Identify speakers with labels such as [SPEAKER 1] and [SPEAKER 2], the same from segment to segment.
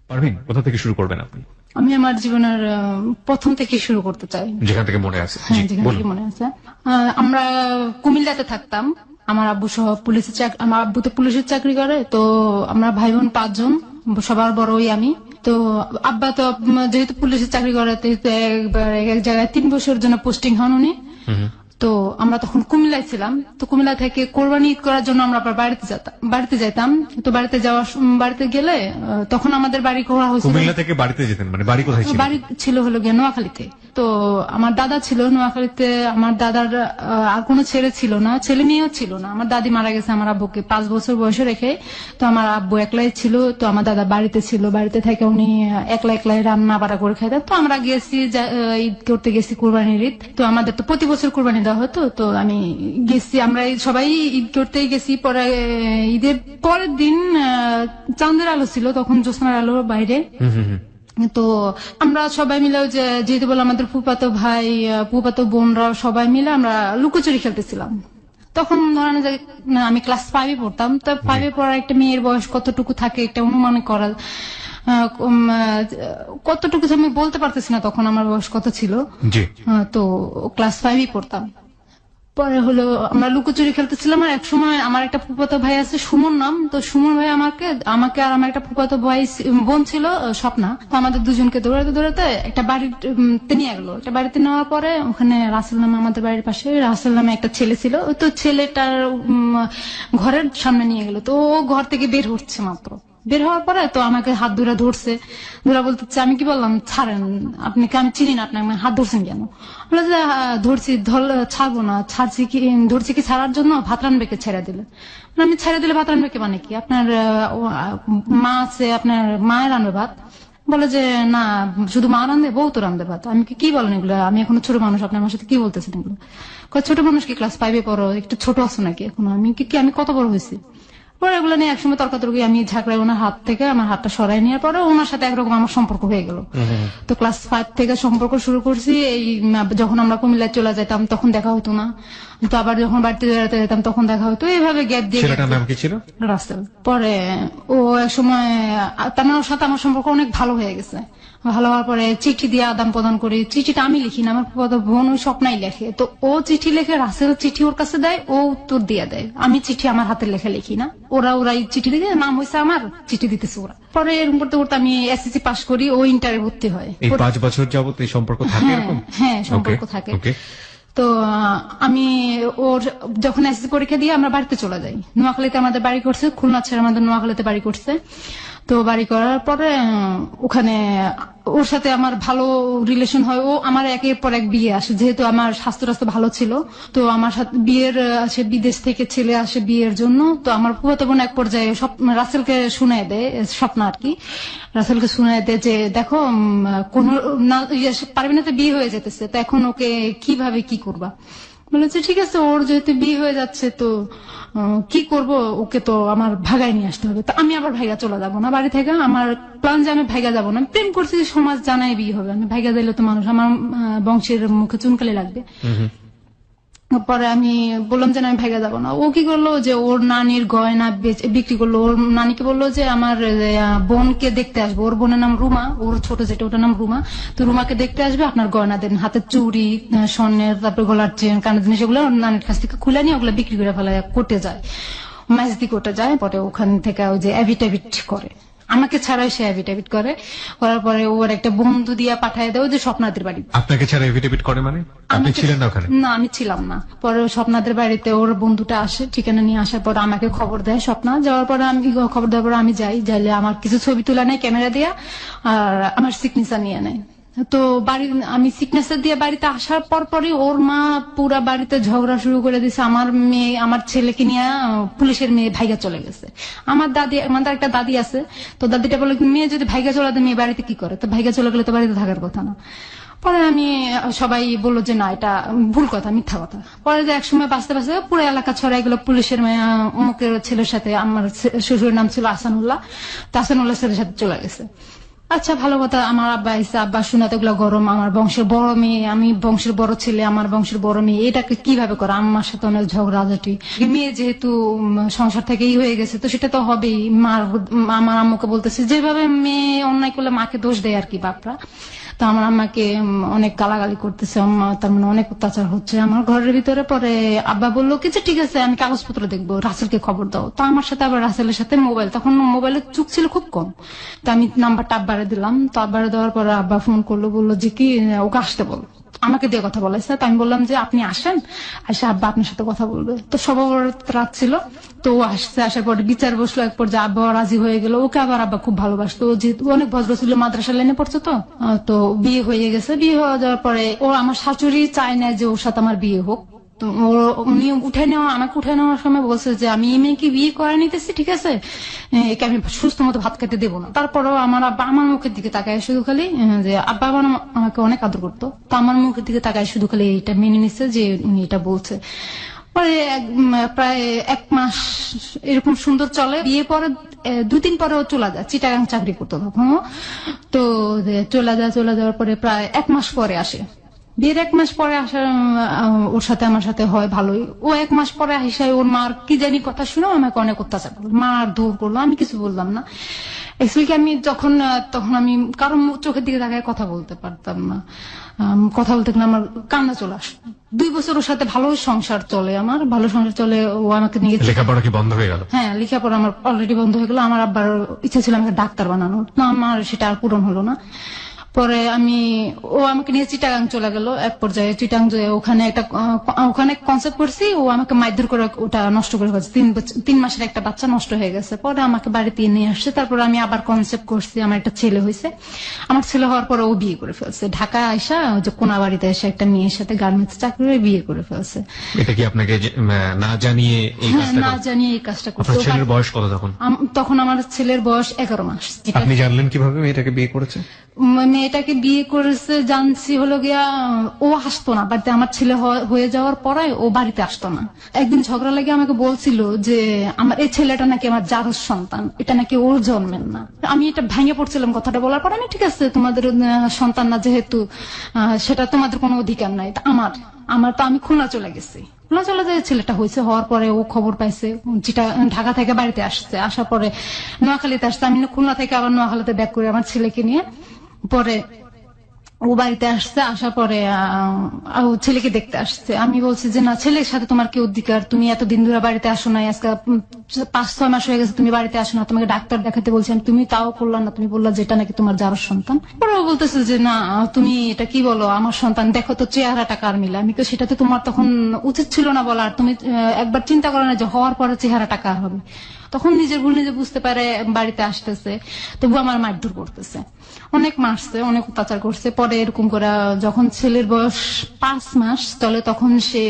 [SPEAKER 1] পারভিন, কোথা থেকে শুরু করবেন আপনি?
[SPEAKER 2] আমি আমার জীবনের প্রথম থেকে শুরু করতে চাই,
[SPEAKER 1] যেখান থেকে মনে আছে।
[SPEAKER 2] হ্যাঁ, যেখান থেকে মনে আছে। আমরা কুমিল্লাতে থাকতাম, আমার আব্বু সহ পুলিশের চাকরি, আমার আব্বু তো পুলিশের চাকরি করে, তো আমরা ভাই বোন 5 জন, সবার বড় ওই আমি। তো আব্বা তো যেহেতু পুলিশের চাকরি করে, একবার এক জায়গায় 3 বছরের জন্য পোস্টিং হন উনি। তো আমরা তখন কুমিল্লায় ছিলাম, তো কুমিল্লা থেকে কোরবানি ঈদ করার জন্য আমরা আবার বাড়িতে যাইতাম। তো বাড়িতে গেলে তখন আমাদের বাড়ি করা হয়েছিল।
[SPEAKER 1] কুমিল্লা থেকে বাড়িতে যেতেন, মানে বাড়ি কোথায় ছিল?
[SPEAKER 2] বাড়ি ছিল হলো গিয়ে নোয়াখালীতে। তো আমার দাদা ছিল নোয়াখালীতে, আমার দাদার আর কোনো ছেলে ছিল না, ছেলে মেয়েও ছিল না। আমার দাদি মারা গেছে আমার আব্বুকে 5 বছর বয়সে রেখে। তো আমার আব্বু একলাই ছিল, তো আমার দাদা বাড়িতে ছিল, বাড়িতে থেকে উনি একলাই রান্না বাড়া করে খাইতেন। তো আমরা গেছি ঈদ করতে গেছি, কোরবানির ঈদ। তো আমাদের তো প্রতি বছর কোরবানি দেওয়া হতো, তো আমি গেছি, আমরা সবাই ঈদ করতেই গেছি। পরে ঈদের পরের দিন চাঁদের আলো ছিল, তখন জ্যোৎস্নার আলো বাইরে। তো আমরা সবাই মিলে যেহেতু বলে আমাদের ফুফাতো ভাই ফুফাতো বোনরা সবাই মিলে আমরা লুকোচুরি খেলতেছিলাম। তখন ধরেন যে আমি ক্লাস 5-এ পড়তাম, তো 5-এ পড়ার একটা মেয়ের বয়স কতটুকু থাকে একটা অনুমান করা, কতটুকু আমি বলতে পারতেছি না তখন আমার বয়স কত ছিল। তো ক্লাস 5-এ পড়তাম। পরে হলো আমরা লুকোচুরি খেলতেছিলাম, আর এক সময় আমার একটা ফুফাতো ভাই আছে সুমন নাম, তো সুমন ভাই আমাকে আর আমার একটা ফুফাতো ভাই বোন ছিল স্বপ্না, তো আমাদের দুজনকে দৌড়াতে একটা বাড়িতে নিয়ে গেলো। একটা বাড়িতে নেওয়ার পরে ওখানে রাসেল নামে, আমাদের বাড়ির পাশে রাসেল নামে একটা ছেলে ছিল, তো ছেলেটার ঘরের সামনে নিয়ে গেলো। তো ও ঘর থেকে বের হচ্ছে মাত্র, বের হওয়ার পরে তো আমাকে হাত ধরছে, বলতেছে, আমি কি বললাম ছাড়েন, আপনাকে আমি চিনি না, আপনি আমাকে হাত ধরছেন কেন? বলে যে ধরছি, ছাড়বো না, ধরছি কি ছাড়ার জন্য, ভাত রানবেকে ছেড়ে দিলে। আমি ছেড়ে দিলে ভাত রানবেকে মানে কি, আপনার মা আছে, আপনার মায়ের রানবে ভাত? বলে যে না, শুধু মা রান্ধে, বউ তো রান্ধে ভাত। আমি কি বলেন এগুলো, আমি এখন ছোট মানুষ, আপনি আমার সাথে কি বলতেছেন এগুলো? ছোট মানুষ কি ক্লাস 5-এ পড়ো, একটু ছোট আছো নাকি এখন? আমি কত বড় হয়েছি? পরে এগুলো নিয়ে একসময় তর্কাতর্কি, আমি ঝাঁকড়াই ওনার হাত থেকে আমার হাতটা সরাই নেওয়ার পরে ওনার সাথে একরকম আমার সম্পর্ক হয়ে গেল। তো ক্লাস 5 থেকে সম্পর্ক শুরু করছি। এই যখন আমরা কুমিল্লায় চলে যেতাম তখন দেখা হতো না, তো আবার যখন বাড়িতে বেড়াতে যেতাম তখন দেখা হতো, এইভাবে গ্যাপ দিয়ে।
[SPEAKER 1] ছেলেটার নাম কি ছিল?
[SPEAKER 2] রাসেল। পরে ও এক সময় তার ওর সাথে আমার সম্পর্ক অনেক ভালো হয়ে গেছে। ভালো হওয়ার পরে চিঠি দিয়ে আদান প্রদান করি। চিঠিটা আমি লিখি না, আমার বোন ওই স্বপ্নাই লেখে। তো ও চিঠি লেখে, রাসেল চিঠি ওর কাছে দেয়, ও উত্তর দিয়ে দেয়। আমি চিঠি আমার হাতের লেখা লিখি না, ওরাই চিঠি লিখে, নাম হয়েছে আমার, চিঠি দিতেছে ওরা। পরে এরকম করতে করতে আমি এসএসসি পাস করি, ও ইন্টারে ভর্তি হয়।
[SPEAKER 1] এই 5 বছর যাবত এই সম্পর্ক থাকে এরকম?
[SPEAKER 2] হ্যাঁ, সম্পর্ক থাকে। তো আমি ওর যখন এসএসসি পরীক্ষা দিয়ে আমরা বাড়িতে চলে যাই, নোয়াখালীতে আমাদের বাড়ি করছে, খুলনা ছেড়ে আমাদের নোয়াখালীতে বাড়ি করছে। তো বাড়ি করার পরে ওখানে ওর সাথে আমার ভালো রিলেশন হয়। ও আমার একের পর এক বিয়ে আসে, যেহেতু আমার স্বাস্থ্য ভালো ছিল। তো আমার সাথে বিয়ের আসে, বিদেশ থেকে ছেলে আসে বিয়ের জন্য। তো আমার ফুফাতো বোন এক পর্যায়ে রাসেলকে শুনায় দেয়, স্বপ্ন আর কি, রাসেলকে শুনায় দেয় যে দেখো কোন পারবে না, তো বিয়ে হয়ে যেতেছে, তো এখন ওকে কিভাবে কি করবা? বলেছে ঠিক আছে, ওর যেহেতু বিয়ে হয়ে যাচ্ছে তো কি করব, ওকে তো আমার ভাগায় নিয়ে আসতে হবে। তো আমি আবার ভাইগা চলে যাবো না বাড়ি থেকে, আমার প্ল্যান যে আমি ভাইগা যাবো না। প্রেম করছি, সমাজ জানায় বিয়ে হবে, আমি ভাইগা দিলে তো মানুষ আমার বংশের মুখে চুনকালি লাগবে। পরে আমি বললাম যে আমি ভাইগা যাবো না। ও কি করলো যে ওর নানির গয়না বিক্রি করলো, ওর নানিকে বললো যে আমার বোনকে দেখতে আসবো, ওর বোনের নাম রুমা, ওর ছোট যেটা ওটার নাম রুমা, তো রুমাকে দেখতে আসবে, আপনার গয়না দেন, হাতের চুড়ি, স্বর্ণের, তারপরে গলার চেন, কানের জিনিস, এগুলো নানির কাছ থেকে খুলে নিয়ে ওগুলো বিক্রি করে ফেলা, কোর্টে যায়, ম্যাজদি কোর্টে যায়। পরে ওখান থেকে ওই যে অ্যাভিটেভিট করে, আমাকে ছাড়াই সে অ্যাভিটেভিট করে, করার পরে ওর একটা বন্ধু দিয়ে পাঠায় দেয় যে স্বপ্নাদের বাড়ি।
[SPEAKER 1] আপনাকে ছাড়া অ্যাভিটেভিট করে মানে? আপনি ছিলেন না ওখানে?
[SPEAKER 2] না, আমি ছিলাম না। পরে স্বপ্নাদের বাড়িতে ওর বন্ধুটা আসে, ঠিকানা নিয়ে আসার পর আমাকে খবর দেয় স্বপ্না। যাওয়ার পরে আমি খবর দেওয়ার পরে আমি যাইলে আমার কিছু ছবি তুলে নেয় ক্যামেরা দিয়ে, আর আমার সিগনেচার নিয়ে নেয়। তো আমি সিগনেচার দিয়ে বাড়িতে আসার পরই ওর মা পুরা বাড়িতে ঝগড়া শুরু করে দিয়েছে। আমার ছেলেকে নিয়ে পুলিশের মেয়ে ভাইগা চলে গেছে। আমাদের একটা দাদি আছে, তো দাদিটা বলে মেয়ে যদি ভাইগা চলে দেয় মেয়ে বাড়িতে কি করে, তো ভাইগা চলে গেলে তো বাড়িতে থাকার কথা না। পরে সবাই বললো যে না, এটা ভুল কথা, মিথ্যা কথা। পরে যে একসময় বাঁচতে পুরো এলাকা ছড়াই গেলো পুলিশের মেয়ে অমুকের ছেলের সাথে, আমার শ্বশুরের নাম ছিল আহসানুল্লাহ, তো আহসানুল্লাহ ছেলের সাথে চলে গেছে। আচ্ছা ভালো কথা, আমার আব্বা আইসা, আব্বা শোনাতে ওগুলো গরম, আমার বংশের বড় মেয়ে, আমি বংশের বড় ছেলে, আমার বংশের বড় মেয়ে, এটাকে কিভাবে করে? আমার সাথে অনেক ঝগড়াঝাটি, মেয়ে যেহেতু সংসার থেকেই হয়ে গেছে তো সেটা তো হবেই। আমার আম্মুকে বলতেছে, যেভাবে মেয়ে অন্যায় করলে মাকে দোষ দেয় আর কি বাপরা। তো আমার আম্মাকে অনেক গালাগালি করতেছে, আম্মা তার মানে অনেক অত্যাচার হচ্ছে আমার ঘরের ভিতরে। পরে আব্বা বললো কি যে ঠিক আছে আমি কাগজপত্র দেখবো, রাসেলকে খবর দাও। তো আমার সাথে আবার রাসেলের সাথে মোবাইল, তখন মোবাইলের চুক ছিল খুব কম, তো আমি নাম্বারটা আব্বারে দিলাম। তো আব্বারে দেওয়ার পরে আব্বা ফোন করলো, বললো যে কি ওকে আসতে বল, আমাকে দিয়ে কথা বলাইছে। তো আমি বললাম যে আপনি আসেন, আসে আব্বা আপনার সাথে কথা বলবে। তো সবার রাত ছিল, তো ও আসছে, আসার পরে বিচার বসলো, এক পর্যায়ে আব্বা রাজি হয়ে গেল। ওকে আবার আব্বা খুব ভালোবাসতো, ও যেহেতু অনেক ভদ্র ছিল, মাদ্রাসা লাইনে পড়ছে, তো বিয়ে হয়ে গেছে। বিয়ে হয়ে যাওয়ার পরে ও আমার শাশুড়ি চায় না যে ওর সাথে আমার বিয়ে হোক। তো উনি আমাকে উঠে নেওয়ার সময় বলছে যে আমি এই মেয়েকে বিয়ে করে নিতেছি, ঠিক আছে, একে আমি সুস্থ মতো ভাত খেতে দেবো না। তারপরেও আমার আব্বা আমার মুখের দিকে তাকায় শুধু খালি, যে আব্বা আমার আমাকে অনেক আদর করতো, তো আমার মুখের দিকে তাকায় শুধু খালি এটা মেনে নিচ্ছে যে উনি এটা বলছে। পরে প্রায় 1 মাস এরকম সুন্দর চলে। বিয়ে পরে 2-3 পরে ও চলে যায়, চিটাগাং চাকরি করতো তখন। তো চলে যাওয়ার পরে প্রায় 1 মাস পরে আসে। বিয়ের 1 মাস পরে আসার ওর সাথে আমার সাথে হয় ভালোই। ও 1 মাস পরে আসে ওর মার কি জানি কথা শুনে আমাকে অনেক অত্যাচার করলো, মার দৌড় করলো, আমি কিছু বললাম না। অ্যাকচুয়ালি আমি তখন আমি কারো চোখের দিকে তাকায় কথা বলতে পারতাম না, কথা বলতে গেলে আমার কান্না চলে আসতো। 2 বছর ওর সাথে ভালো সংসার চলে, আমার ভালো সংসার চলে। ও আমাকে নিয়ে
[SPEAKER 1] লেখাপড়া কি বন্ধ হয়ে গেল?
[SPEAKER 2] হ্যাঁ, লেখাপড়া আমার অলরেডি বন্ধ হয়ে গেল। আমার আব্বার ইচ্ছা ছিল আমাকে ডাক্তার বানানোর, না আমার সেটা আর পূরণ হলো না। পরে ও আমাকে নিয়ে চিটাগাং চলে গেল। এক পর্যায়ে চিটাগাং ওখানে কনসেপ্ট করছি, ও আমাকে মারধর করে ওটা নষ্ট করে ফেলছে। 3 মাসের একটা বাচ্চা নষ্ট হয়ে গেছে। পরে আমাকে বাড়িতে নিয়ে আসছে। তারপরে আমি আবার কনসেপ্ট করছি, আমার একটা ছেলে হয়েছে। আমার ছেলে হওয়ার পরে ও বিয়ে করে ফেলছে, ঢাকায় আইসা যে কোনা বাড়িতে এসে একটা মেয়ের সাথে গার্মেন্টস চাকরি করে বিয়ে করে ফেলছে।
[SPEAKER 1] এটা কি আপনাকে না জানিয়ে এই কাজটা?
[SPEAKER 2] না জানিয়ে এই কাজটা করছে।
[SPEAKER 1] আপনার ছেলের বয়স কত তখন?
[SPEAKER 2] তখন আমার ছেলের বয়স 11 মাস।
[SPEAKER 1] আপনি জানলেন কিভাবে মেয়েটাকে বিয়ে করেছে?
[SPEAKER 2] মেয়েটাকে বিয়ে করেছে জানছি হলো গিয়া, ও আসতো না বাড়িতে। আমার ছেলে হয়ে যাওয়ার পরে ও বাড়িতে আসতো না। একদিন ঝগড়া লাগে আমাকে বলছিল যে আমার এই ছেলেটা নাকি আমার জারজ সন্তান, এটা নাকি ওর জন্মের না। আমি এটা ভেঙে পড়ছিলাম কথাটা বলার পর। আমি ঠিক আছে, তোমাদের সন্তান না যেহেতু, সেটা তোমাদের কোনো অধিকার নাই। আমার তো আমি খুলনা চলে গেছি। খুলনা চলে যায়, ছেলেটা হয়েছে, হওয়ার পরে ও খবর পাইছে, ঢাকা থেকে বাড়িতে আসছে। আসার পরে নোয়াখালীতে আসছে। আমি খুলনা থেকে আবার নোয়াখালীতে ব্যাক করে আমার ছেলেকে নিয়ে। পরে ও বাড়িতে আসছে, আসার পরে ছেলেকে দেখতে আসছে। আমি বলছি যে না, ছেলের সাথে তোমার কি অধিকার? তুমি এতদিন ধরে বাড়িতে আসো না, আজকে 5-6 মাস হয়ে গেছে তুমি বাড়িতে আসো না, তোমাকে ডাক্তার দেখাতে বলছিলাম, তুমি তাও করলা না, তুমি বললা যেটা নাকি তোমার জারজ সন্তান। পরে ও বলতেছে যে না, তুমি এটা কি বলো, আমার সন্তান, দেখো তো চেহারাটা কার মিলে। আমি তো সেটাতে তোমার তখন উচিত ছিল না বলার, তুমি একবার চিন্তা করো না যে হওয়ার পরে চেহারাটা কার হবে। তখন নিজের ভুল নিজে বুঝতে পারে, বাড়িতে আসতেছে, তবু আমার মারধর করতেছে, অনেক মারছে, অনেক অত্যাচার করছে। পরে এরকম করে যখন ছেলের বয়স 5 মাস চলে, তখন সে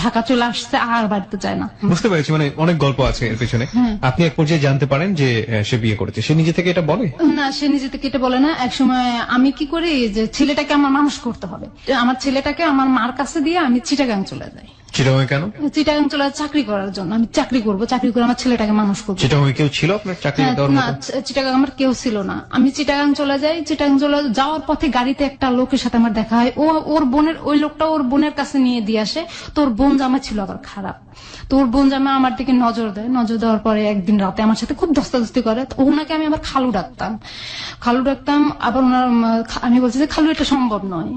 [SPEAKER 2] ঢাকা চলে আসছে, আর বাড়িতে যায় না।
[SPEAKER 3] বুঝতে পেরেছি, মানে অনেক গল্প আছে এর পেছনে। আপনি এক পর্যায়ে জানতে পারেন যে সে বিয়ে করেছে। সে নিজে থেকে এটা বলে
[SPEAKER 2] না, সে নিজে থেকে এটা বলে না। একসময় আমি কি করি যে ছেলেটাকে আমার মানুষ করতে হবে, আমার ছেলেটাকে আমার মার কাছে দিয়ে আমি চিটাগাং চলে যাই।
[SPEAKER 3] চিটাগাং কেন?
[SPEAKER 2] চিটাগাং চলে চাকরি করার জন্য। আমি চাকরি করবো, চাকরি করে আমার ছেলেটাকে মানুষ করবো।
[SPEAKER 3] চিটাগাং কেউ ছিল আপনার চাকরি দেওয়ার
[SPEAKER 2] না,
[SPEAKER 3] মতো?
[SPEAKER 2] চিটাগাং আমার কেউ ছিল না। আমি চিটাগাং চলে যাই। চিটাগাং চলে যাওয়ার পথে গাড়িতে একটা লোকের সাথে আমার দেখা হয়। ওই লোকটা ওর বোনের কাছে নিয়ে দিয়ে আসে। তোর বোন জামা ছিল আবার খারাপ, তো ওর বোন জামা আমার দিকে নজর দেয়। নজর দেওয়ার পরে একদিন রাতে আমার সাথে খুব ধস্তাধস্তি করে। ওনাকে আমি আবার খালু ডাকতাম। আবার ওনার আমি বলছি যে খালু, এটা সম্ভব নয়।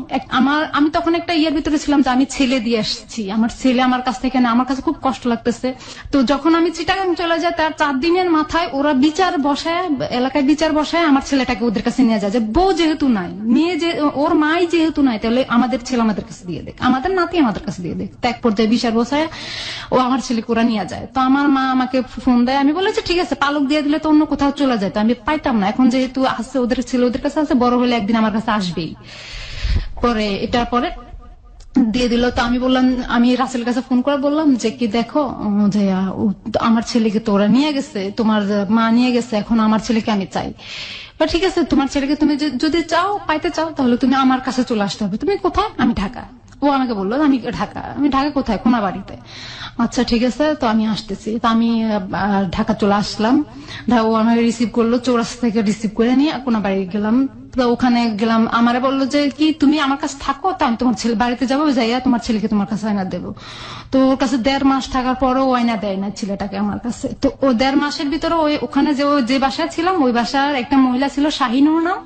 [SPEAKER 2] আমি তখন একটা ইয়ের ভিতরে ছিলাম যে আমি ছেলে দিয়ে আসছি, আমার ছেলে আমার কাছ থেকে না, আমার কাছে খুব কষ্ট লাগতেছে। তো যখন আমি চিটাগাং চলে যাই, তার 4 দিনের মাথায় ওরা এলাকায় বিচার বসায় আমার ছেলেটাকে ওদের কাছে নিয়ে যায়, যে বউ যেহেতু নাই, মেয়ে যে ওর মাই যেহেতু নাই, তাহলে আমাদের ছেলে আমাদের কাছে দিয়ে দেখ, আমাদের নাতি আমাদের কাছে দিয়ে দেখ। তো এক পর্যায়ে বিচার বসায় ও আমার ছেলেকে ওরা নিয়ে যায়। তো আমার মা আমাকে ফোন দেয়। আমি বলেছি ঠিক আছে, পালক দিয়ে দিলে তো অন্য কোথাও চলে যায়, তো আমি পাইতাম না। এখন যেহেতু আছে, ওদের ছেলে ওদের কাছে আছে, বড় হলে একদিন আমার কাছে আসবেই। পরে এটার পরে দিয়ে দিল। তো আমি বললাম, আমি রাসেলের কাছে ফোন করে বললাম যে কি দেখো, যে আমার ছেলেকে তো ওরা নিয়ে গেছে, তোমার মা নিয়ে গেছে, এখন আমার ছেলেকে আমি চাই। ঠিক আছে, তোমার ছেলেকে তুমি যদি পাইতে চাও, তাহলে তুমি আমার কাছে চলে আসতে হবে। তুমি কোথায়? আমি ঢাকা। ও ও আমাকে বললো আমি ঢাকা কোথায়, কোনাবাড়িতে। আচ্ছা ঠিক আছে, তো আমি আসতেছি। তো আমি ঢাকা চলে আসলাম। ও আমাকে রিসিভ করলো, চৌরাস্তা থেকে রিসিভ করে নিয়ে কোনাবাড়ি গেলাম। তো ওখানে গেলাম, আমারে বললো যে কি তুমি আমার কাছে থাকো, তো আমি তোমার ছেলে বাড়িতে যাবো, যাইয়া তোমার ছেলেকে তোমার কাছে আয়না দেবো। তো ওর কাছে 1.5 মাস থাকার পরও আয়না দেয় না ছেলেটাকে আমার কাছে। তো ও 1.5 মাসের ভিতরে ওখানে যে বাসায় ছিলাম, ওই বাসার একটা মহিলা ছিল শাহিনুর নাম।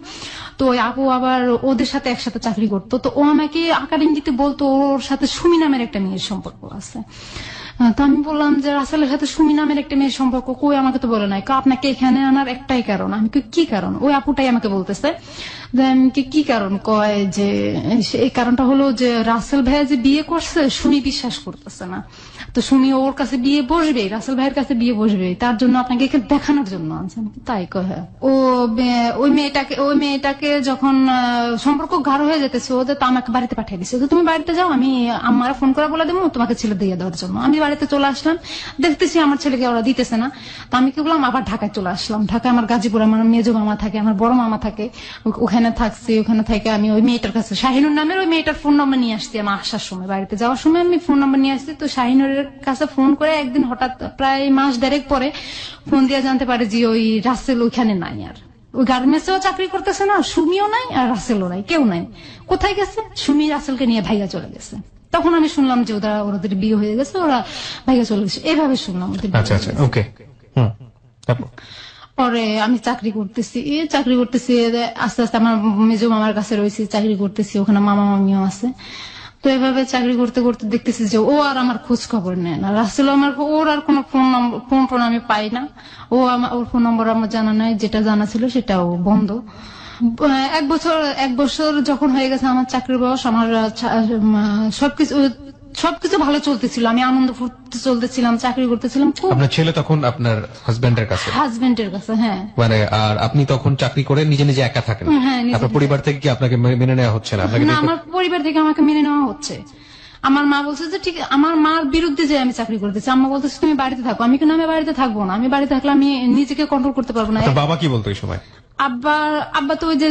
[SPEAKER 2] তো ওই আপু আবার ওদের সাথে একসাথে চাকরি করতো। তো ও আমাকে আকার ইঙ্গিতে বলতো ওর সাথে সুমি নামের একটা মেয়ের সম্পর্ক আছে। তো আমি বললাম যে রাসেলের সাথে সুমি নামের একটা মেয়ের সম্পর্ক কই, আমাকে তো বলে নাই। আপনাকে এখানে আনার একটাই কারণ। আমি কি কারণ? ওই আপুটাই আমাকে বলতেছে। কি কারণ? কয় যে এই কারণটা হলো যে রাসেল ভাইয়া যে বিয়ে করছে, সুমি বিশ্বাস করতেছে না। তো সুমি ওর কাছে বিয়ে বসবে, রাসেল ভাইয়ের কাছে বিয়ে বসবে, তার জন্য আপনাকে এখানে দেখানোর জন্য আনছেন। তাই কয়। ও ওই মেয়েটাকে যখন সম্পর্ক গাঢ় হয়ে যেতেছে ওদের, তো আমাকে বাড়িতে পাঠিয়ে দিচ্ছে। তুমি বাড়িতে যাও, আমি আমার ফোন করে বলে দেবো তোমাকে ছেলে দিয়ে দেওয়ার জন্য। আমি বাড়িতে চলে আসলাম, দেখতেছি আমার ছেলেকে ওরা দিতেছে না। তো আমি কি বললাম, আবার ঢাকায় চলে আসলাম। ঢাকায় আমার গাজীপুরে আমার মেজো মামা থাকে, আমার বড় মামা থাকে, ওখানে থাকছি। ওখানে থেকে আমি ওই মেয়েটার কাছে, শাহিনুর নামের ওই মেয়েটার ফোন নম্বর নিয়ে আসছি। আমার আসার সময়, বাড়িতে যাওয়ার সময় আমি ফোন নম্বর নিয়ে আসছি। তো শাহিনুরের কাছে ফোন করে একদিন হঠাৎ প্রায় মাস 1.5 পরে ফোন দিয়ে জানতে পারে যে ওই রাসেল ওইখানে নাই। আর ওই গার্মেন্টসেও চাকরি করতেছে না, সুমিও নাই আর রাসেলও নাই, কেউ নাই। কোথায় গেছে? সুমি রাসেলকে নিয়ে ভাইয়া চলে গেছে। তখন আমি শুনলাম যে ওদের বিয়ে হয়ে গেছে, ওরা ভাইয়া চলে গেছে, এভাবে শুনলাম ওদের বিয়ে হয়ে গেছে।
[SPEAKER 3] ওকে।
[SPEAKER 2] পরে আমি চাকরি করতেছি আস্তে আস্তে আমার মেজো মামার কাছে রয়েছি, চাকরি করতেছি, ওখানে মামা মামিও আছে। তো এভাবে চাকরি করতে করতে দেখতেছি যে ও আর আমার খোঁজ খবর নেয় না। রাসেল ওর আর কোনো ফোন আমি পাই না। ওর ফোন নম্বর আমার জানা নাই, যেটা জানা ছিল সেটাও বন্ধ। 1 বছর যখন হয়ে গেছে আমার চাকরির বয়স, আমার সবকিছু ভালো চলতেছিল, আমি আনন্দ ফুর্তি চলতেছিলাম, চাকরি করতেছিলাম।
[SPEAKER 3] আপনার ছেলে তখন আপনার হাজবেন্ডের কাছে? হ্যাঁ। মানে আর আপনি তখন চাকরি করে নিজে নিজে একা থাকেন?
[SPEAKER 2] হ্যাঁ।
[SPEAKER 3] আপনার পরিবার থেকে কি আপনাকে মেনে নেওয়া হচ্ছে না?
[SPEAKER 2] না, আমার পরিবার থেকে আমাকে মেনে নেওয়া হচ্ছে। আমার মা বলছে যে ঠিক, আমার মার বিরুদ্ধে যে আমি চাকরি করতেছি। আম্মা বলতেছে তুমি বাড়িতে থাকো। আমি কিন্তু আমি বাড়িতে থাকবো না, আমি বাড়িতে থাকলে আমি নিজেকে কন্ট্রোল করতে পারবো না।
[SPEAKER 3] বাবা কি বলতো এই সময়?
[SPEAKER 2] আব্বা তো ওই যে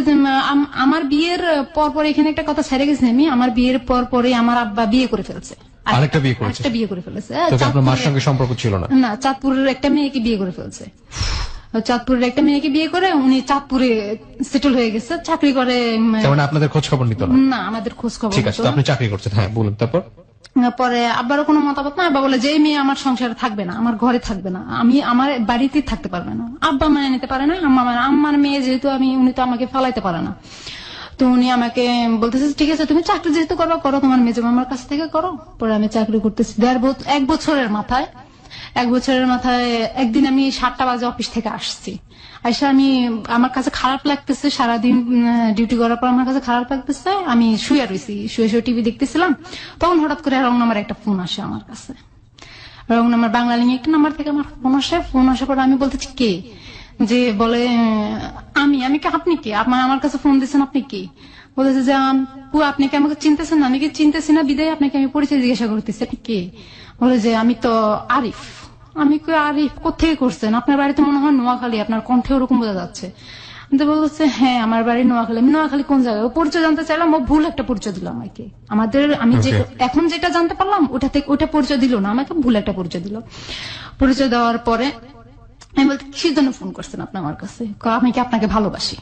[SPEAKER 2] আমার বিয়ের পর এখানে একটা কথা ছেড়ে গেছে, আমি আমার বিয়ের পরে আমার আব্বা বিয়ে করে ফেলছে,
[SPEAKER 3] আরেকটা বিয়ে করেছে। আপনার মার সঙ্গে সম্পর্ক ছিল না?
[SPEAKER 2] না, চাঁদপুরের একটা মেয়েকে বিয়ে করে ফেলছে। চাঁদপুরের একটা মেয়েকে বিয়ে করে উনি চাঁদপুরে সেটেল হয়ে গেছে, চাকরি করে।
[SPEAKER 3] মানে আপনাদের খোঁজ খবর নিত না?
[SPEAKER 2] আমাদের খোঁজ খবর।
[SPEAKER 3] ঠিক আছে, আপনি চাকরি করছেন। হ্যাঁ, বলুন। তারপর
[SPEAKER 2] পরে আব্বারও কোনো মতামত না। আব্বা বলে যে এই মেয়ে আমার সংসারে থাকবে না, আমার ঘরে থাকবে না, আমি আমার বাড়িতেই থাকতে পারবে না। আব্বা মানে নিতে পারে না, আমার মেয়ে যেহেতু, উনি তো আমাকে ফালাইতে পারে না। তো উনি আমাকে বলতেছে ঠিক আছে তুমি চাকরি যেহেতু করো, তোমার মেজো মামার কাছ থেকে করো। পরে আমি চাকরি করতেছি 1 বছরের মাথায়। 1 বছরের মাথায় একদিন আমি 7টা বাজে অফিস থেকে আসছি। আমার কাছে খারাপ লাগতেছে, সারাদিন ডিউটি করার পর আমার কাছে খারাপ লাগতেছে। আমি শুয়ে টিভি দেখতেছিলাম। তখন হঠাৎ করে রং নাম্বার একটা ফোন আসে আমার কাছে, রং নাম্বার, বাংলা লিঙ্ক একটা নাম্বার থেকে আমার ফোন আসার পর আমি বলতেছি কে, যে বলে আমি আপনি কে, আমার কাছে ফোন দিচ্ছেন, আপনি কে? বলেছে যে আপনি কি আমাকে চিনতেছেন না? আমি কি চিনতেছি না, বিদায় আপনাকে আমি পরিচয় জিজ্ঞাসা করতেছি, আপনি কে? বলে যে আমি তো আরিফ। আমি কই আরিফ কোথেকে করছেন? আপনার বাড়িতে মনে হয় নোয়াখালী, আপনার কণ্ঠে ওরকম বোঝা যাচ্ছে। বলছে হ্যাঁ আমার বাড়ি নোয়াখালী। আমি নোয়াখালী কোন জায়গায়? ও পরিচয় জানতে চাইলাম, ও ভুল একটা পরিচয় দিল আমাকে। আমি এখন যেটা জানতে পারলাম ওটা পরিচয় দিল না আমাকে, ভুল একটা পরিচয় দিল। পরিচয় দেওয়ার পরে আমি বলতে কিসের জন্য ফোন করছেন আপনি আমার কাছে? আমি কি আপনাকে ভালোবাসি?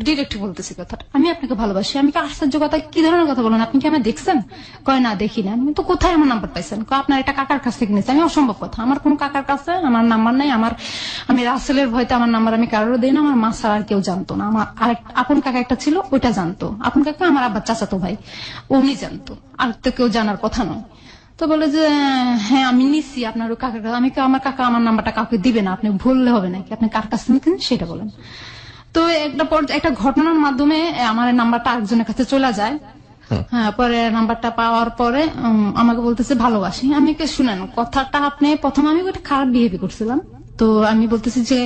[SPEAKER 2] ডিরেক্ট বলতেছি কথাটা, আমি আপনাকে ভালোবাসি। আমি কি আশ্চর্য কথা, কি ধরনের কথা বলেন? আপনি কি আমায় দেখছেন? কয় না দেখি না। আমি তো কোথায় আমার নাম্বার পাইছেন? আপনার একটা কাকার কাছ থেকে নিয়েছি। আমি অসম্ভব কথা, আমার কোন কাকার কাছে আমার নাম্বার নাই। আমি রাসেলের ভয়তে আমার নাম্বার আমি কারোর দিই না। আমার মা ছাড়া আর কেউ জানতো না। আমার আপন কাকা একটা ছিল, ওইটা জানতো। আপন কাকা আমার আব্বার চাচাতো ভাই, উনি জানতো, আর তো কেউ জানার কথা নয়। তো বলে যে হ্যাঁ আমি নিচ্ছি আপনার কাকার কাছে। আমার কাকা আমার নাম্বারটা কাউকে দিবে না, আপনি ভুললে হবে নাকি, আপনি কার কাছে নিতেন সেটা বলেন। তো একটা ঘটনার মাধ্যমে আমার নাম্বারটা আরেকজনের কাছে চলে যায়। হ্যাঁ, পরে নাম্বারটা পাওয়ার পরে আমাকে বলতেছে ভালোবাসি। আমি শুনেন কথাটা, আপনি প্রথম আমি একটা খারাপ বিহেভ করছিলাম। তো আমি বলতেছি যে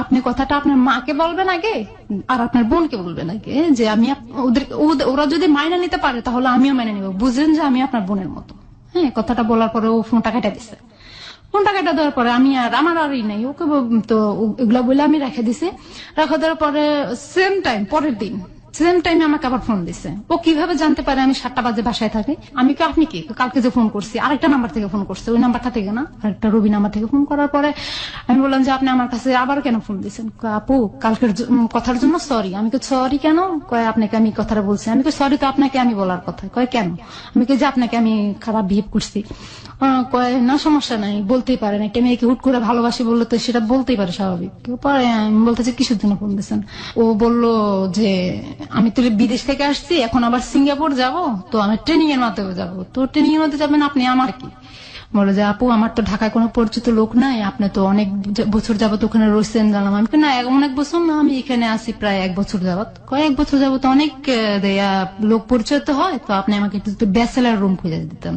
[SPEAKER 2] আপনি কথাটা আপনার মাকে বলবেন আগে, আর আপনার বোনকে বলবেন আগে, যে আমি ওরা যদি মাইনা নিতে পারে তাহলে আমিও মেনে নিব, বুঝলেন যে আমি আপনার বোনের মতো। হ্যাঁ, কথাটা বলার পরে ও ফোনটা কেটে দিচ্ছে। ফোনটা কেটে দেওয়ার পরে আমার আর নাই, ওকে তো এগুলা বলে আমি রেখে দিছি। রেখে দেওয়ার পরে সেম টাইম পরের দিন সেম টাইমে আমাকে আবার ফোন দিছে। ও কিভাবে জানতে পারে আমি 7টা বাজে বাসায় থাকি? আমি কি আপনি কি কালকে যে ফোন করছি আরেকটা নাম্বার থেকে ফোন করছে, ওই নাম্বারটা থেকে না, আরেকটা রবি নাম্বার থেকে ফোন করার পরে আমি বললাম যে আপনি আমার কাছে আবার কেন ফোন দিচ্ছেন? আপু কালকের কথার জন্য সরি। আমি কি সরি কেন? কয় আপনাকে আমি কথাটা বলছি। আমি কি সরি তো আপনাকে আমি বলার কথা। কয় কেন? আমি কি যে আপনাকে আমি খারাপ বিহেভ করছি? কয় না সমস্যা নাই, বলতেই পারেন, একটা মেয়েকে হুট করে ভালোবাসি বললো তো সেটা বলতেই পারে, স্বাভাবিক। পরে আমি বলতেছি কিসের জন্য ফোন দিচ্ছেন? ও বললো যে আমি তো বিদেশ থেকে আসছি, এখন আবার সিঙ্গাপুর যাব, তো আমি ট্রেনিং এর মাধ্যমে যাবো। তো ট্রেনিং এর মধ্যে যাবেন আপনি, আমার কি? বলে যে আপু আমার তো ঢাকায় কোনো পরিচিত লোক নাই, আপনি তো অনেক বছর যাবত ওখানে রয়েছেন জানলাম। আমি না অনেক বছর না, আমি এখানে আছি প্রায় 1 বছর যাবত। কয়েক বছর যাবত অনেক লোক পরিচয় তো হয়, তো আপনি আমাকে একটু ব্যাচেলার রুম খুঁজে দিতেন।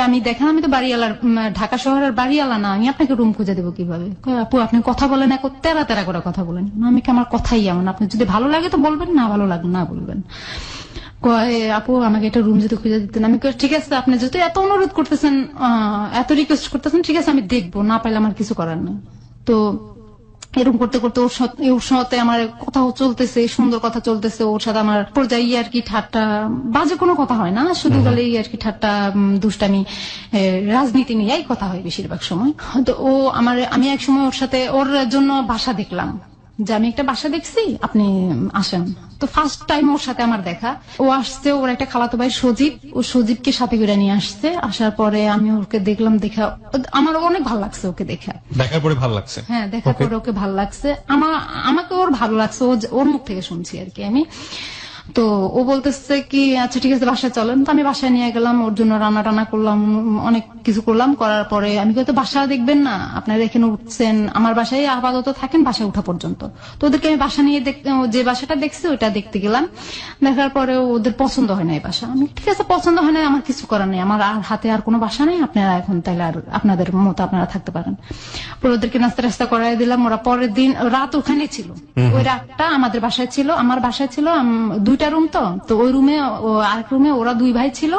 [SPEAKER 2] আমি দেখেন আমি তো বাড়িওয়ালার, ঢাকা শহরের বাড়িওয়ালা না, আমি আপনাকে রুম খুঁজে দেবো কিভাবে? আপু আপনি কথা বলেন, এখন তেরা তেরা করে কথা বলেন। আমি কি আমার কথাই এমন, আপনি যদি ভালো লাগে তো বলবেন, না ভালো লাগে না বলবেন। আপু আমাকে একটা রুম যদি খুঁজে দিতেন। আমি ঠিক আছে, আপনি যদি এত অনুরোধ করতেছেন, এত রিকোয়েস্ট করতেছেন, ঠিক আছে আমি দেখবো, না পাইলে আমার কিছু করার নেই। তো এরকম করতে করতে ওর সাথে আমার কথা চলতেছে, সুন্দর কথা চলতেছে। ওর সাথে আমার পর্যায়ে আর কি ঠাট্টা, বাজে কোনো কথা হয় না, শুধু বলে আর কি ঠাট্টা, দুষ্টামি, রাজনীতি নিয়েই কথা হয় বেশিরভাগ সময়। তো আমি এক সময় ওর সাথে, ওর জন্য বাসা দেখলাম, যে আমি একটা বাসা দেখছি, আপনি আসেন। তো ফার্স্ট টাইম ওর সাথে আমার দেখা, ও আসছে, ওর একটা খালাতো ভাই সজীব, ও সজীবকে সাথে করে নিয়ে আসছে। আসার পরে আমি ওকে দেখলাম, দেখা আমার অনেক ভালো লাগছে ওকে দেখা।
[SPEAKER 3] দেখার পরে ভালো লাগছে?
[SPEAKER 2] হ্যাঁ, দেখার পরে ওকে ভালো লাগছে, আমাকে ওর ভালো লাগছে, ওর মুখ থেকে শুনছি আর কি আমি। তো ও বলতেছে কি আচ্ছা ঠিক আছে বাসায় চলেন। তো আমি বাসায় নিয়ে গেলাম, ওর জন্য রান্না টান্না করলাম, অনেক কিছু করলাম। করার পরে আমি হয়তো বাসা দেখবেন না, আপনারা এখানে উঠছেন, আমার বাসায় আপাতত থাকেন বাসায় উঠা পর্যন্ত। তো ওদেরকে আমি বাসা নিয়ে যে বাসাটা দেখছি ওইটা দেখতে গেলাম। দেখার পরে ওদের পছন্দ হয় না এই বাসা। আমি ঠিক আছে পছন্দ হয় না, আমার কিছু করার নেই, আমার আর হাতে আর কোনো বাসা নেই, আপনারা এখন তাইলে আর আপনাদের মতো আপনারা থাকতে পারেন। পরে ওদেরকে নাস্তা টাস্তা করাই দিলাম। ওরা পরের দিন রাত ওখানে ছিল, ওই রাতটা আমাদের বাসায় ছিল, আমার বাসায় ছিল 2টা রুম। তো ওই রুমে, আরেক রুমে ওরা 2 ভাই ছিল,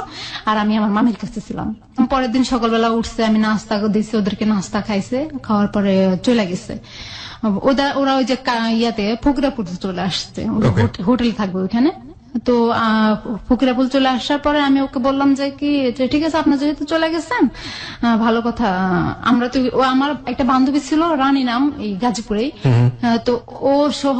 [SPEAKER 2] আর আমি আমার মামির কাছে ছিলাম। পরের দিন সকালবেলা উঠছে, আমি নাস্তা দিয়েছি, ওদেরকে নাস্তা খাইছে, খাওয়ার পরে চলে গেছে। ওরা ওই যে ইয়াতে ফকিরাপুর চলে আসছে, হোটেল থাকবে ওইখানে। তো ফকিরাপুর চলে আসার পরে আমি ওকে বললাম যে কি ঠিক আছে আপনার যেহেতু চলে গেছেন ভালো কথা, আমরা তো আমার একটা বান্ধবী ছিল রানী নাম, এই গাজীপুরেই। তো ও সহ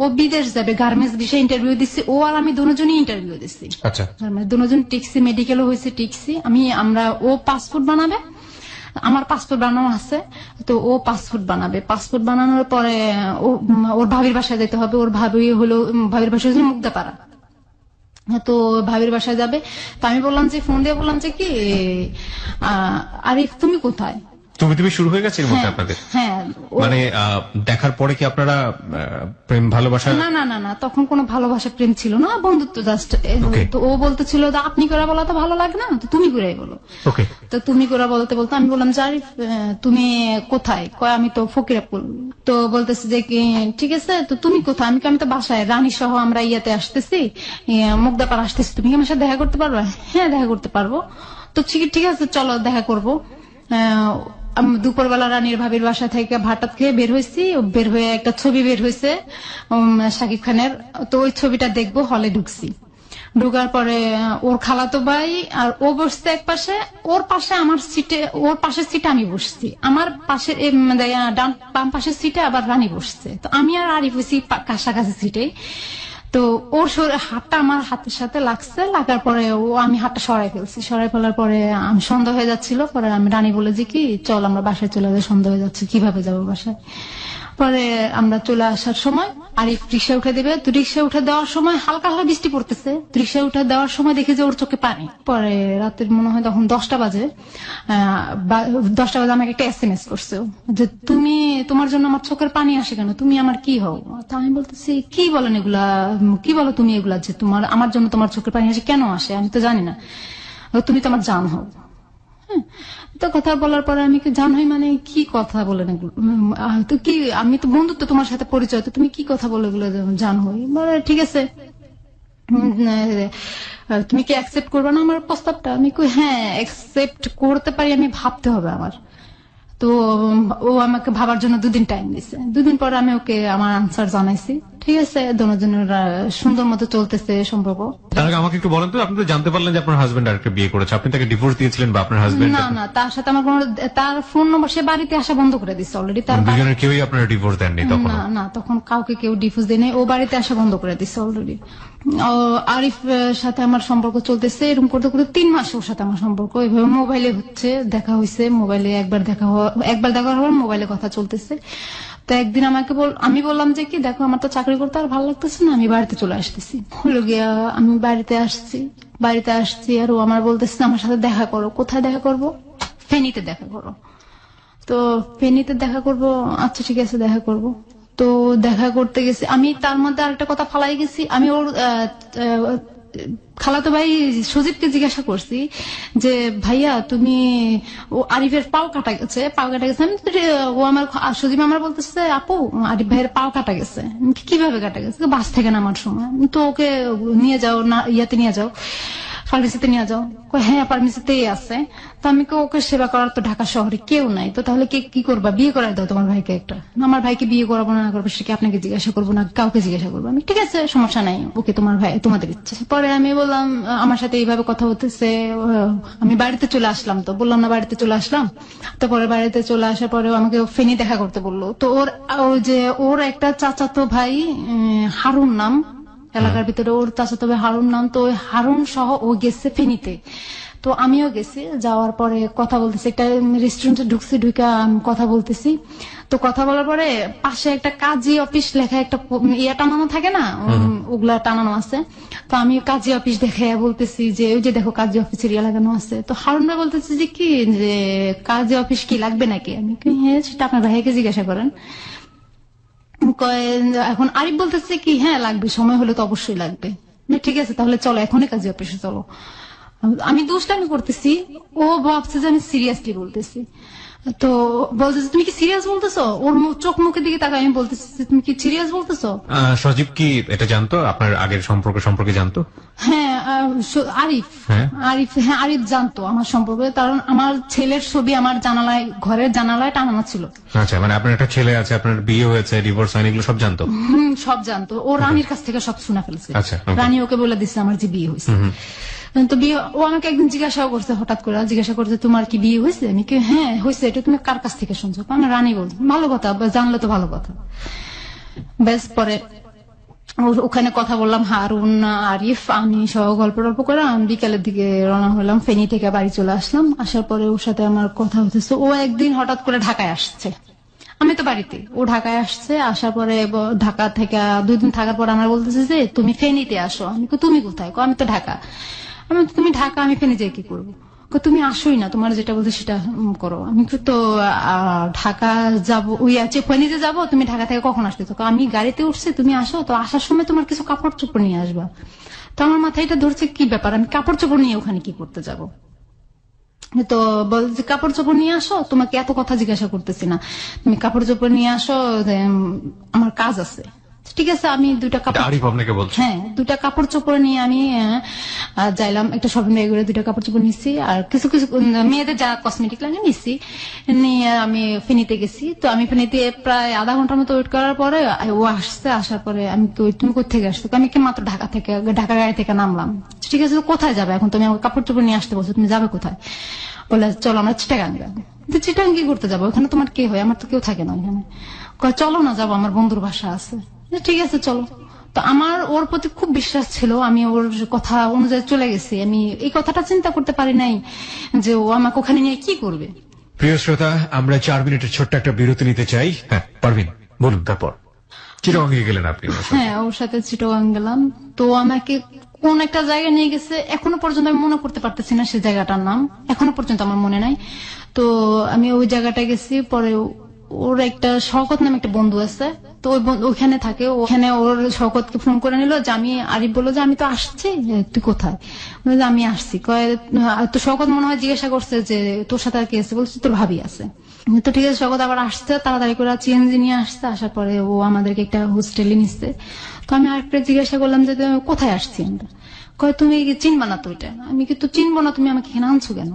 [SPEAKER 2] ও বিদেশ যাবে, গার্মেন্টস বিষয়ে ইন্টারভিউ দিচ্ছি, ও আর আমি দুজনই ইন্টারভিউ দিচ্ছি।
[SPEAKER 3] আচ্ছা,
[SPEAKER 2] দুজন টিকছি, মেডিকেলও হয়েছে টিকছি। ও পাসপোর্ট বানাবে, আমার পাসপোর্ট বানানো আছে। তো ও পাসপোর্ট বানাবে, পাসপোর্ট বানানোর পরে ওর ভাবির বাসায় যেতে হবে। ওর ভাবির বাসা হলো মুগদাপাড়া। তো ভাবির বাসায় যাবে। তো আমি বললাম যে, ফোন দিয়ে বললাম যে কি আরিফ তুমি কোথায়?
[SPEAKER 3] তুমি শুরু হয়ে গেছে এর মধ্যে আপনাদের?
[SPEAKER 2] হ্যাঁ,
[SPEAKER 3] মানে দেখার পরে কি আপনারা প্রেম ভালোবাসা?
[SPEAKER 2] না না না না, তখন কোনো ভালোবাসা প্রেম ছিল না, বন্ধুত্ব জাস্ট। তো ও বলতেছিল আপনি করে বলা তো ভালো লাগে না, তো তুমি করে বলো। তো তুমি করে বলতে বলতে আমি বললাম যে আরিফ তুমি কোথায়? কয় আমি তো ফকিরাপুর। তো বলতেছে যে কি ঠিক আছে, তো তুমি কোথায়? আমি তো বাসায়, রানী সহ আমরা ইয়াতে আসতেছি, মুগদাপাড়া আসতেছি, তুমি কি আমার সাথে দেখা করতে পারবে? হ্যাঁ দেখা করতে পারবো। তো ঠিক আছে চলো দেখা করবো। দুপুরবেলা রানীর ভাবির বাসা থেকে ভাত খেয়ে বের হয়েছি, বের হয়ে একটা ছবি বের হয়েছে শাকিব খানের, তো ওই ছবিটা দেখবো, হলে ঢুকছি। ঢুকার পরে ওর খালাতো ভাই আর ও বসছে এক পাশে, ওর পাশে আমার সিটে, ওর পাশের সিটে আমি বসছি, আমার পাশে বাম পাশের সিটে আবার রানী বসছে। তো আমি আর আরিফ হয়েছি কাছাকাছি সিটে। তো ওর হাতটা আমার হাতের সাথে লাগছে, লাগার পরে আমি হাতটা সরাই ফেলার পরে আমি সন্দেহ হয়ে যাচ্ছিল। পরে আমি রানী বলে যে কি চল আমরা বাসায় চলে যাই, সন্দেহ হয়ে যাচ্ছে কিভাবে যাবো বাসায়। পরে আমরা চলে আসার সময় আরিফ রিক্সা উঠে দেবে। তো রিক্সা উঠে দেওয়ার সময় হালকা হালকা বৃষ্টি পড়তেছে, রিক্সা উঠে দেওয়ার সময় দেখি যে ওর চোখে পানি। পরে রাতের মনে হয় তখন 10টা বাজে, 10টা বাজে আমাকে একটা SMS করছে যে তোমার জন্য আমার চোখের পানি আসে কেন, তুমি আমার কি হও? তা আমি বলতেছি কি বলেন এগুলা, কি বলো তুমি এগুলা, যে আমার জন্য তোমার চোখের পানি আসে কেন আসে, আমি তো জানি না, তুমি তো আমার জান হও। তো কথা বলার পরে আমি কি জান হই মানে কি কথা বলেন এগুলো, তো কি আমি তো বন্ধুত্ব তোমার সাথে পরিচয়, তো তুমি কি কথা বলে এগুলো জান হই? বলে ঠিক আছে তুমি কি অ্যাকসেপ্ট করবে না আমার প্রস্তাবটা? আমি কই হ্যাঁ অ্যাকসেপ্ট করতে পারি, আমি ভাবতে হবে আমার। তো ও আমাকে ভাবার জন্য 2 দিন টাইম দিছে। 2 দিন পরে আমি ওকে আমার আনসার জানাইছি, ঠিক আছে, দুজনের সুন্দর মতো চলতেছে সম্পর্ক।
[SPEAKER 1] তার আগে আমাকে একটু বলেন তো, আপনি তো জানতে পারলেন যে আপনার হাজবেন্ড আরেকটা বিয়ে করেছে, আপনি তাকে ডিভোর্স দিয়েছিলেন বা আপনার হাজবেন্ড?
[SPEAKER 2] না না, তার সাথে আমার কোনো, তার ফোন নম্বর, সে বাড়িতে আসা বন্ধ করে দিচ্ছে অলরেডি। তার
[SPEAKER 1] দুজনের কেউই আপনার ডিভোর্স দেননি তখন?
[SPEAKER 2] না না, তখন কাউকে কেউ ডিভোর্স দেয়নি, ও বাড়িতে আসা বন্ধ করে দিচ্ছে অলরেডি। আরিফ সাথে আমার সম্পর্ক চলতেছে, এরকম করতে করতে 3 মাস ওর সাথে আমার সম্পর্ক এইভাবে মোবাইলে হচ্ছে, দেখা হয়েছে মোবাইলে, একবার দেখা হওয়ার মোবাইলে কথা চলতেছে। তো একদিন আমি বললাম যে কি দেখো, আমার তো চাকরি করতে আর ভালো লাগতেছে না, আমি বাড়িতে চলে আসতেছি। হলো গিয়া আমি বাড়িতে আসছি আর ও আমার বলতেছে আমার সাথে দেখা করো। কোথায় দেখা করবো? ফেনীতে দেখা করো। তো ফেনীতে দেখা করবো, আচ্ছা ঠিক আছে দেখা করবো। তো দেখা করতে গেছি আমি, তার মধ্যে আরেকটা কথা ফালাই গেছি। আমি ওর খালাতো ভাই সজীবকে জিজ্ঞাসা করছি যে ভাইয়া তুমি, ও আরিফের পাও কাটা গেছে। ও আমার সজীব আমার বলতেছে আপু আরিফ ভাইয়ের পাও কাটা গেছে। কিভাবে কাটা গেছে? বাস থেকে নামার সময়। তো ওকে নিয়ে যাও না, ইয়াতে নিয়ে যাও, ফার্মেসিতে নিয়ে যাও। হ্যাঁ ফার্মেসিতেই আছে। তো আমি ওকে সেবা করার তো ঢাকা শহরে কেউ নাই, তো তাহলে কি করবা? বিয়ে করাই দাও তোমার ভাইকে একটা। আমার ভাইকে বিয়ে করাবো না করবো সে কি আপনাকে জিজ্ঞাসা করবো না কাউকে জিজ্ঞাসা করবো? আমি ঠিক আছে সমস্যা নাই, ওকে তোমার ভাই তোমাদের ইচ্ছে। পরে আমি বললাম আমার সাথে এইভাবে কথা হতেছে, আমি বাড়িতে চলে আসলাম। তো বললাম না বাড়িতে চলে আসলাম। তো পরে বাড়িতে চলে আসার পরে আমাকে ফেনী দেখা করতে বললো। তো ওর একটা চাচাতো ভাই হারুন নাম, এলাকার ভিতরে ওর চাচাতো ভাই হারুন নাম। তো ওই হারুন সহ ও গেছে ফেনীতে। তো আমিও গেছি, যাওয়ার পরে কথা বলতেছি, একটা রেস্টুরেন্টে ঢুকছি, ঢুকা কথা বলতেছি। তো কথা বলার পরে পাশে একটা কাজী অফিস লেখা একটা ইয়া টানানো থাকে না, ওগুলা টানানো আছে। তো আমি কাজী অফিস দেখে বলতেছি যে ওই যে দেখো কাজী অফিসের ইয়া লাগানো আছে। তো হারুন ভাই বলতেছে যে কি, যে কাজী অফিস কি লাগবে নাকি? আমি হ্যাঁ সেটা আপনার ভাইকে জিজ্ঞাসা করেন। এখন আরিফ বলতেছে কি হ্যাঁ লাগবে, সময় হলে তো অবশ্যই লাগবে। ঠিক আছে তাহলে চলো এখনই কাজী অফিসে চলো। আমি দুষ্টামি করতেছি, ও ভাবছে যে আমি সিরিয়াসলি বলতেছি। তো বলতেছে তুমি কি সিরিয়াস বলতেছো? ওর চোখ মুখের দিকে তাকাই, আমি বলতেছি তুমি কি সিরিয়াস বলতেছো?
[SPEAKER 1] সজীব কি এটা জানতো, আপনার আগের সম্পর্কে জানতো?
[SPEAKER 2] হ্যাঁ আরিফ জানতো আমার সম্পর্কে, কারণ আমার ছেলের ছবি আমার ঘরের জানালায় টানানো ছিল।
[SPEAKER 1] আচ্ছা, মানে আপনার একটা ছেলে আছে, আপনার বিয়ে হয়েছে, ডিভোর্স হয়নি, এগুলো সব জানতো?
[SPEAKER 2] সব জানতো। ও রানীর কাছ থেকে সব শুনে ফেলছে।
[SPEAKER 1] আচ্ছা,
[SPEAKER 2] রানী ওকে বলে দিচ্ছে আমার যে বিয়ে হয়েছে। তো বিয়ে, ও আমাকে একদিন জিজ্ঞাসা করছে, হঠাৎ করে জিজ্ঞাসা করছে তোমার কি বিয়ে হয়েছে? আমি কি হ্যাঁ হয়েছে। এটা তুমি কার কাছ থেকে শুনছো? আমি রানী বলছি। ভালো কথা, জানলে তো ভালো কথা। বেশ পরে ওখানে কথা বললাম, হারুন আরিফ আমি সহ গল্প করে বিকালের দিকে রওনা হলাম। ফেনী থেকে বাড়ি চলে আসলাম। আসার পরে ওর সাথে আমার কথা হতেছে। ও একদিন হঠাৎ করে ঢাকায় আসছে, আমি তো বাড়িতে, ও ঢাকায় আসছে। আসার পরে ঢাকা থেকে 2 দিন থাকার পর আমার বলতেছে যে তুমি ফেনীতে আসো। আমি তুমি কোথায়? আমি তো ঢাকা। তুমি ঢাকা, আমি ফেনী যাই কি করবো? তুমি আসোই না, তোমার যেটা বলছো সেটা করো। আমি তো ঢাকা যাবো, ফেনীতে যাবো, তুমি ঢাকা থেকে কখন আসতে? আমি গাড়িতে উঠছি, তুমি আসো। তো আসার সময় তোমার কিছু কাপড় চোপড় নিয়ে আসবা। তো আমার মাথায় এটা ধরছে কি ব্যাপার, আমি কাপড় চোপড় নিয়ে ওখানে কি করতে যাবো? তো বলছে কাপড় চোপড় নিয়ে আসো, তোমাকে এত কথা জিজ্ঞাসা করতেছি না, তুমি কাপড় চোপড় নিয়ে আসো, আমার কাজ আছে। ঠিক আছে আমি 2টা কাপড়, হ্যাঁ 2টা কাপড় চোপড় নিয়ে আমি যাইলাম একটা শপিং ব্যাগ করে 2টা কাপড় চোপড় নিচ্ছি, আর কিছু মেয়েদের যা কসমেটিক লাগে নিচ্ছি, নিয়ে আমি ফেনীতে গেছি। তো আমি ফেনীতে প্রায় আধা ঘন্টার মতো ওয়েট করার পরে ও আসছে। আসার পরে আমি তুমি কোথেকে আসছো? আমি কি মাত্র ঢাকা গাড়ি থেকে নামলাম। ঠিক আছে কোথায় যাবে এখন? তুমি আমাকে কাপড় চোপড় নিয়ে আসতে বলছো, তুমি যাবে কোথায়? বলে চলো আমরা চিটাগাং যাবো। চিটাগাং কি করতে যাবো? ওখানে তোমার কে হয়? আমার তো কেউ থাকে না ওখানে। চলো না যাবো, আমার বন্ধুর বাসা আছে। ঠিক আছে চলো। তো আমার ওর প্রতি খুব বিশ্বাস ছিল, আমি ওর কথা অনুযায়ী চলে গেছি। আমি এই কথাটা চিন্তা করতে পারি নাই যে ও আমাকে ওখানে নিয়ে কি করবে।
[SPEAKER 3] প্রিয় শ্রোতা, আমরা 4 মিনিটের ছোট্ট একটা বিরতি নিতে চাই।
[SPEAKER 1] হ্যাঁ পারভিন বলুন, তারপর চিটাগাং গেলেন আপনি?
[SPEAKER 2] হ্যাঁ ওর সাথে চিটাগাং গেলাম। তো আমাকে কোন একটা জায়গায় নিয়ে গেছে, এখনো পর্যন্ত আমি মনে করতে পারতেছি না সে জায়গাটার নাম, এখনো পর্যন্ত আমার মনে নাই। তো আমি ওই জায়গাটা গেছি। পরে ওর একটা শওকত নামে একটা বন্ধু আছে, তো ওইখানে থাকে। ওখানে ওর শওকতকে ফোন করে নিল যে আমি, আরিফ বললো যে আমি তো আসছি, তুই কোথায়? আমি আসছি। তো শওকত মনে হয় জিজ্ঞাসা করছে যে তোর সাথে আর কে আছে? বলছে তোর ভাবি আছে। তো ঠিক আছে শওকত আবার আসছে, তাড়াতাড়ি করে সিএনজি নিয়ে আসছে। আসার পরে ও আমাদেরকে একটা হোস্টেলে নিচ্ছে। তো আমি আরেকটা জিজ্ঞাসা করলাম যে কোথায় আসছি আমরা? তুমি চিনবা না তো এটা? আমি কিন্তু চিনবো না, তুমি আমাকে এখানে আনছো কেন?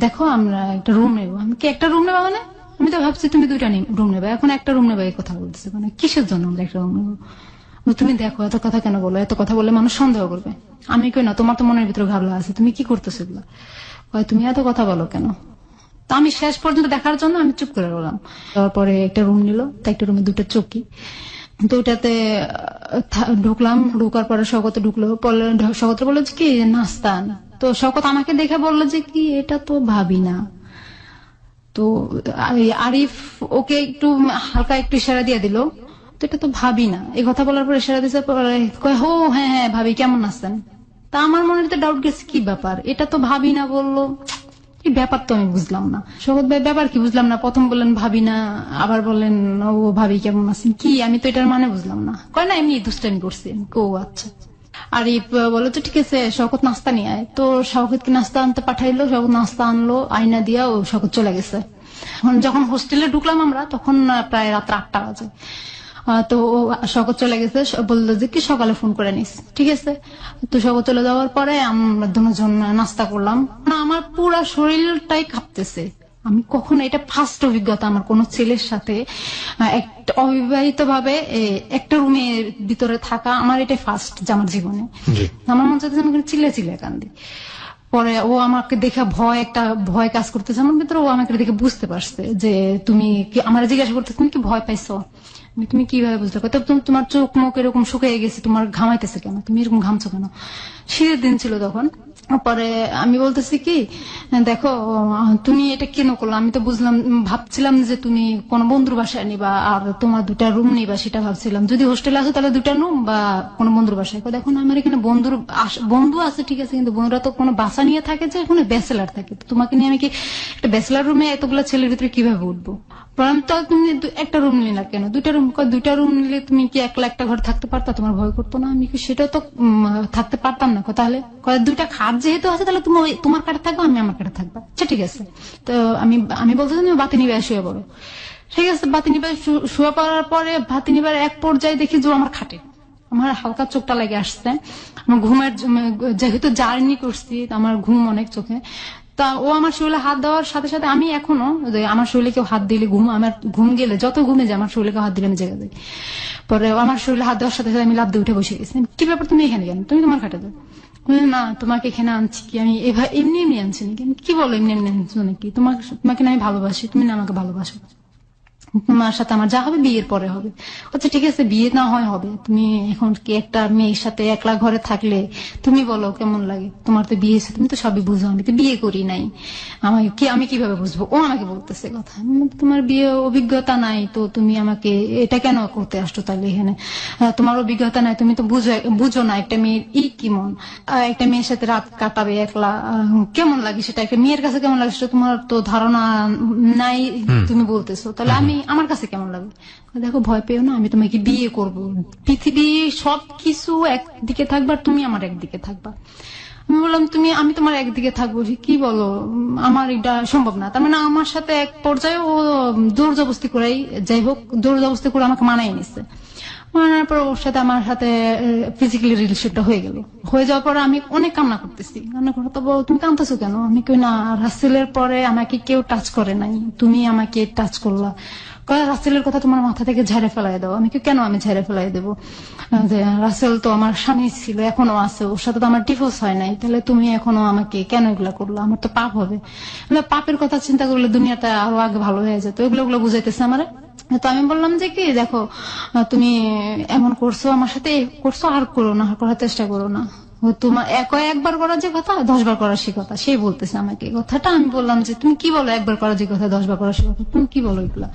[SPEAKER 2] দেখো আমরা একটা রুম নেবো। আমি কি একটা রুম নেবো মানে? আমি তো ভাবছি তুমি 2টা রুম নেবে, এখন একটা রুম নেবে এই কথা বলতেছে, মানে কিসের জন্য আমরা একটা রুম নেবো? তুমি দেখো এত কথা কেন বলো, এত কথা বললে মানুষ সন্দেহ করবে। আমি কই না, তোমার তো মনের ভিতরে ঘাবলা আছে, তুমি কি করতেছো এগুলা, তুমি এত কথা বলো কেন? তো আমি শেষ পর্যন্ত দেখার জন্য আমি চুপ করে রইলাম। তারপরে একটা রুম নিল, তো একটা রুমে 2টা চৌকি, তো ওটাতে ঢুকলাম। ঢুকার পরে শওকত ঢুকলো, শওকত বললো যে কি নাস্তা আনা। তো শওকত আমাকে দেখে বললো যে কি এটা তো ভাবি না। তো আরিফ ওকে একটু হালকা একটু ইশারা দিয়ে দিল, তো এটা তো ভাবি না। এই কথা বলার পর ইশারা দিচ্ছে, কয় হো হ্যাঁ হ্যাঁ ভাবি কেমন আছেন। তা আমার মনে হচ্ছে ডাউট গেছে, কি ব্যাপার, এটা তো ভাবি না বললো, কি ব্যাপার তো আমি বুঝলাম না। শওকত ভাই ব্যাপার কি বুঝলাম না, প্রথম বললেন ভাবি না, আবার বললেন ও ভাবি কেমন আছেন, কি আমি তো এটার মানে বুঝলাম না। কয় না এমনি দুষ্টামি করছি। ও আচ্ছা। আরিফ বলো তো ঠিক আছে শওকত নাস্তা নিয়ে আয়। তো শওকতকে নাস্তা আনতে পাঠাইলো, শওকত নাস্তা আনলো, আয়না দিয়া ও শওকত চলে গেছে। যখন হোস্টেলে ঢুকলাম আমরা তখন প্রায় রাত 8টা বাজে। তো ও শওকত চলে গেছে, বললো যে কি সকালে ফোন করে নিস, ঠিক আছে। তো শওকত চলে যাওয়ার পরে আমরা দুজন নাস্তা করলাম। আমার পুরা শরীরটাই কাঁপতেছে। আমি কখনো, এটা ফার্স্ট অভিজ্ঞতা আমার কোন ছেলের সাথে অবিবাহিত ভাবে একটা রুমের ভিতরে থাকা, আমার এটা ফার্স্ট আমার জীবনে। আমার মনে হচ্ছে আমি চিল্লে চিল্লে কান্দি। পরে ও আমাকে দেখে ভয় কাজ করতেছে আমার ভিতরে। ও আমাকে দেখে বুঝতে পারছে যে তুমি কি, আমার জিজ্ঞাসা করতে তুমি কি ভয় পাইছো, তুমি কিভাবে বুঝতে পারো, তোমার চোখ মুখ এরকম শুকিয়ে গেছে, তোমার ঘামাইতেছে কেন, তুমি এরকম ঘামছো কেন। শীতের দিন ছিল তখন। পরে আমি বলতেছি কি দেখো তুমি এটা কেন করলো, আমি তো বুঝলাম, ভাবছিলাম যে তুমি কোন বন্ধুর বাসায় নিবা আর তোমার 2টা রুম নিবা, সেটা ভাবছিলাম। যদি হোস্টেলে আসো তাহলে 2টা রুম বা কোনো বন্ধুর বাসায়। দেখো আমার এখানে বন্ধু আছে ঠিক আছে, কিন্তু বন্ধুরা তো কোনো বাসা নিয়ে থাকে, যে এখানে ব্যাচেলার থাকে। তোমাকে নিয়ে আমি কি একটা ব্যাচেলার রুমে এতগুলো ছেলের ভিতরে কিভাবে উঠবো? তো তুমি একটা রুম নিলা কেন? 2টা রুম। 2টা রুম নিলে তুমি কি একলা একটা ঘর থাকতে পারতা, তোমার ভয় করতো না? আমি কি সেটা তো থাকতে পারতাম না। তাহলে 2টা খাট যেহেতু আছে তাহলে তুমি তোমার কাটে থাকবো, আমি আমার কাটে থাকবো, আচ্ছা ঠিক আছে। তো আমি বলতে তুমি বাতি নিবে শুয়ে পড়ো, ঠিক আছে। বাতি নিবে শুয়ে পড়ার পরে বাতি নিবার এক পর্যায়ে দেখি যে আমার খাটে, আমার হালকা চোখটা লেগে আসছে। আমার ঘুমের, যেহেতু জার্নি করছি আমার ঘুম অনেক চোখে। তা ও আমার শরীরে হাত দেওয়ার সাথে সাথে আমি এখনো, আমার শরীরে কেউ হাত দিলে আমার ঘুম গেলে যত ঘুমে যায় আমার শরীরে কেউ হাত দিলে আমি জেগে যাই। পরে আমার শরীরে হাত দেওয়ার সাথে সাথে আমি লাফ দিয়ে উঠে বসে গেছি। কি ব্যাপার তুমি এখানে কেন, তুমি তোমার খাটে যাও। না তোমাকে এখানে আনছি কি আমি এমনি এমনি আনছি নাকি? কি বলো এমনি এমনি আনছো নাকি? তোমাকে না আমি ভালোবাসি, তুমি না আমাকে ভালোবাসো। তোমার সাথে আমার যা হবে বিয়ের পরে হবে। আচ্ছা ঠিক আছে বিয়ে না হয় হবে, তুমি এখন কি একটা মেয়ের সাথে একলা ঘরে থাকলে তুমি বলো কেমন লাগে? তোমার তো বিয়ে, তুমি তো সবই বুঝো, আমি তো বিয়ে করি নাই, আমি কিভাবে বুঝবো? ও আমাকে বলতেছে কথা, তোমার বিয়ে অভিজ্ঞতা নাই তো তুমি আমাকে এটা কেন করতে আসছো তাহলে এখানে? তোমার অভিজ্ঞতা নাই, তুমি তো বুঝো না একটা মেয়ের কি মন, একটা মেয়ের সাথে রাত কাটাবে একলা কেমন লাগে, সেটা একটা মেয়ের কাছে কেমন লাগে সেটা তোমার তো ধারণা নাই, তুমি বলতেছো তাহলে আমার কাছে কেমন লাগে? দেখো ভয় পেও না, আমি তোমাকে বিয়ে করব, পৃথিবী সবকিছু একদিকে থাকবা, তুমি আমার একদিকে থাকবা। আমি বললাম আমি তোমার একদিকে থাকবো, কি বলো, আমার এটা সম্ভব না। তার মানে আমার সাথে এক পর্যায়ে ও জোর জবরদস্তি করেই, যাই হোক জোর জবরদস্তি করে আমাকে মানাই নিচ্ছে। মানানোর পর ওর সাথে আমার সাথে ফিজিক্যালি রিলেশনটা হয়ে গেল। হয়ে যাওয়ার পর আমি অনেক কান্না করতেছি, কান্না করে তো তুমি কাঁদতেছো কেন? আমি কই না রাসেলের পরে আমাকে কেউ টাচ করে নাই, তুমি আমাকে টাচ করলা। রাসেলের কথা তোমার মাথা থেকে ঝেড়ে ফেলাই দাও। আমি কেন আমি ঝেড়ে ফেলাই দেবো? রাসেল তো আমার স্বামী ছিল, এখনো আছে, ওর সাথে তো আমার ডিভোর্স হয় নাই, তাহলে তুমি এখনো আমাকে কেন এগুলা করলো? আমার তো পাপ হবে। পাপের কথা চিন্তা করলে দুনিয়াটা আরো আগে ভালো হয়ে যেত। এগুলো বুঝাইতেছে আমারে। তো আমি বললাম যে কি দেখো তুমি এমন করছো আমার সাথে, করছো আর করো না, করার চেষ্টা করো না। তোমার একবার করার যে কথা 10 বার করার সে কথা, সেই বলতেছে আমাকে কথাটা। আমি বললাম যে তুমি কি বলো, একবার করার যে কথা 10 বার করার সে কথা, তুমি কি বলো এগুলা?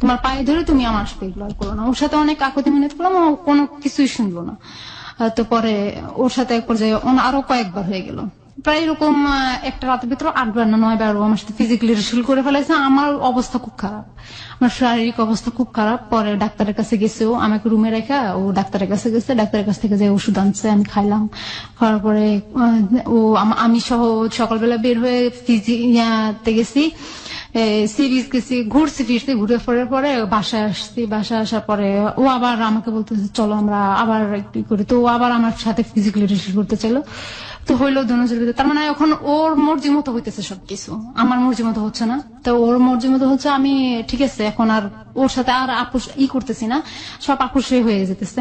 [SPEAKER 2] তোমার পায়ে ধরে তুমি আমার সাথে এগুলো করো না। ওর সাথে অনেক কাকুতি মিনতি করলাম, ও কোনো কিছুই শুনলো না। তো পরে ওর সাথে এক পর্যায়ে আরো কয়েকবার হয়ে গেল, প্রায় এরকম একটা রাতের ভিতরে 8 বার না 9 বার আমার সাথে ফিজিক্যালি রিলেশন করে ফেলেছে। আমার অবস্থা খুব খারাপ, আমার শারীরিক অবস্থা খুব খারাপ। পরে ডাক্তারের কাছে গেছে, ও আমাকে রুমে রেখা ও ডাক্তারের কাছে গেছে, ডাক্তারের কাছ থেকে যে ওষুধ আনছে আমি খাইলাম। খাওয়ার পরে আমি সহ সকালবেলা বের হয়ে ফিজিতে গেছি, সিরিজ গেছি, ঘুরছি ফিরছি, ঘুরে ফেরার পরে বাসায় আসছি। বাসায় আসার পরে ও আবার আমাকে বলতেছে চলো আমরা আবার একটু করি। তো ও আবার আমার সাথে ফিজিক্যালি রিলেশন করতে চাইলো। তো হইলো দুজনের ভিতরে, তার মানে এখন ওর মর্জি মতো হইতেছে সবকিছু, আমার মর্জি মতো হচ্ছে না। তো ওর মর্জি মতো হচ্ছে, আমি ঠিক আছে এখন আর ওর সাথে আর আপুস করতেছি না, সব আপুসে হয়ে যেতেছে।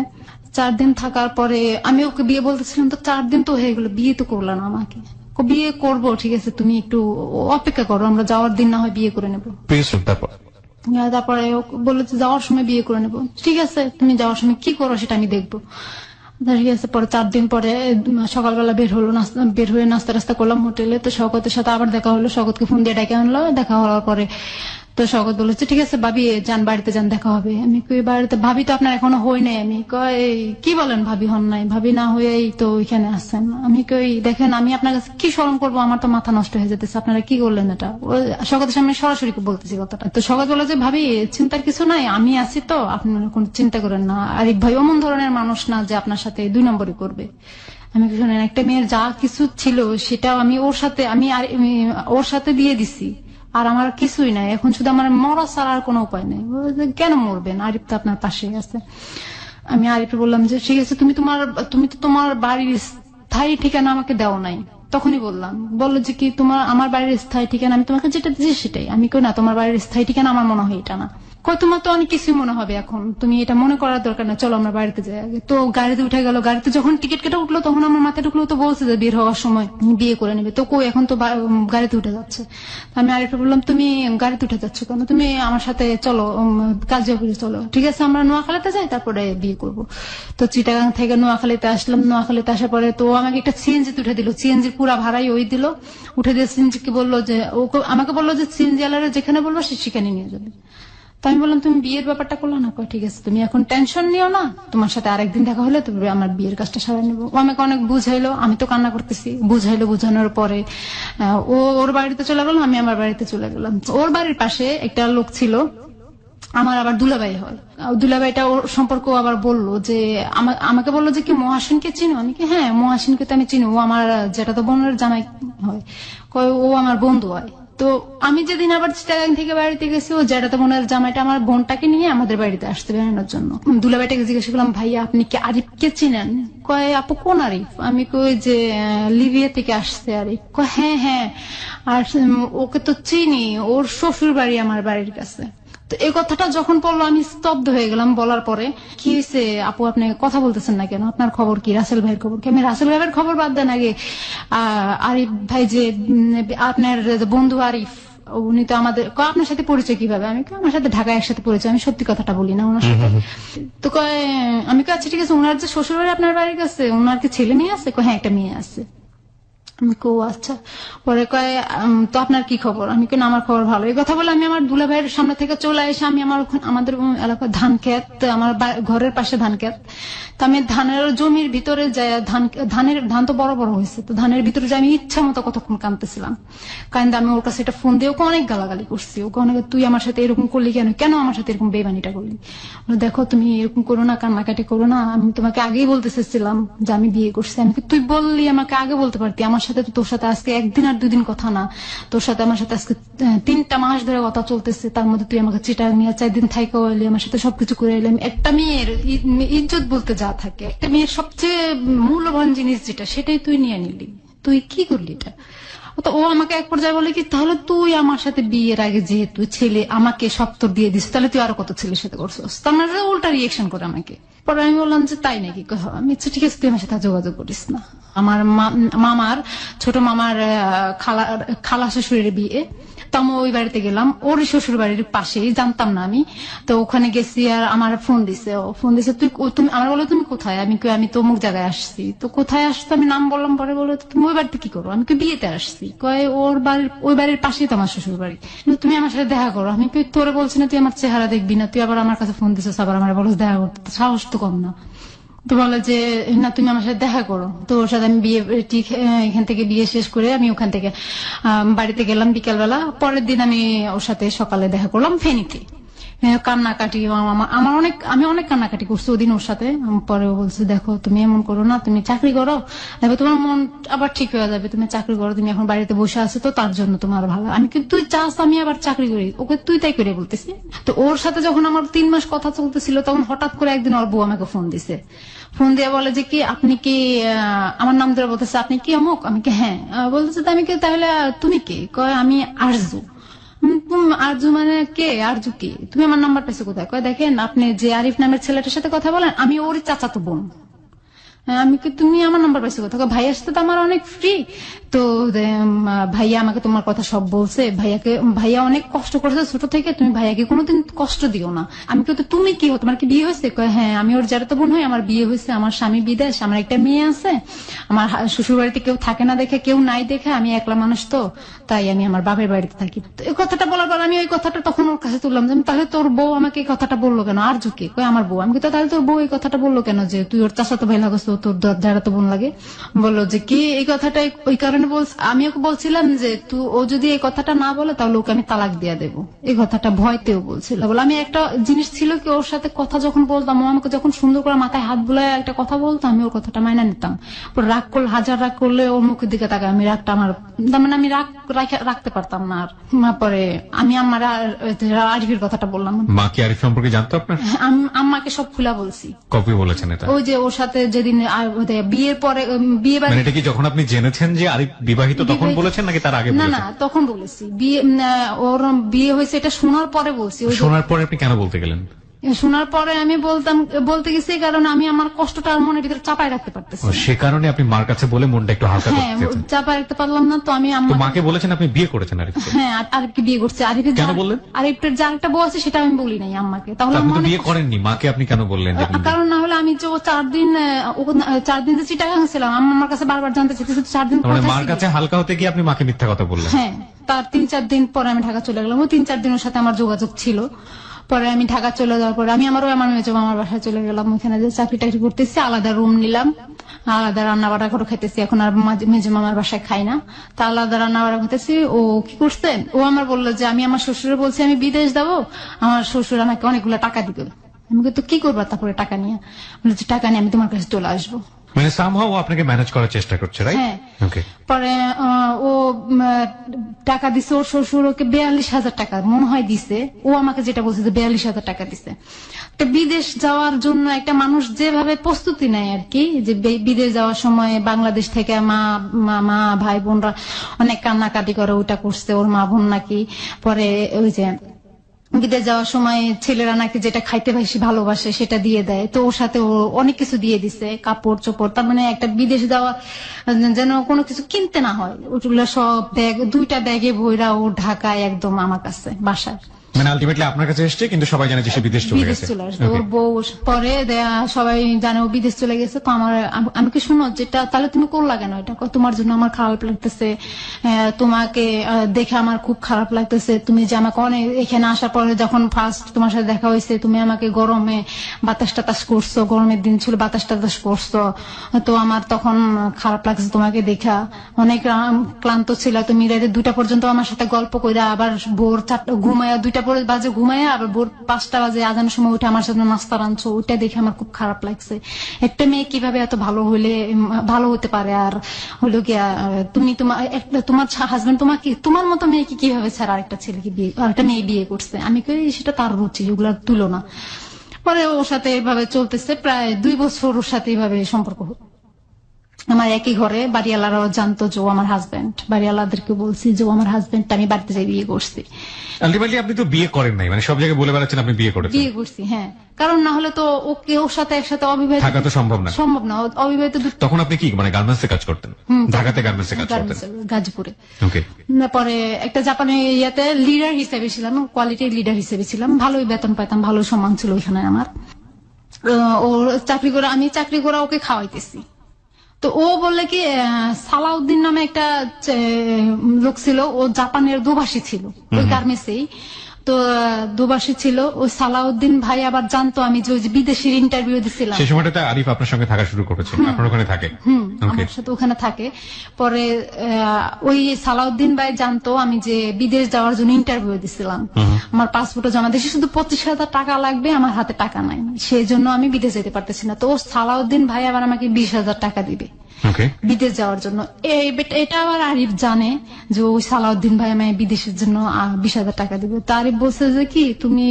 [SPEAKER 2] 4 দিন থাকার পরে আমি ওকে বিয়ে বলতেছিলাম, তো 4 দিন তো হয়ে গেলো, বিয়ে তো করলো না আমাকে। বিয়ে করবো ঠিক আছে, তুমি একটু অপেক্ষা করো, আমরা যাওয়ার দিন না হয় বিয়ে করে নেবো।
[SPEAKER 1] তারপর
[SPEAKER 2] তারপরে ও বললো যে যাওয়ার সময় বিয়ে করে নেবো। ঠিক আছে, তুমি যাওয়ার সময় কি করো সেটা আমি দেখবো। ঠিক আছে, পরে 4 দিন পরে সকালবেলা বের হয়ে নাস্তা টাস্তা করলাম হোটেলে। তো শওকতের সাথে আবার দেখা হলো, শওকতকে ফোন দিয়ে ডেকে আনলো। দেখা হওয়ার পরে তো শওকত বলেছে ঠিক আছে ভাবি যান, বাড়িতে যান, দেখা হবে। আমি কই বাড়িতে? ভাবি তো আপনার এখনো হই নাই। আমি কই কি বলেন ভাবি হন নাই? ভাবি না হয়েই তো ওইখানে আসছেন। আমি কই দেখেন আমি আপনার কাছে কি স্মরণ করবো, আমার তো মাথা নষ্ট হয়ে যেতেছে, আপনারা কি করলেন এটা? শওকতের সামনে সরাসরি বলতেছি কথাটা। তো শওকত বলে যে ভাবি চিন্তার কিছু নাই, আমি আছি তো, আপনারা কোনো চিন্তা করেন না। আরিফ ভাই অমন ধরনের মানুষ না যে আপনার সাথে 2 নম্বরই করবে। আমি কি শোনেন, একটা মেয়ের যা কিছু ছিল সেটাও আমি ওর সাথে দিয়ে দিছি, আর আমার কিছুই নাই এখন, শুধু আমার মরা ছাড়া আর কোনো উপায় নেই। কেন মরবেন, আরিফ তো আপনার পাশে আছে। আমি আরিফকে বললাম যে ঠিক আছে, তুমি তো তোমার বাড়ির স্থায়ী ঠিকানা আমাকে দাও নাই। তখনই বললো যে কি আমার বাড়ির স্থায়ী ঠিকানা আমি তোমাকে যেটা দিয়েছি সেটাই। আমি কই না, তোমার বাড়ির স্থায়ী ঠিকানা আমার মনে হয় এটা না। কই তোমার তো অনেক কিছুই মনে হবে এখন, তুমি এটা মনে করার দরকার না, চলো আমরা বাড়িতে যাই আগে। তো গাড়িতে উঠে গেল। গাড়িতে যখন টিকিট কেটে উঠলো তখন আমার মাথায় ঢুকলো, তো বলছে যে বের হওয়ার সময় বিয়ে করে নেবে। তো কই এখন তো গাড়িতে উঠে যাচ্ছে। আমি আরেকটা বললাম তুমি গাড়িতে উঠে যাচ্ছ কেন, তুমি আমার সাথে চলো, কাজিয়াপুরে চলো। ঠিক আছে আমরা নোয়াখালীতে যাই, তারপরে বিয়ে করব। তো চিটাগাং থেকে নোয়াখালীতে আসলাম। নোয়াখালীতে আসার পরে তো আমাকে একটা সিএনজিতে উঠে দিল, সিএনজির পুরা ভাড়াই ওই দিল। উঠে দিয়ে সিএনজিকে বললো যে আমাকে বললো যে সিএনজি আলারে যেখানে বলবো সে সেখানে নিয়ে যাবে। তো আমি বললাম তুমি বিয়ের ব্যাপারটা করলো না? কয় ঠিক আছে তুমি এখন টেনশন নিও না, তোমার সাথে আরেকদিন দেখা হলে তুমি আমার বিয়ের কাজটা সারাই নেবো। ও আমাকে অনেক বুঝাইলো, আমি তো কান্না করতেছি। বুঝানোর পরে ও ওর বাড়িতে চলে গেল, আমি আমার বাড়িতে চলে গেলাম। ওর বাড়ির পাশে একটা লোক ছিল, আমার আবার দুলাভাই হয়। দুলাভাইটা ওর সম্পর্ক আবার বললো যে আমাকে বললো যে কি মহাসিনকে চিনো? আমি কি হ্যাঁ মহাসিনকে তো আমি চিনি, ও আমার যেটা তো বোনের জামাই হয়। কয় ও আমার বন্ধু হয়। তো আমি যেদিন আবার চিটাগাং থেকে বাড়িতে গেছি, ও যেটা বোনের জামাইটা আমার বোনটাকে নিয়ে আমাদের বাড়িতে আসতে বেড়ানোর জন্য। দুলাভাইটাকে জিজ্ঞাসা করলাম ভাইয়া আপনি কি আরিফকে চিনেন? কয় আপু কোন আরিফ? আমি কই যে লিবিয়া থেকে আসছে আরিফ। কয় হ্যাঁ আর ওকে তো চিনি, ওর শ্বশুর বাড়ি আমার বাড়ির কাছে। তো এই কথাটা যখন বললো আমি স্তব্ধ হয়ে গেলাম। বলার পরে কি হয়েছে আপু আপনি কথা বলতেছেন না কেন, আপনার খবর কি, রাসেল ভাইয়ের খবর কি? আমি রাসেল ভাইয়ের খবর বাদ দেন, আগে আরিফ ভাই যে আপনার বন্ধু আরিফ উনি তো আমাদের, আপনার সাথে পরিচয় কিভাবে? আমি আমার সাথে ঢাকায় একসাথে পরিচয়, আমি সত্যি কথাটা বলি না ওনার সাথে। তো কয় আমি আচ্ছা ঠিক আছে, ওনার যে শ্বশুর বাড়ি আপনার বাড়ির কাছে, ওনার কি ছেলে মেয়ে আছে? হ্যাঁ একটা মেয়ে আছে। আমি কো আচ্ছা। পরে কয় তো আপনার কি খবর? আমি কেন আমার খবর ভালো। এই কথা বলে আমি আমার দুলা ভাইয়ের সামনে থেকে চলে এসে আমি আমাদের এলাকার ধান ক্ষেত, আমার ঘরের পাশে ধান ক্ষেত, তো আমি ধানের জমির ভিতরে যাই, ধান তো বড় বড় হয়েছে, তো ধানের ভিতরে যাই আমি ইচ্ছা মতো কতক্ষণ কাঁদতেছিলাম। কান্দে আমি ওর কাছে একটা ফোন দিয়ে ওকে অনেক গালাগালি করছি। ওকে অনেক তুই আমার সাথে এরকম করলি কেন আমার সাথে এরকম বেমানিটা করলি? দেখো তুমি এরকম করো না, কান্নাকাটি করো না, আমি তোমাকে আগেই বলতে চেয়েছিলাম যে আমি বিয়ে করছি। আমি তুই বললি আমাকে আগে বলতে পারতি, আমার সাথে তো তোর সাথে আজকে 1 দিন আর 2 দিন কথা না, তোর সাথে আমার সাথে আজকে 3টা মাস ধরে কথা চলতেছে। তার মধ্যে তুই আমাকে চিটাগাং নিয়ে 4 দিন থাইকা এলি, আমার সাথে সবকিছু করে এলাম। একটা মেয়ের ইজ্জত বলতে যা থাকে, একটা মেয়ের সবচেয়ে মূল্যবান জিনিস যেটা, সেটাই তুই নিয়ে নিলি, তুই কি করলি এটা? তো ও আমাকে এক পর্যায়ে বলে কি তাহলে তুই আমার সাথে বিয়ের আগে যেহেতু ছেলে আমাকে সত্তর দিয়ে দিস, তাহলে তুই আরো কত ছেলের সাথে করছিস? তার মানে উল্টা রিয়েকশন করে আমাকে। পরে আমি বললাম যে তাই নাকি? আমি আচ্ছা ঠিক আছে তুই আমার সাথে যোগাযোগ করিস না। আমার মামার ছোট মামার খালা শ্বশুরের বিয়ে, তো আমি ওই বাড়িতে গেলাম, ওর শ্বশুর বাড়ির পাশেই, জানতাম না আমি। তো ওখানে গেছি আর আমার ফোন দিছে তুমি আমার বলো তুমি কোথায়? আমি তো অমুক জায়গায় আসছি। তো কোথায় আসতো আমি নাম বললাম। পরে বলো তুমি ওই বাড়িতে কি করো? আমি বিয়েতে আসছি। কয় ওই বাড়ির পাশেই তো আমার শ্বশুর বাড়ি, তুমি আমার সাথে দেখা করো। আমি তোরে বলছি না তুই আমার চেহারা দেখবি না, তুই আবার আমার কাছে ফোন দিছিস, আবার আমার বলো দেখা করতে, সাহস তো কম না। তো বলে যে না তুমি আমার সাথে দেখা করো। তো ওর সাথে আমি এখান থেকে বিয়ে শেষ করে আমি ওখান থেকে বাড়িতে গেলাম বিকেলবেলা। পরের দিন আমি ওর সাথে সকালে দেখা করলাম ফেনীতে। কান্নাকাটি, আমি অনেক কান্নাকাটি করছি ওদিন ওর সাথে। পরে ও বলছে দেখো তুমি এমন করো না, তুমি চাকরি করো, দেখো তোমার মন আবার ঠিক হয়ে যাবে, তুমি চাকরি করো, তুমি এখন বাড়িতে বসে আছো তো তার জন্য তোমার ভালো। আমি কিন্তু তুই চাস আমি আবার চাকরি করি, ওকে তুই তাই করে বলতেছি। তো ওর সাথে যখন আমার 3 মাস কথা চলতেছিল তখন হঠাৎ করে একদিন ওর বউ আমাকে ফোন দিছে। ফোন দিয়ে বলে যে কি আপনি কি, আমার নাম ধরে বলতেছে আপনি কি অমুক, আমি কি হ্যাঁ, বলতেছে আমি কি তাহলে তুমি কে, কয় আমি আরজু। আরজু মানে কে, আরজু কে, তুমি আমার নাম্বার পাইছো কোথায়, কয় দেখেন আপনি যে আরিফ নামের ছেলেটার সাথে কথা বলেন আমি ওর চাচাতো বোন। আমি কি তুমি আমার নাম্বার পাইছো কোথায়, ভাইয়ার সাথে তো আমার অনেক ফ্রি, তো ভাইয়া আমাকে তোমার কথা সব বলছে, ভাইয়া অনেক কষ্ট করেছে ছোট থেকে, তুমি ভাইয়াকে কোনোদিন কষ্ট দিও না। আমি কিন্তু তুমি কি হো, তোমার কি বিয়ে হয়েছে, কয় হ্যাঁ আমি ওর যারা তো বোন হয়, আমার বিয়ে হয়েছে, আমার স্বামী বিদেশ, আমার একটা মেয়ে আছে, আমার শ্বশুর বাড়িতে কেউ থাকে না দেখে, কেউ নাই দেখে, আমি একলা মানুষ তো তাই আমি আমার বাপের বাড়িতে থাকি। তো এই কথাটা বলার পর আমি ওই কথাটা তখন ওর কাছে তুললাম যে তাহলে তোর বউ আমাকে এই কথাটা বললো কেন, আর ঝুঁকে, কয় আমার বউ। আমি তো তাহলে তোর বউ এই কথাটা বললো কেন যে তুই ওর চাচাতো ভাই লাগছ, তোর যারা তো বোন লাগে, বললো যে কি এই কথাটা ওই কারণে বলছে। আমি ওকে বলছিলাম যে ও যদি এই কথাটা না বলে তাহলে ওকে আমি তালাক দিয়ে দেবো, এই কথাটা ভয়তেও বলছিল। বলে আমি একটা জিনিস ছিল কি ওর সাথে কথা যখন বলতাম, ও আমাকে যখন সুন্দর করে মাথায় হাত বুলায় একটা কথা বলতো আমি ওর কথাটা মাইনা নিতাম। রাগ করলে, হাজার রাগ করলে ওর মুখের দিকে তাকায়, আমি রাগটা আমার মানে আমি রাখতে পারতাম না। আর পরে আমি আমার আরিফের কথাটা বললাম।
[SPEAKER 1] মা কি আরিফ সম্পর্কে জানতো আপনার?
[SPEAKER 2] আম্মাকে সব খুলা বলছি।
[SPEAKER 1] কবে বলেছেন এটা?
[SPEAKER 2] ওই যে ওর সাথে যেদিন বিয়ের পরে, বিয়ে
[SPEAKER 1] মানে এটা কি যখন আপনি জেনেছেন যে আরিফ বিবাহিত তখন বলেছেন নাকি তার আগে
[SPEAKER 2] না
[SPEAKER 1] বলেছেন?
[SPEAKER 2] না তখন বলেছি, ওর বিয়ে হয়েছে এটা শোনার পরে বলছি।
[SPEAKER 1] শোনার পরে আপনি কেন বলতে গেলেন?
[SPEAKER 2] শোনার পরে আমি বলতে গেছি কারণ আমি আমার কষ্টটা আর মনের ভিতরে চাপায় রাখতে পারতেছি।
[SPEAKER 1] সে কারণে আপনি মার কাছে বলে মনটা একটু হালকা
[SPEAKER 2] হ্যাঁ,
[SPEAKER 1] করতে
[SPEAKER 2] চাপায় রাখতে পারলাম না, তো আমি
[SPEAKER 1] তো মাকে বলেছেন আপনি বিয়ে করেছেন আরিফকে?
[SPEAKER 2] হ্যাঁ, আরিফকে বিয়ে করছে।
[SPEAKER 1] কেন বললেন?
[SPEAKER 2] আরিফের যে আরেকটা বউ আছে সেটা আমি বলি নাই আম্মাকে। তাহলে
[SPEAKER 1] আপনি তো বিয়ে করেননি, মাকে আপনি কেন বললেন?
[SPEAKER 2] কারণ না হলে আমি যে 4 দিন যে চিটাগাং ছিলাম, আমার কাছে বারবার জানতে চাইতেছে 4 দিন
[SPEAKER 1] মার কাছে হালকা হতে গিয়ে আপনি মাকে মিথ্যা কথা বললেন?
[SPEAKER 2] হ্যাঁ, তার 3-4 দিন পরে আমি ঢাকা চলে গেলাম। ওই 3-4 দিনের সাথে আমার যোগাযোগ ছিল। পরে আমি ঢাকা চলে যাওয়ার পরে আমি আমার মেজো মামার বাসায় চলে গেলাম। ওখানে যে চাকরি টাকরি করতেছি, আলাদা রুম নিলাম, আলাদা রান্না বাড়া করে খাইতেছি। এখন আর মেজো মামার বাসায় খাই না, তা আলাদা রান্না বাড়া খাইতেছি। ও কি করছে, ও আমার বললো যে আমি আমার শ্বশুরে বলছি আমি বিদেশ যাবো, আমার শ্বশুর আমাকে অনেকগুলো টাকা দিবে। আমি তো কি করবা তারপরে টাকা নিয়ে, বলছি টাকা নিয়ে আমি তোমার কাছে চলে আসবো।
[SPEAKER 1] মানে সামহাও আপনাকে ম্যানেজ করার চেষ্টা করছে, রাইট?
[SPEAKER 2] হ্যাঁ।
[SPEAKER 1] ওকে।
[SPEAKER 2] পরে ও টাকা দিছে, ওর শ্বশুর ওকে 42,000 টাকা মনে হয় দিছে। ও আমাকে যেটা বলছে যে 42,000 টাকা দিছে। তো বিদেশ যাওয়ার জন্য একটা মানুষ যেভাবে প্রস্তুতি নেয় আর কি, যে বিদেশ যাওয়ার সময় বাংলাদেশ থেকে মা ভাই বোনরা অনেক কান্নাকাটি করে, ওটা করছে ওর মা বোন নাকি। পরে ওই যে বিদেশ যাওয়ার সময় ছেলেরা নাকি যেটা খাইতে বেশি ভালোবাসে সেটা দিয়ে দেয়, তো ওর সাথে ও অনেক কিছু দিয়ে দিছে, কাপড় চোপড়। তার মানে একটা বিদেশ যাওয়া যেন কোনো কিছু কিনতে না হয়, ওগুলো সব ব্যাগ, 2টা ব্যাগে বইরা ও ঢাকায় একদম আমার কাছে বাসায়।
[SPEAKER 1] মানে আলটিমেটলি আপনার কাছে এসেছে, কিন্তু সবাই জানে যে সে বিদেশ চলে গেছে।
[SPEAKER 2] ওর বউ পরে সবাই জানে ও বিদেশ চলে গেছে। তো আমি কি শুনো যেটা তাহলে তুমি করলা কেন এটা, তোমার জন্য আমার খারাপ লাগতেছে, তোমাকে দেখে আমার খুব খারাপ লাগতেছে, তুমি যে আমাকে অনেক এখানে আসার পরে যখন ফার্স্ট তোমার সাথে দেখা হয়েছে তুমি আমাকে গরমে বাতাস টাতাস করছো, গরমের দিন ছিল বাতাস টাতাস করছো, তো আমার তখন খারাপ লাগছে তোমাকে দেখা, অনেক ক্লান্ত ছিল, তুমি রাতে 2টা পর্যন্ত আমার সাথে গল্প করে, আবার ভোর 4টা ঘুমায়, 2টা বাজে ঘুমায়, আবার ভোর 5টা বাজে আজানের সময় উঠে আমার সাথে নাস্তা রাঁধছো, ওইটা দেখে আমার খুব খারাপ লাগছে। একটা মেয়ে কিভাবে এত ভালো হতে পারে, আর হলো গিয়া তুমি তোমার হাজবেন্ড তোমাকে, তোমার মতো মেয়েকে কিভাবে ছাড়া আরেকটা ছেলেকে আরেকটা মেয়ে বিয়ে করছে। আমি কই সেটা তার রুচি, ওগুলার তুলনা। পরে ওর সাথে এভাবে চলতেছে প্রায় 2 বছর, ওর সাথে এইভাবে সম্পর্ক। আমার একই ঘরে বাড়িওয়ালারাও জানতো যে ও আমার হাজবেন্ড, বাড়িওয়ালাদেরকে বলছি যে ও আমার হাজবেন্ড, আমি বাড়িতে যাই বিয়ে করছি।
[SPEAKER 1] আলটিমেটলি আপনি তো বিয়ে করেন নাই, মানে সব জায়গায় বলে বেড়াচ্ছেন আপনি বিয়ে করেছেন।
[SPEAKER 2] বিয়ে করছি, হ্যাঁ, কারণ না হলে তো ওর সাথে একসাথে অবিবাহিত
[SPEAKER 1] থাকা তো সম্ভব না।
[SPEAKER 2] অবিবাহিত। তখন
[SPEAKER 1] আপনি কি মানে গার্মেন্টসে কাজ করতেন? ঢাকাতে গার্মেন্টসে কাজ করতেন?
[SPEAKER 2] গাজীপুরে।
[SPEAKER 1] ওকে।
[SPEAKER 2] পরে একটা জাপানি ইয়াতে লিডার হিসেবে ছিলাম, কোয়ালিটি লিডার হিসেবে ছিলাম, ভালোই বেতন পাইতাম, ভালো সম্মান ছিল ওইখানে আমার। ও আমি চাকরি করে ওকে খাওয়াইতেছি। তো ও বললে কি সালাউদ্দিন নামে একটা লোক ছিল, ও জাপানের দোভাষী ছিল ওই গার্মেন্টসেই। তো দুবাসী ছিল। ওই সালাউদ্দিন ভাই আবার জানতো আমি যে ওই যে বিদেশির ইন্টারভিউ দিছিলাম,
[SPEAKER 1] সেই সময়টাতে আরিফ আপনার সঙ্গে থাকা শুরু করেছে, আপনার ওখানে থাকে। ওকে।
[SPEAKER 2] আমার সাথে ওখানে থাকে। পরে ওই সালাউদ্দিন ভাই জানতো আমি যে বিদেশ যাওয়ার জন্য ইন্টারভিউ দিছিলাম, আমার পাসপোর্টে জমা দিয়েছি, শুধু 25,000 টাকা লাগবে, আমার হাতে টাকা নাই, সেই জন্য আমি বিদেশ যেতে পারতেছি না। তো সালাউদ্দিন ভাই আবার আমাকে 20,000 টাকা দিবে
[SPEAKER 1] ওকে।
[SPEAKER 2] বিদেশ যাওয়ার জন্য। এটা আবার আরিফ জানে যে ওই সালাউদ্দিন ভাই আমায় বিদেশের জন্য 20,000 টাকা দিবে। তো আরিফ বলছে যে কি, তুমি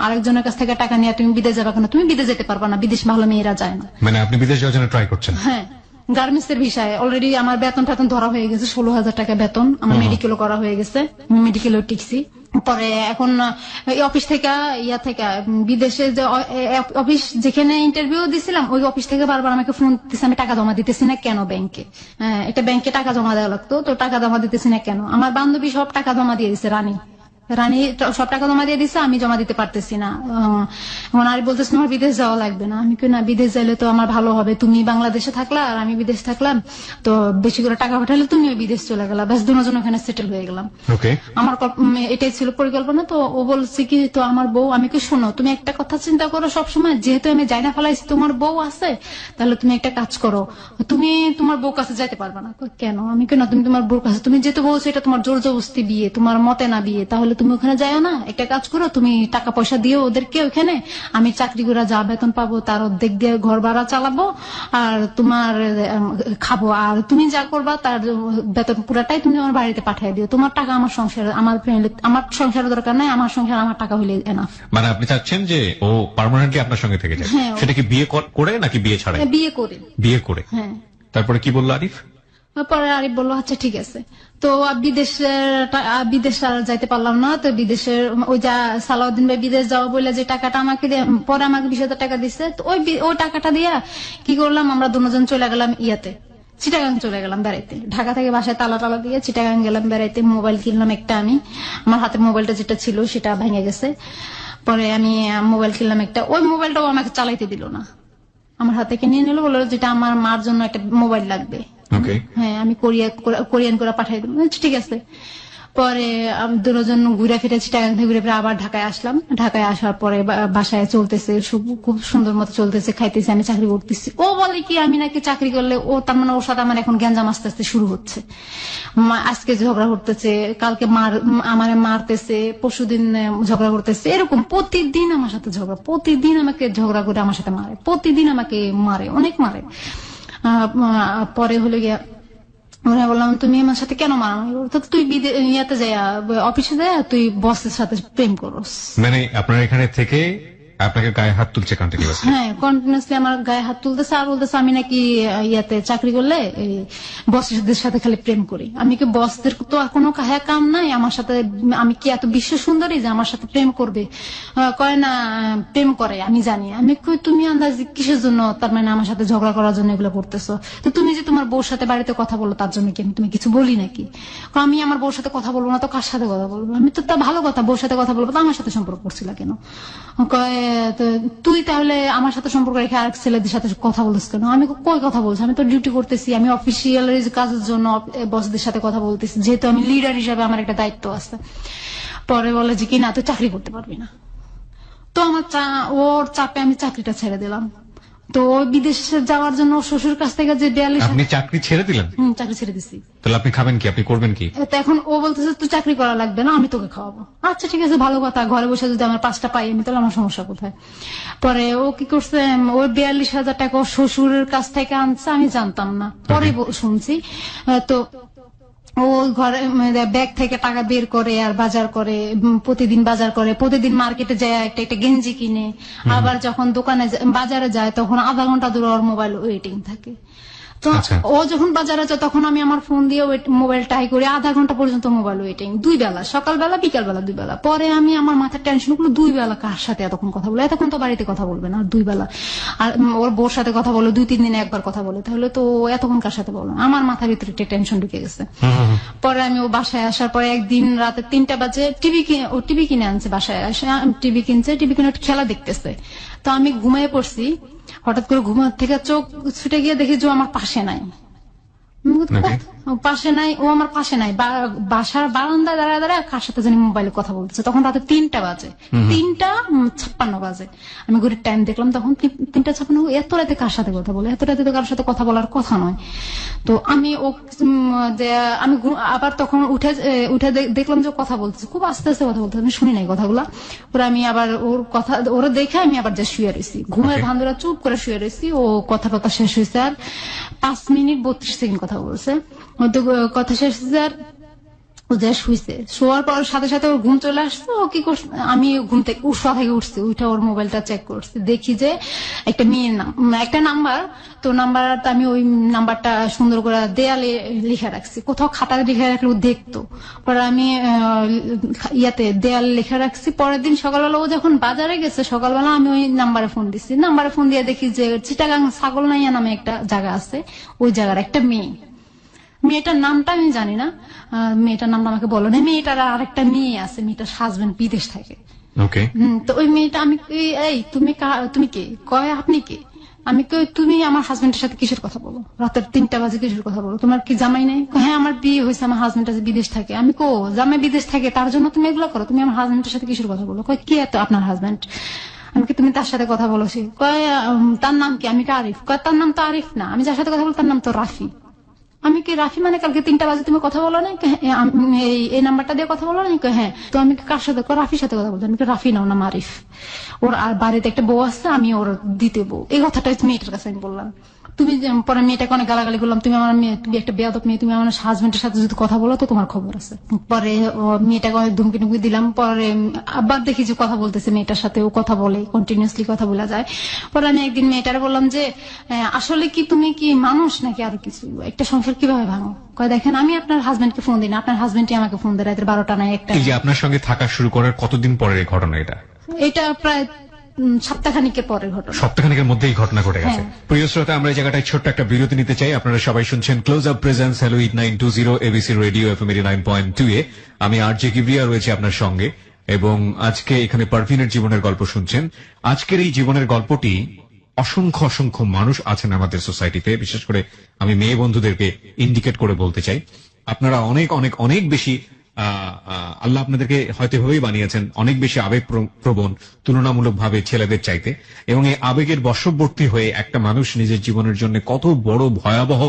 [SPEAKER 2] আরেকজনের কাছ থেকে টাকা নিয়ে তুমি বিদেশ যাবে কেন, তুমি বিদেশ যেতে পারবা না, বিদেশ ভালো মেয়েরা যায় না।
[SPEAKER 1] মানে আপনি বিদেশ যাওয়ার জন্য ট্রাই করছেন?
[SPEAKER 2] হ্যাঁ, গার্মেন্টস এর বিষয়ে অলরেডি আমার বেতন ধরা হয়ে গেছে, 16,000 টাকা বেতন। আমার মেডিকেলও করা হয়ে গেছে, মেডিকেলও টিকছি। পরে এখন এই অফিস থেকে বিদেশে যে অফিস যেখানে ইন্টারভিউ দিছিলাম, ওই অফিস থেকে বারবার আমাকে ফোন দিতেছে আমি টাকা জমা দিতেছি না কেন ব্যাংকে। এটা ব্যাংকে টাকা জমা দেওয়া লাগতো, তো টাকা জমা দিতেছি না কেন। আমার বান্ধবী সব টাকা জমা দিয়ে দিছে, রানী সব টাকা জমা দিয়ে দিচ্ছে, আমি জমা দিতে পারতেছি না। এখন আর বলতেছে আমার বিদেশ যাওয়া লাগবে না। আমি কি না, বিদেশ যাইলে তো আমার ভালো হবে, তুমি বাংলাদেশে থাকলা আর আমি বিদেশ থাকলাম, তো বেশি করে টাকা পাঠালে তুমিও বিদেশ চলে গেলা, ব্যাস দুজন ওখানে সেটেল হয়ে গেলাম। আমার এটাই ছিল পরিকল্পনা। তো ও বলছে কি, তো আমার বউ, আমি কি শোনো, তুমি একটা কথা চিন্তা করো সবসময়, যেহেতু আমি যাই না ফেলাইছি, তোমার বউ আছে, তাহলে তুমি একটা কাজ করো, তুমি তোমার বউ কাছে যাইতে পারবা না। কেন? আমি কি না, তুমি তোমার বউর কাছে, তুমি যেহেতু বলছো এটা তোমার জোর জবরদস্তি বিয়ে, তোমার মতে না বিয়ে, তাহলে তুমি ওখানে যাও না, একটা কাজ করো, তুমি টাকা পয়সা দিও ওদেরকে ওখানে, আমি চাকরি করে যা বেতন পাবো তার অর্ধেক দিয়ে ঘর ভাড়া চালাবো আর তোমার খাবো, আর তুমি যা করবা তার বেতন পুরাটাই তুমি আমার বাড়িতে পাঠিয়ে দিও, তোমার টাকা আমার সংসারে, আমার ফ্যামিলি, আমার সংসারের দরকার নাই, আমার সংসার আমার টাকা হইলে এনাফ।
[SPEAKER 1] মানে আপনি চাচ্ছেন যে ও পার্মানেন্টলি আপনার সঙ্গে থেকে যায়? সেটা কি বিয়ে করে নাকি বিয়ে ছাড়া?
[SPEAKER 2] বিয়ে করে।
[SPEAKER 1] বিয়ে করে?
[SPEAKER 2] হ্যাঁ।
[SPEAKER 1] তারপরে কি বললো আরিফ?
[SPEAKER 2] পরে আরিফ বললো আচ্ছা ঠিক আছে। তো বিদেশ আর যাইতে পারলাম না। তো বিদেশের ওই যা সালাউদ্দিন ভাই বিদেশ যাওয়া বলে যে টাকাটা আমাকে পরে আমাকে 20,000 টাকা দিচ্ছে, তো ওই টাকাটা দিয়া কি করলাম, আমরা দুজন চলে গেলাম চিটাগাং চলে গেলাম বেড়াইতে। ঢাকা থেকে বাসায় তালা দিয়ে চিটাগাং গেলাম বেড়াইতে। মোবাইল কিনলাম একটা, আমি আমার হাতে মোবাইলটা যেটা ছিল সেটা ভেঙে গেছে। পরে আমি মোবাইল কিনলাম একটা, ওই মোবাইলটাও আমাকে চালাইতে দিল না, আমার হাত থেকে নিয়ে নিল, বললো যেটা আমার মার জন্য একটা মোবাইল লাগবে। হ্যাঁ, আমি কোরিয়ান করে পাঠাই দিলাম, ঠিক আছে। পরে দুজন ঘুরে ফিরে চিটাগাং থেকে ঘুরে ফিরে আবার ঢাকায় আসলাম। ঢাকায় আসার পরে বাসায় চলতেছে, খুব সুন্দর মতো চলতেছে, খাইতেছি, আমি চাকরি করতেছি। ও বলে কি আমি নাকি চাকরি করলে, ও তার মানে ওর সাথে আমার এখন গ্যাঞ্জাম আস্তে আস্তে শুরু হচ্ছে। আজকে ঝগড়া করতেছে, কালকে আমারে মারতেছে, পরশুদিন ঝগড়া করতেছে, এরকম প্রতিদিন আমার সাথে ঝগড়া, প্রতিদিন আমাকে ঝগড়া করে আমার সাথে মারে, প্রতিদিন আমাকে মারে, অনেক মারে। পরে হলো গিয়া বললাম তুমি আমার সাথে কেন মারামারি করো, তুই ইয়াতে যাই অফিসে যাই তুই বসের সাথে প্রেম করস।
[SPEAKER 1] মানে আপনার এখানে থেকে আপনাকে গায়ে হাত তুলছে কন্টিনিউয়াসলি?
[SPEAKER 2] হ্যাঁ, কন্টিনিউয়াসলি আমার গায়ে হাত তুলতেছে আর বলতেছে আমি নাকি ইয়াতে চাকরি করলে বসদের সাথে খালি প্রেম করি। আমি কি বসদের তো আর কোনো কাম নাই আমার সাথে, আমি কি এত বিশ্ব সুন্দরী যে আমার সাথে প্রেম করবে? কয় না প্রেম করে, আমি জানি। আমি কই তুমি আন্দাজ কিসের জন্য, তার মানে আমার সাথে ঝগড়া করার জন্য এগুলো করতেছো? তো তুমি যে তোমার বউর সাথে বাড়িতে কথা বলো তার জন্য কি আমি তুমি কিছু বলি নাকি? আমি আমার বউর সাথে কথা বলবো না তো কার সাথে কথা বলবো? আমি তো তা ভালো কথা, বউর সাথে কথা বলবো, তো আমার সাথে সম্পর্ক করছিল কেন? কয় তুই তাহলে আমার সাথে সম্পর্ক রেখে আরেক ছেলেদের সাথে কথা বলিস কেন? আমি কই কথা বলছি, আমি তো ডিউটি করতেছি, আমি অফিসিয়াল কাজের জন্য বসদের সাথে কথা বলতেছি, যেহেতু আমি লিডার হিসাবে আমার একটা দায়িত্ব আছে। পরে বলে যে কি না তুই চাকরি করতে পারবি না। তো আমার ওর চাপে আমি চাকরিটা ছেড়ে দিলাম। তো ওই বিদেশে যাওয়ার জন্য শ্বশুর কাছ থেকে যে 42,
[SPEAKER 1] আপনি চাকরি ছেড়ে দিলেন?
[SPEAKER 2] চাকরি ছেড়ে দিছি।
[SPEAKER 1] তাহলে আপনি খাবেন কি, আপনি করবেন কি?
[SPEAKER 2] তো এখন ও বলতেছে তুই চাকরি করা লাগবে না, আমি তোকে খাওয়াবো। আচ্ছা ঠিক আছে, ভালো কথা, ঘরে বসে যদি আমার 5টা পাই আমি, তাহলে আমার সমস্যা কোথায়? পরে ও কি করছে, ওই 42,000 টাকা শ্বশুরের কাছ থেকে আনছে, আমি জানতাম না, পরে শুনছি। তো ও ঘরে ব্যাগ থেকে টাকা বের করে আর বাজার করে, প্রতিদিন বাজার করে, প্রতিদিন মার্কেটে যায় একটা গেঞ্জি কিনে, আবার যখন দোকানে বাজারে যায় তখন আধা ঘন্টা দূরে ওর মোবাইল ওয়েটিং থাকে। তো ও যখন বাজারে যায় তখন আমি আমার ফোন দিয়ে মোবাইল ট্রাই করি, আধা ঘন্টা পর্যন্ত মোবাইল ওয়েটিং, 2 বেলা, সকালবেলা বিকালবেলা 2 বেলা। পরে আমি আমার মাথার টেনশন গুলো 2 বেলা কার সাথে এতক্ষণ কথা বলে, এতক্ষণ তো বাড়িতে কথা বলবে না, 2 বেলা আর ওর বউর সাথে কথা বলে 2-3 দিনে একবার কথা বলে, তাহলে তো এতক্ষণ কার সাথে বলো? আমার মাথার ভিতরে টেনশন ঢুকে গেছে। পরে আমি ও বাসায় আসার পরে একদিন রাতে 3টা বাজে টিভি কিনে আনছে, বাসায় আসে টিভি কিনে খেলা দেখতেছে। তো আমি ঘুমিয়ে পড়ছি, হঠাৎ করে ঘুমার থেকে চোখ ছুটে গিয়ে দেখি যে আমার পাশে নাই। পাশে নাই, ও আমার পাশে নাই, বাসার বারান্দায় দাঁড়ায় দাঁড়ায় কার সাথে জানি মোবাইলে কথা বলতেছে। তখন রাতে 3টা বাজে, 3:56 বাজে। আমি ঘড়ির টাইম দেখলাম, তখন 3:56। এত রাতে কার সাথে কথা বলে? এত রাতে তো কারোর সাথে কথা বলার কথা নয়। তো আমি আবার তখন উঠে দেখলাম যে কথা বলতেছে, খুব আস্তে আস্তে কথা বলতেছে, আমি শুনি নাই কথাগুলা। পরে আমি আবার ওরা দেখে আমি আবার যা শুয়ে রয়েছি, ঘুমের ভান্দুরা চুপ করে শুয়ে রয়েছি। ও কথা শেষ হয়েছে আর 5 মিনিট 32 সেকেন্ড কথা বলছে। কথা শেষ হয়েছে আর ও যা শুয়েছে, শোয়ার পর সাথে সাথে ওর ঘুম চলে আসছে। ও কি করছে, আমি ঘুম থেকে শোয়া থেকে উঠছি, উঠে ওর মোবাইলটা চেক করছি, দেখি যে একটা মেয়ের একটা নাম্বার। তো নাম্বারটা আমি ওই নাম্বারটা সুন্দর করে দেয়ালে লিখে রাখছি, কোথাও খাতায় লিখে রাখলে ও দেখতো। পরে আমি দেয়ালে লিখে রাখছি। পরের দিন সকালবেলা ও যখন বাজারে গেছে, সকালবেলা আমি ওই নাম্বারে ফোন দিচ্ছি। নাম্বারে ফোন দিয়ে দেখি যে চিটাগাং ছাগলনাইয়া নামে একটা জায়গা আছে, ওই জায়গার একটা মেয়েটার নামটা আমি জানি না, মেয়েটার নামটা আমাকে বলো না। মেয়েটার আরেকটা মেয়ে আছে, মেয়েটার হাজবেন্ড বিদেশ থাকে। তো ওই মেয়েটা, আমি এই তুমি কে? কয় আপনি কে? আমি তুমি আমার হাজবেন্ডের সাথে কিসের কথা বলো? রাতের 3টা বাজে কিসের কথা বলো? তোমার কি জামাই নেই? হ্যাঁ, আমার বিয়ে হয়েছে, আমার হাজবেন্ড আছে বিদেশ থাকে। আমি জামাই বিদেশ থাকে, তার জন্য তুমি এগুলো করো? তুমি আমার হাজবেন্ডের সাথে কিসের কথা বলো? কয়, কে এত আপনার হাজবেন্ড? আমি তুমি তার সাথে কথা বলো? সে কয়, তার নাম কি? আমি আরিফ। কয়, তার নাম তো আরিফ না, আমি যার সাথে কথা বলো তার নাম তো রাফি। আমি কি রাফি মানে কালকে 3টা বাজে তুমি কথা বলো না? এই নাম্বারটা দিয়ে কথা বলো না? হ্যাঁ। তো আমি কার সাথে? রাফির সাথে কথা বলতো। আমি রাফি নাও, নাম আরিফ। ওর আর বাড়িতে একটা বউ আছে, আমি ওর দ্বিতীয় বউ। এই কথাটা মেয়েটার কাছে আমি বললাম। তুমি পরে মেয়েটাকে অনেক গালাগালি করলাম, তুমি আমার মেয়ে, তুমি একটা বেয়াদব মেয়ে, তুমি আমার হাজবেন্ডের সাথে যদি কথা বলো তো তোমার খবর আছে। পরে মেয়েটাকে অনেক ধুমকি টুমকি দিলাম। পরে আবার দেখি যে কথা বলতেছে মেয়েটার সাথে, ও কথা বলে, কন্টিনিউসলি কথা বলা যায়। পরে আমি একদিন মেয়েটারে বললাম যে আসলে কি তুমি কি মানুষ নাকি আরো কিছু? একটা সংসার কিভাবে ভাঙো? কয়, দেখেন আমি আপনার হাজবেন্ডকে ফোন দিই না, আপনার হাজবেন্ডই আমাকে ফোন দেয় রাতের 12টা নাই 1টা।
[SPEAKER 1] আপনার সঙ্গে থাকা শুরু করার কতদিন পরের এই ঘটনা?
[SPEAKER 2] এটা প্রায় সপ্তাহখানিকের পরের ঘটনা।
[SPEAKER 1] সপ্তাহখানিকের মধ্যে এই ঘটনা ঘটে গেছে। প্রিয় শ্রোতা, আমরা এই জায়গাটায় ছোট্ট একটা বিরতি নিতে চাই। আপনারা সবাই শুনছেন close up presence hello 8920 ABC radio FM 89.2 এ। আমি আরজে কিবরিয়া রয়েছে আপনার সঙ্গে, এবং আজকে এখানে পারভিনের জীবনের গল্প শুনছেন। আজকের এই জীবনের গল্পটি অসংখ্য অসংখ্য মানুষ আছেন আমাদের সোসাইটিতে, বিশেষ করে আমি মেয়ে বন্ধুদেরকে ইন্ডিকেট করে বলতে চাই, আপনারা অনেক অনেক অনেক বেশি আল্লাহ আপনাদেরকে হয়তো এভাবেই বানিয়েছেন, অনেক বেশি আবেগ প্রবণ তুলনামূলকভাবে ছেলেদের চাইতে। এবং এই আবেগের বশবর্তী হয়ে একটা মানুষ নিজের জীবনের জন্য কত বড় ভয়াবহ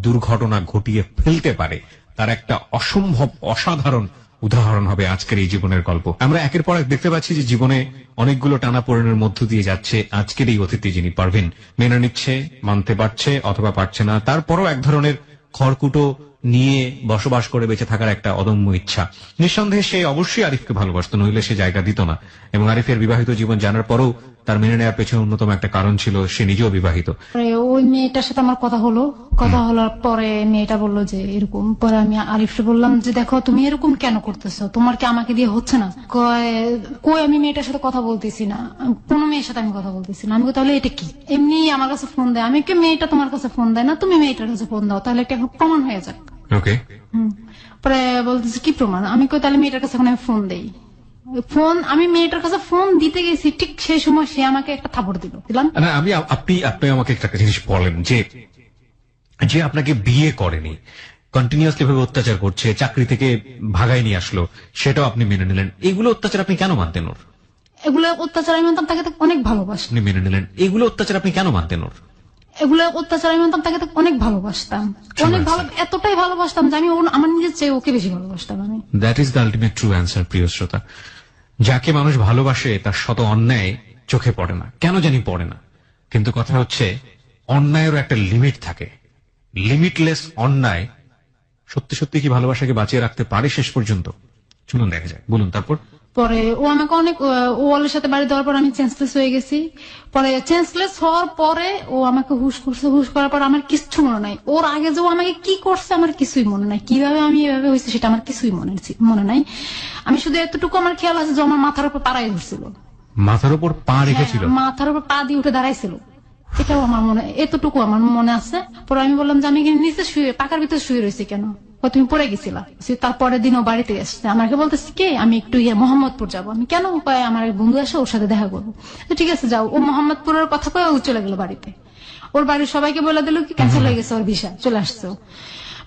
[SPEAKER 1] দুর্ঘটনা ঘটিয়ে ফেলতে পারে, তার একটা অসম্ভব অসাধারণ উদাহরণ হবে আজকের এই জীবনের গল্প। আমরা একের পর এক দেখতে পাচ্ছি যে জীবনে অনেকগুলো টানাপোড়েনের মধ্য দিয়ে যাচ্ছে আজকের এই অতিথি, যিনি পারভিন। মেনে নিচ্ছে, মানতে পারছে অথবা পারছে না, তারপরও এক ধরনের খড়কুটো নিয়ে বসবাস করে বেঁচে থাকার একটা অদম্য ইচ্ছা। নিঃসন্দেহে সে অবশ্যই আরিফকে ভালোবাসতো, নইলে সে জায়গা দিত না। এবং আরিফের বিবাহিত জীবন জানার পরেও তার মেনে নেওয়ার পেছনে অন্যতম একটা কারণ ছিল সে নিজেও বিবাহিত।
[SPEAKER 2] ওই মেয়েটার সাথে আমার কথা হলোর পরে মেয়েটা বললো যে এরকম। পরে আমি আরিফকে বললাম যে দেখো, তুমি এরকম কেন করতেছো? তোমার কি আমাকে দিয়ে হচ্ছে না? কই আমি মেয়েটার সাথে কথা বলতেছি না, কোনো মেয়ের সাথে আমি কথা বলতেছি না। আমি তাহলে এটা কি? এমনি আমার কাছে ফোন দেয়। আমি কি মেয়েটা তোমার কাছে ফোন দেয় না, তুমি মেয়েটার কাছে ফোন দাও, তাহলে এটা প্রমাণ হয়ে যাক।
[SPEAKER 1] ওকে।
[SPEAKER 2] পরে বলতেছে কি প্রমাণ? আমি কই তাহলে মেয়েটার কাছে আমি ফোন দেই। আমি মেয়েটার কাছে ফোন দিতে গেছি, ঠিক সেই সময় সে আমাকে একটা থাপড় দিলাম।
[SPEAKER 1] আপনি আমাকে একটা জিনিস বলেন, যে আপনাকে বিয়ে করেনি, কন্টিনিউয়াসলি ভাবে অত্যাচার করছে, চাকরি থেকে ভাগাই নিয়ে আসলো, সেটাও আপনি মেনে নিলেন। এগুলো অত্যাচার আপনি কেন মানতেন ওর?
[SPEAKER 2] এগুলো অত্যাচার আমি মানতাম, তাকে অনেক ভালোবাসতাম।
[SPEAKER 1] আপনি মেনে নিলেন। এগুলো অত্যাচার আপনি কেন মানতেন ওর?
[SPEAKER 2] এগুলো অত্যাচার আমি মানতাম, তাকে অনেক ভালোবাসতাম, অনেক এতটাই ভালোবাসতাম যে আমি আমার নিজের চেয়ে ওকে বেশি ভালোবাসতাম। আমি
[SPEAKER 1] that is the ultimate true answer. প্রিয় শ্রোতা, যাকে মানুষ ভালোবাসে তার শত অন্যায় চোখে পড়ে না, কেন জানি পড়ে না। কিন্তু কথা হচ্ছে, অন্যায়েরও একটা লিমিট থাকে। লিমিটলেস অন্যায় সত্যি সত্যি কি ভালোবাসাকে বাঁচিয়ে রাখতে পারে শেষ পর্যন্ত? চলুন দেখা যায়। বলুন তারপর।
[SPEAKER 2] পরে ও আমাকে অনেক, ওয়ালের সাথে বাড়ি দেওয়ার পর আমি চেঞ্জলেস হয়ে গেছি। পরে চেঞ্জলেস হওয়ার পরে ও আমাকে হুশ করছে। হুশ করার পর আমার কিচ্ছু মনে নাই। ওর আগে যে ও আমাকে কি করছে আমার কিছুই মনে নাই, কিভাবে আমি এভাবে হয়েছে সেটা আমার কিছুই মনে নাই। আমি শুধু এতটুকু আমার খেয়াল আছে যে আমার মাথার উপর পাড়াই ধরছিল।
[SPEAKER 1] মাথার উপর পা রেখেছিল?
[SPEAKER 2] মাথার উপর পা দিয়ে উঠে দাঁড়াইছিল, এটাও আমার মনে, এতটুকু আমার মনে আছে। পরে আমি বললাম যে আমি নিচে শুয়ে, পাকার ভিতরে শুয়ে রয়েছি কেন? তুমি পড়ে গেছিলা। তারপরের দিন ও বাড়িতে আসছে, আমাকে বলতেছে কে? আমি একটু মোহাম্মদপুর যাবো। আমি কেন? আমার বন্ধু আসে, ওর সাথে দেখা করবো। তো ঠিক আছে যাও। ও মোহাম্মদপুরের কথা কয়ে ও চলে গেল বাড়িতে। ওর বাড়ির সবাইকে বলে দিল কি ক্যান্সেল হয়ে গেছে ওর ভিসা, চলে আসছে।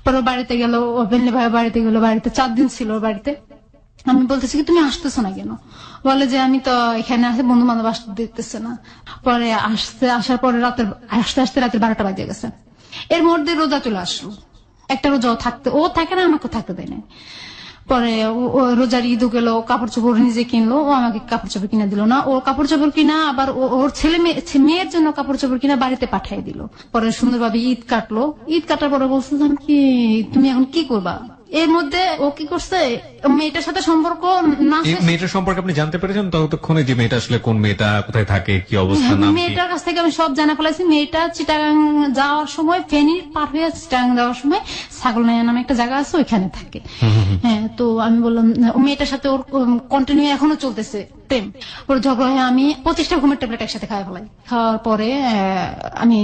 [SPEAKER 2] পরে বাড়িতে গেল, ওপেনলি ভাই বাড়িতে গেল, বাড়িতে 4 দিন ছিল ওর বাড়িতে। আমি বলতেছি কি তুমি আসতেছো না কেন? বলে যে আমি তো এখানে আসে বন্ধু বান্ধব আসতে দিতেছে না। পরে আসার পরে আস্তে আস্তে রাতের 12টা বাজে গেছে। এর মধ্যে রোজা চলে আসলো, একটা রোজা ও থাকে না, আমাকে থাকতে দেয় না। পরে ও রোজার ঈদও গেল, কাপড় চোপড় নিজে কিনলো, ও আমাকে কাপড় চোপড় কিনে দিল না। ওর কাপড় চোপড় কিনা আবার ওর মেয়ের জন্য কাপড় চোপড় কিনা বাড়িতে পাঠিয়ে দিল। পরে সুন্দরভাবে ঈদ কাটলো। ঈদ কাটার পরে বলছে কি তুমি এখন কি করবা? এর মধ্যে ও কি করছে, মেয়েটার সাথে সম্পর্ক না
[SPEAKER 1] এই মেয়েটার সম্পর্কে আপনি জানতে পেরেছেন ততক্ষণে যে মেয়েটা আসলে কোন মেয়েটা, কোথায় থাকে, কি অবস্থা, নাম কি?
[SPEAKER 2] মেয়েটার কাছ থেকে আমি সব জানা ফেলাইছি। মেয়েটা চিটাগাং যাওয়ার সময়, ফেনী পার হয়ে চিটাগাং যাওয়ার সময় ছাগলনাইয়া নামে একটা জায়গা আছে, ওইখানে থাকে। হ্যাঁ, তো আমি বললাম মেয়েটার সাথে ওর কন্টিনিউ এখনো চলতেছে প্রেম। ওর ঝগড়া হয়ে আমি 25টা ঘুমের ট্যাবলেট একসাথে খাওয়া ফেলাই। খাওয়ার পরে আমি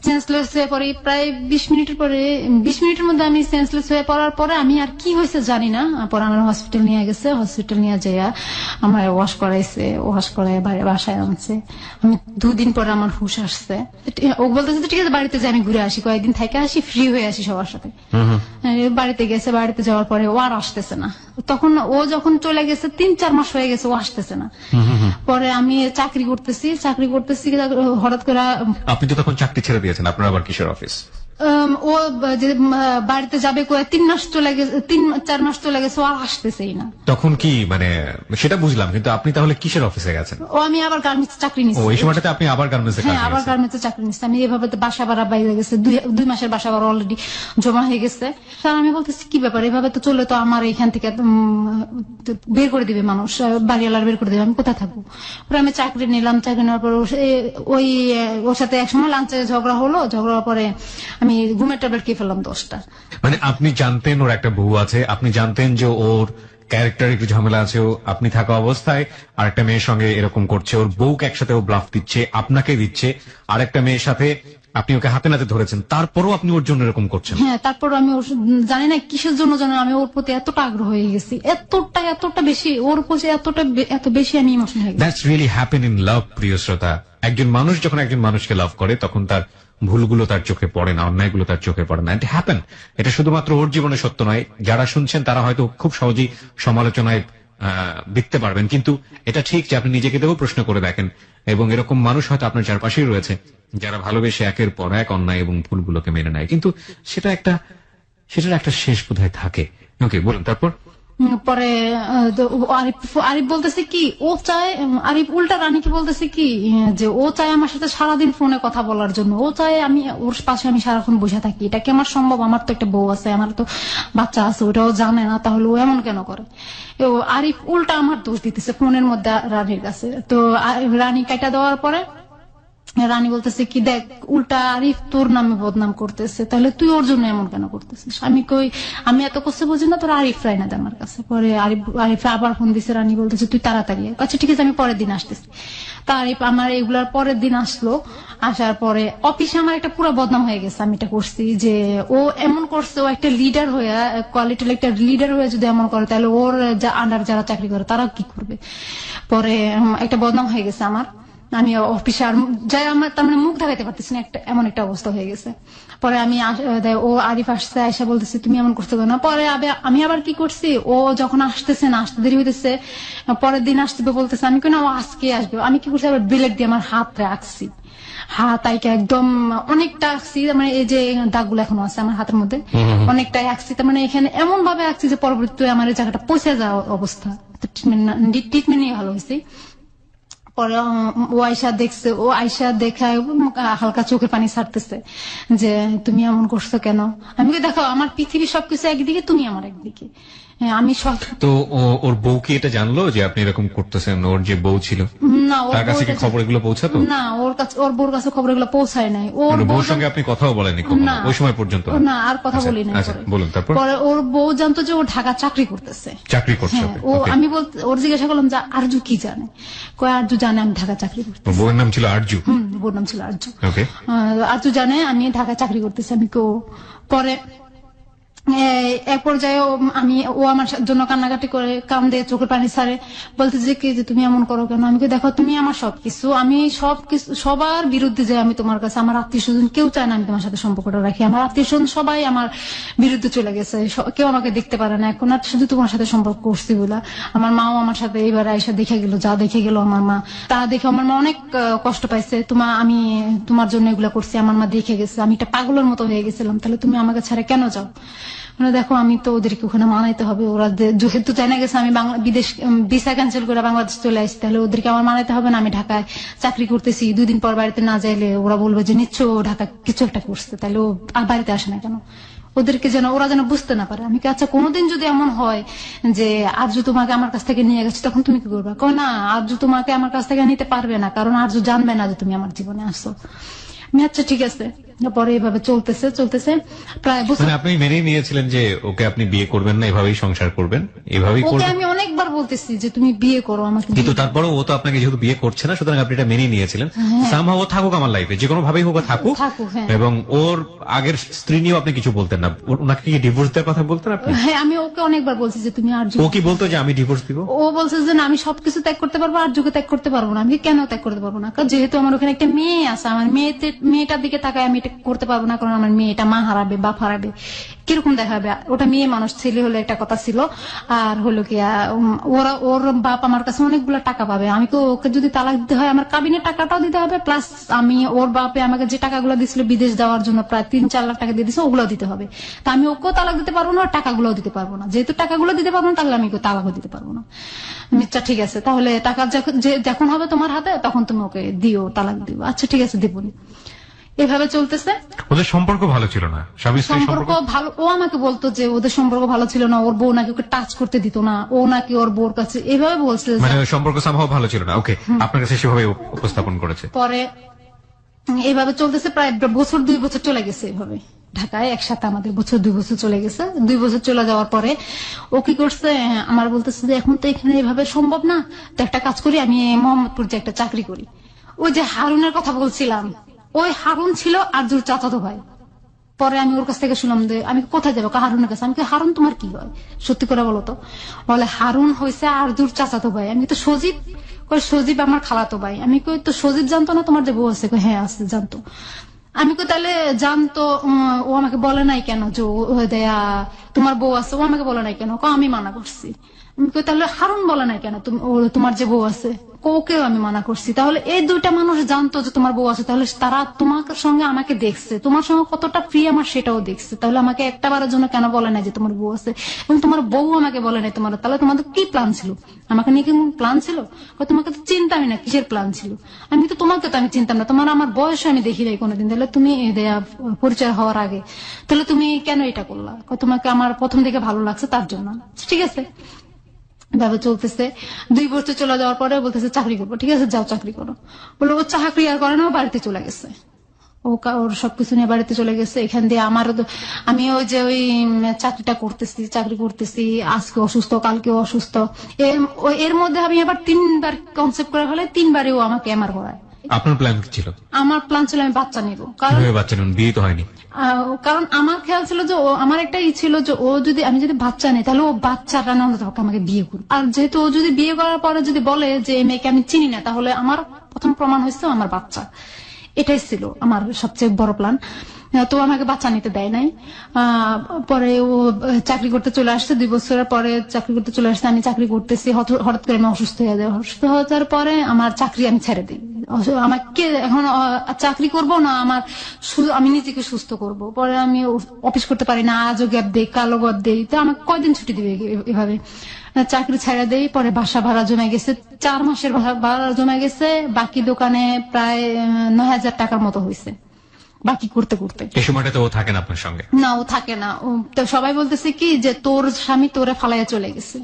[SPEAKER 2] সেন্সলেস হয়ে পরে প্রায় 20 মিনিটের মধ্যে আমি সেন্সলেস হয়ে পড়ার পরে আমি আর কি হয়েছে জানি না। পরে আমার হসপিটাল নিয়ে গেছে, হসপিটাল নিয়ে যাইয়া আমার ওয়াশ করাইছে, ওয়াশ করে বাসায় আনছে। আমি 2 দিন পরে আমার হুশ আসছে। ও বলতেছে ঠিক আছে বাড়িতে যাই, আমি ঘুরে আসি, কয়েকদিন থেকে আসি, ফ্রি হয়ে আসি সবার সাথে। বাড়িতে গেছে, বাড়িতে যাওয়ার পরে ও আর আসতেছে না। তখন ও যখন চলে গেছে 3-4 মাস হয়ে গেছে, ও আসতেছে না। পরে আমি চাকরি করতেছি, হঠাৎ করে।
[SPEAKER 1] আপনি তো তখন চাকরি ছেড়ে দিয়েছেন, আপনার আবার কিসের অফিস?
[SPEAKER 2] ও যে বাড়িতে যাবে 3 মাস চলে গেছে, 3-4 মাস চলে গেছে, ও আর আসতেছেই না।
[SPEAKER 1] তখন কি মানে সেটা বুঝলাম, কিন্তু আপনি তাহলে কিসের অফিসে গেছেন?
[SPEAKER 2] ও আমি আবার গার্মেন্টস চাকরি নিচ্ছি।
[SPEAKER 1] ওই সময়টাতে আপনি আবার গার্মেন্টসে কাজ
[SPEAKER 2] হ্যাঁ, আবার
[SPEAKER 1] করেছেন?
[SPEAKER 2] গার্মেন্টস চাকরি নিচ্ছি আমি। এভাবে তো বাসা ভাড়া বাইরে গেছে, 2 মাসের বাসা ভাড়া অলরেডি জমা হয়ে গেছে। স্যার আমি বলতেছি কি ব্যাপার, এভাবে তো চলে তো আমার এখান থেকে বের করে দিবে মানুষ, বাড়িওয়ালার বের করে দিবে, আমি কোথায় থাকবো? পরে আমি চাকরি নিলাম। চাকরি নেওয়ার পর ওর সাথে একসময় লাঞ্চে ঝগড়া হলো। ঝগড়ার পরে আমি ঘুমের ট্যাবলেট খেয়ে ফেললাম 10টা।
[SPEAKER 1] মানে আপনি জানতেন ওর একটা বউ আছে, আপনি জানতেন যে ওর ক্যারেক্টার একটু ঝামেলা আছে, আপনি থাকা অবস্থায় আরেকটা মেয়ের সঙ্গে এরকম করছে, ওর বউকে একসাথে ও ব্লাফ দিচ্ছে, আপনাকে দিচ্ছে, আরেকটা মেয়ের সাথে আপনি ওকে হাতে নাতে ধরেছেন, তারপরও আপনি ওর জন্য এরকম করছেন?
[SPEAKER 2] হ্যাঁ, তারপর আমি জানি না কিসের জন্য আমি ওর প্রতি এতটা আগ্রহ হয়ে গেছি, এতটা বেশি ওর প্রতি এত বেশি আমি ইমোশনাল হয়ে গেছি।
[SPEAKER 1] That's really happen in love, প্রিয় শ্রোতা। একজন মানুষ যখন একজন মানুষকে লাভ করে তখন তার ভুলগুলো তার চোখে পড়ে না, অন্যায়গুলো তার চোখে পড়ে না। It happen. এটা শুধুমাত্র ওর জীবনে সত্য নয়, যারা শুনছেন তারা হয়তো খুব সহজেই সমালোচনায় দেখতে পারবেন, কিন্তু এটা ঠিক যে আপনি নিজেকে দেখেও প্রশ্ন করে দেখেন, এবং এরকম মানুষ হয়তো আপনার চারপাশেই রয়েছে যারা ভালোবেসে একের পর এক অন্যায় এবং ভুলগুলোকে মেনে নেয়, কিন্তু সেটার একটা শেষ বোধহয় থাকে। ওকে, বলুন তারপর।
[SPEAKER 2] পরে আরিফ বলতেছে কি ও চায়, আরিফ উল্টা রানীকে বলতেছে কি যে ও চায় আমার সাথে সারাদিন ফোনে কথা বলার জন্য, ও চায় আমি ওর পাশে আমি সারাক্ষণ বসে থাকি। এটা কি আমার সম্ভব? আমার তো একটা বউ আছে, আমার তো বাচ্চা আছে, ওটাও জানে না, তাহলে ও এমন কেন করে? আরিফ উল্টা আমার দোষ দিতেছে ফোনের মধ্যে রানীর কাছে। তো রানী কাটা দেওয়ার পরে রানী বলতেছে কি দেখ উল্টা আরিফ তোর নামে বদনাম করতেছে, তাহলে তুই ওর জন্য এমন কেন করতেছিস? আমি এত কষ্ট বুঝি না, তোর আরিফ রায় না দে আমার কাছে। পরে আরিফ আবার ফোন দিছে, রানী বলতেছে তুই তাড়াতাড়ি আচ্ছা ঠিক আছে আমি পরের দিন আসতেছি। তা আরিফ আমার এগুলার পরের দিন আসলো। আসার পরে অফিসে আমার একটা পুরো বদনাম হয়ে গেছে, আমি এটা করছি যে ও এমন করছে, ও একটা লিডার হয়ে, কোয়ালিটির একটা লিডার হয়ে যদি এমন করে তাহলে ওর আন্ডার যারা চাকরি করে তারা কি করবে? পরে একটা বদনাম হয়ে গেছে আমার। আমি অফিসে আর যাই আমার তার মানে মুখ দেখাইতে পারতেছি না, এমন একটা অবস্থা হয়ে গেছে। পরে ও আরিফ আসছে, আয়সা বলতেছে তুমি এমন করতে পারো না। পরে আমি আবার কি করছি, ও যখন আসতেছে না, আসতে দেরি হইতেছে, পরের দিন আসতে বলতেছে, আমি কেন ও আজকে আসবে, আমি কি করছি আবার ব্লেড দিয়ে আমার হাত রাখছি, হাত আইকে একদম অনেকটা আঁকছি, মানে এই যে দাগগুলো এখনো আছে আমার হাতের মধ্যে অনেকটাই আঁকছি, তার মানে এখানে এমন ভাবে আঁকছি যে পরবর্তীতে আমার এই জায়গাটা পচে যাওয়ার অবস্থা। ট্রিটমেন্ট নিয়ে ভালো হয়েছে। পরে ও আয়সা দেখছে, ও আয়সা দেখায় হালকা চোখে পানি ছাড়তেছে যে তুমি এমন করছো কেন? আমি দেখো আমার পৃথিবী সবকিছু একদিকে, তুমি আমার একদিকে। আমি সব
[SPEAKER 1] তো ওর বউ কি এটা জানলো যে আপনি এরকম করতেছেন? ওর যে বউ ছিল
[SPEAKER 2] না,
[SPEAKER 1] তার কাছে কি খবর এগুলো পৌঁছাতো?
[SPEAKER 2] না, ওর বউর কাছে খবর এগুলো পৌঁছায় নাই। ওর
[SPEAKER 1] বউর সঙ্গে আপনি কথাও বলেনি কখনো ওই সময় পর্যন্ত?
[SPEAKER 2] না, আর কথা বলি নাই।
[SPEAKER 1] বলুন তারপর।
[SPEAKER 2] পরে ওর বউ জানতো যে ও ঢাকা চাকরি করতেছে।
[SPEAKER 1] চাকরি করছে?
[SPEAKER 2] আমি ওর জিজ্ঞাসা করলাম যে আরজু কি জানে? কয় আরজু জানে আমি ঢাকা চাকরি করতেছি।
[SPEAKER 1] বউয়ের নাম ছিল আরজু?
[SPEAKER 2] বউর নাম ছিল আরজু।
[SPEAKER 1] ওকে,
[SPEAKER 2] আরজু জানে আমি ঢাকা চাকরি করতেছি। আমি পরে এক পর্যায়ে ও আমার জন্য কান্নাকাটি করে, কান্দে, চোখের পানি ছাড়ে, বলতে যে কি যে তুমি এমন করো কেন? আমি দেখো তুমি আমার সবকিছু, আমি সবকিছু সবার বিরুদ্ধে যে আমি তোমার কাছে, আমার আত্মীয় স্বজন কেউ চায় না আমি তোমার সাথে সম্পর্কটা রাখি, আমার আত্মীয় স্বজন সবাই আমার বিরুদ্ধে চলে গেছে, কেউ আমাকে দেখতে পারে না এখন, আর শুধু তোমার সাথে সম্পর্ক করছি বলে। আমার মাও আমার সাথে এইবার আইসা দেখে গেল, যা দেখে গেল আমার মা, তা দেখে আমার মা অনেক কষ্ট পাইছে। আমি তোমার জন্য এগুলা করছি, আমার মা দেখে গেছে আমি একটা পাগলের মতো হয়ে গেছিলাম, তাহলে তুমি আমাকে ছাড়া কেন যাও? মানে দেখো আমি তো ওদেরকে ওখানে মানাইতে হবে, ওরা যেহেতু জানা গেছে আমি বিদেশ ভিসা ক্যান্সেল করে বাংলাদেশ চলে আসছি, তাহলে ওদেরকে আমার মানাইতে হবে না আমি ঢাকায় চাকরি করতেছি, 2 দিন পর বাড়িতে না যাইলে ওরা বলবে যে নিশ্চয় ও ঢাকা কিছু একটা করছে, তাহলে ও আর বাড়িতে আসে না কেন? ওদেরকে যেন ওরা যেন বুঝতে না পারে। আমি কি আচ্ছা কোনোদিন যদি এমন হয় যে আরজু তোমাকে আমার কাছ থেকে নিয়ে গেছে, তখন তুমি কি করবে? কয় না, আরজু তোমাকে আমার কাছ থেকে নিতে পারবে না, কারণ আরজু জানবে না যে তুমি আমার জীবনে আসছো। আমি আচ্ছা ঠিক আছে। পরে এভাবে চলতেছে প্রায় বছর।
[SPEAKER 1] মানে আপনি মেনেই নিয়েছিলেন যে ওকে আপনি বিয়ে করবেন না, এভাবেই সংসার করবেন, এভাবেই
[SPEAKER 2] ওকে
[SPEAKER 1] করবেন।
[SPEAKER 2] আমি অনেকবার বলতেছি যে তুমি বিয়ে করো আমাকে,
[SPEAKER 1] কিন্তু তারপরেও ও তো আপনাকে যেহেতু বিয়ে করছে না, সুতরাং আপনি এটা মেনেই নিয়েছিলেন। সামহাও ও থাকুক আমার লাইফে, যে কোনো ভাবেই হোক ও থাকুক।
[SPEAKER 2] হ্যাঁ।
[SPEAKER 1] এবং ওর আগের স্ত্রী নিয়েও আপনি কিছু বলতেন না, ওনাকে কি ডিভোর্স দেওয়ার কথা বলতেন আপনি?
[SPEAKER 2] হ্যাঁ, আমি ওকে অনেকবার বলছি যে তুমি আর
[SPEAKER 1] ও কি বলতো যে আমি ডিভোর্স দিব?
[SPEAKER 2] ও বলছে যে না, আমি সবকিছু ত্যাগ করতে পারবো, আর যুগে ত্যাগ করতে পারবো না। আমি কেন ত্যাগ করতে পারবো না? কারণ যেহেতু আমার ওখানে একটা মেয়ে আছে, আমার মেয়েটার দিকে তাকায় আমি এটা করতে পারবো না, কারণ আমার মেয়েটা মা হারাবে, বাপ হারাবে, কিরকম দেখাবে? ওটা মেয়ে মানুষ, ছেলে হলে একটা কথা ছিল। আর হলো কি ওর বাপ আমার কাছে অনেকগুলো টাকা পাবে, আমি তো ওকে যদি তালাক দিতে হয় আমার কাবিনের টাকাটাও দিতে হবে, প্লাস আমি ওর বাপে আমাকে যে টাকাগুলো দিছিল বিদেশ যাওয়ার জন্য প্রায় 3-4 লাখ টাকা দিয়ে দিছে, ওগুলো দিতে হবে। তা আমি ওকেও তালাক দিতে পারবো না, টাকাগুলোও দিতে পারবো না। যেহেতু টাকাগুলো দিতে পারবো না, তাহলে আমি ওকে তালাকও দিতে পারবো না। আচ্ছা ঠিক আছে, তাহলে টাকা যখন হবে তোমার হাতে তখন তুমি ওকে দিও, তালাক দিও। আচ্ছা ঠিক আছে, দেবনি। এভাবে চলতেছে।
[SPEAKER 1] ওদের সম্পর্ক ভালো ছিল না, স্বামী স্ত্রীর
[SPEAKER 2] সম্পর্ক ভালো, ও আমাকে বলতো যে ওদের সম্পর্ক ভালো ছিল না, ওর বউ নাকি ওকে টাচ করতে দিত না, ও নাকি ওর বউর কাছে এভাবে বলছে,
[SPEAKER 1] মানে সম্পর্ক সামহাও ভালো ছিল না। ওকে, আপনার কাছে সেভাবে উপস্থাপন করেছে।
[SPEAKER 2] পরে এইভাবে চলতেছে প্রায় 2 বছর চলে গেছে এভাবে ঢাকায় একসাথে, আমাদের 2 বছর চলে গেছে। 2 বছর চলে যাওয়ার পরে ও কি করছে, আমার বলতেছে যে এখন তো এখানে এভাবে সম্ভব না, তো একটা কাজ করি, আমি মোহাম্মদপুর যে একটা চাকরি করি। ওই যে হারুনের কথা বলছিলাম, ওই হারুন ছিল আরজুর চাচাতো ভাই। পরে আমি ওর কাছ থেকে শুনলাম যে আমি কোথায় যাবো, হারুনের কাছে। আমি হারুন তোমার কি হয়, সত্যি করে বলো তো? বলে হারুন হয়েছে আরজুর চাচাতো ভাই। আমি তো সজীব, সজীব আমার খালাতো ভাই। আমি কই তো সজীব জানতো না তোমার যে বউ আছে? হ্যাঁ আছে, জানতো। আমি কই তাহলে জানতো, ও আমাকে বলে নাই কেন যে দেয়া তোমার বউ আছে? ও আমাকে বলে নাই কেন? আমি মানা করছি। আমি কই তাহলে হারুন বলে নাই কেন তোমার যে বউ আছে? ওকেও আমি মানা করছি। তাহলে এই 2টা মানুষ জানতো যে তোমার বউ আছে, তাহলে তারা তোমার সঙ্গে আমাকে দেখছে, তোমার সঙ্গে কতটা প্রিয় আমার সেটাও দেখছে, তাহলে আমাকে একটা বারের জন্য কেন বলে নাই যে তোমার বউ আছে? এবং তোমার বউ আমাকে বলে নাই তোমার, তাহলে তোমাদের কি প্ল্যান ছিল? আমাকে নিয়ে কি প্ল্যান ছিল? তোমাকে তো চিন্তামই না, কিসের প্ল্যান ছিল? আমি তো তোমাকে তো আমি চিন্তাম না, তোমার আমার বয়স আমি দেখি নাই কোনোদিন, তাহলে তুমি পরিচয় হওয়ার আগে, তাহলে তুমি কেন এটা করলা? তোমাকে আমার প্রথম দিকে ভালো লাগছে তার জন্য। ঠিক আছে, ভাবে চলতেছে। 2 বছর চলে যাওয়ার পরে বলতেছে চাকরি করবো। ঠিক আছে, যাও চাকরি করো। বলে ও চাকরি আর করে না, ও বাড়িতে চলে গেছে। ওর সবকিছু নিয়ে বাড়িতে চলে গেছে। এখান দিয়ে আমি ওই যে ওই চাকরি করতেছি, আজকে অসুস্থ, কালকে অসুস্থ। এর মধ্যে আমি আবার 3বার কনসেপ্ট করে ফেলে, 3বারই ও আমাকে এমআর করায়।
[SPEAKER 1] আপনার প্ল্যান কি ছিল?
[SPEAKER 2] আমার প্ল্যান ছিল আমি বাচ্চা নিব, কারণ
[SPEAKER 1] বাচ্চা নেন, বিয়ে তো হয়নি।
[SPEAKER 2] কারণ আমার খেয়াল ছিল যে আমার একটা ই ছিল যে আমি যদি বাচ্চা নেই, তাহলে ও বাচ্চাটা না আমাকে বিয়ে করবে। আর যেহেতু ও যদি বিয়ে করার পরে যদি বলে যে মেয়েকে আমি চিনি না, তাহলে আমার প্রথম প্রমাণ হয়েছে আমার বাচ্চা। এটাই ছিল আমার সবচেয়ে বড় প্ল্যান। তো আমাকে বাচ্চা নিতে দেয় নাই। পরে ও চাকরি করতে চলে আসছে, 2 বছরের পরে চাকরি করতে চলে আসছে। আমি চাকরি করতেছি, হঠাৎ করে আমি অসুস্থ হয়ে যাই। অসুস্থ হয়ে যাওয়ার পরে আমার চাকরি আমি ছেড়ে দিই। আমাকে এখন চাকরি করব না, আমি নিজেকে সুস্থ করব। পরে আমি অফিস করতে পারি না, আজও গ্যাপ দেই, কালো গ্যাপ দেই, তো আমাকে কয়দিন ছুটি দিবে? এভাবে চাকরি ছেড়ে দেই। পরে বাসা ভাড়া জমে গেছে, 4 মাসের ভাড়া জমে গেছে। বাকি দোকানে প্রায় 9,000 টাকার মতো হয়েছে বাকি করতে করতে।
[SPEAKER 1] এই সময়টা তো ও থাকে না আপনার সঙ্গে?
[SPEAKER 2] না, ও থাকে না। তো সবাই বলতেছে কি যে তোর স্বামী তোরে ফালাইয়া চলে গেছে।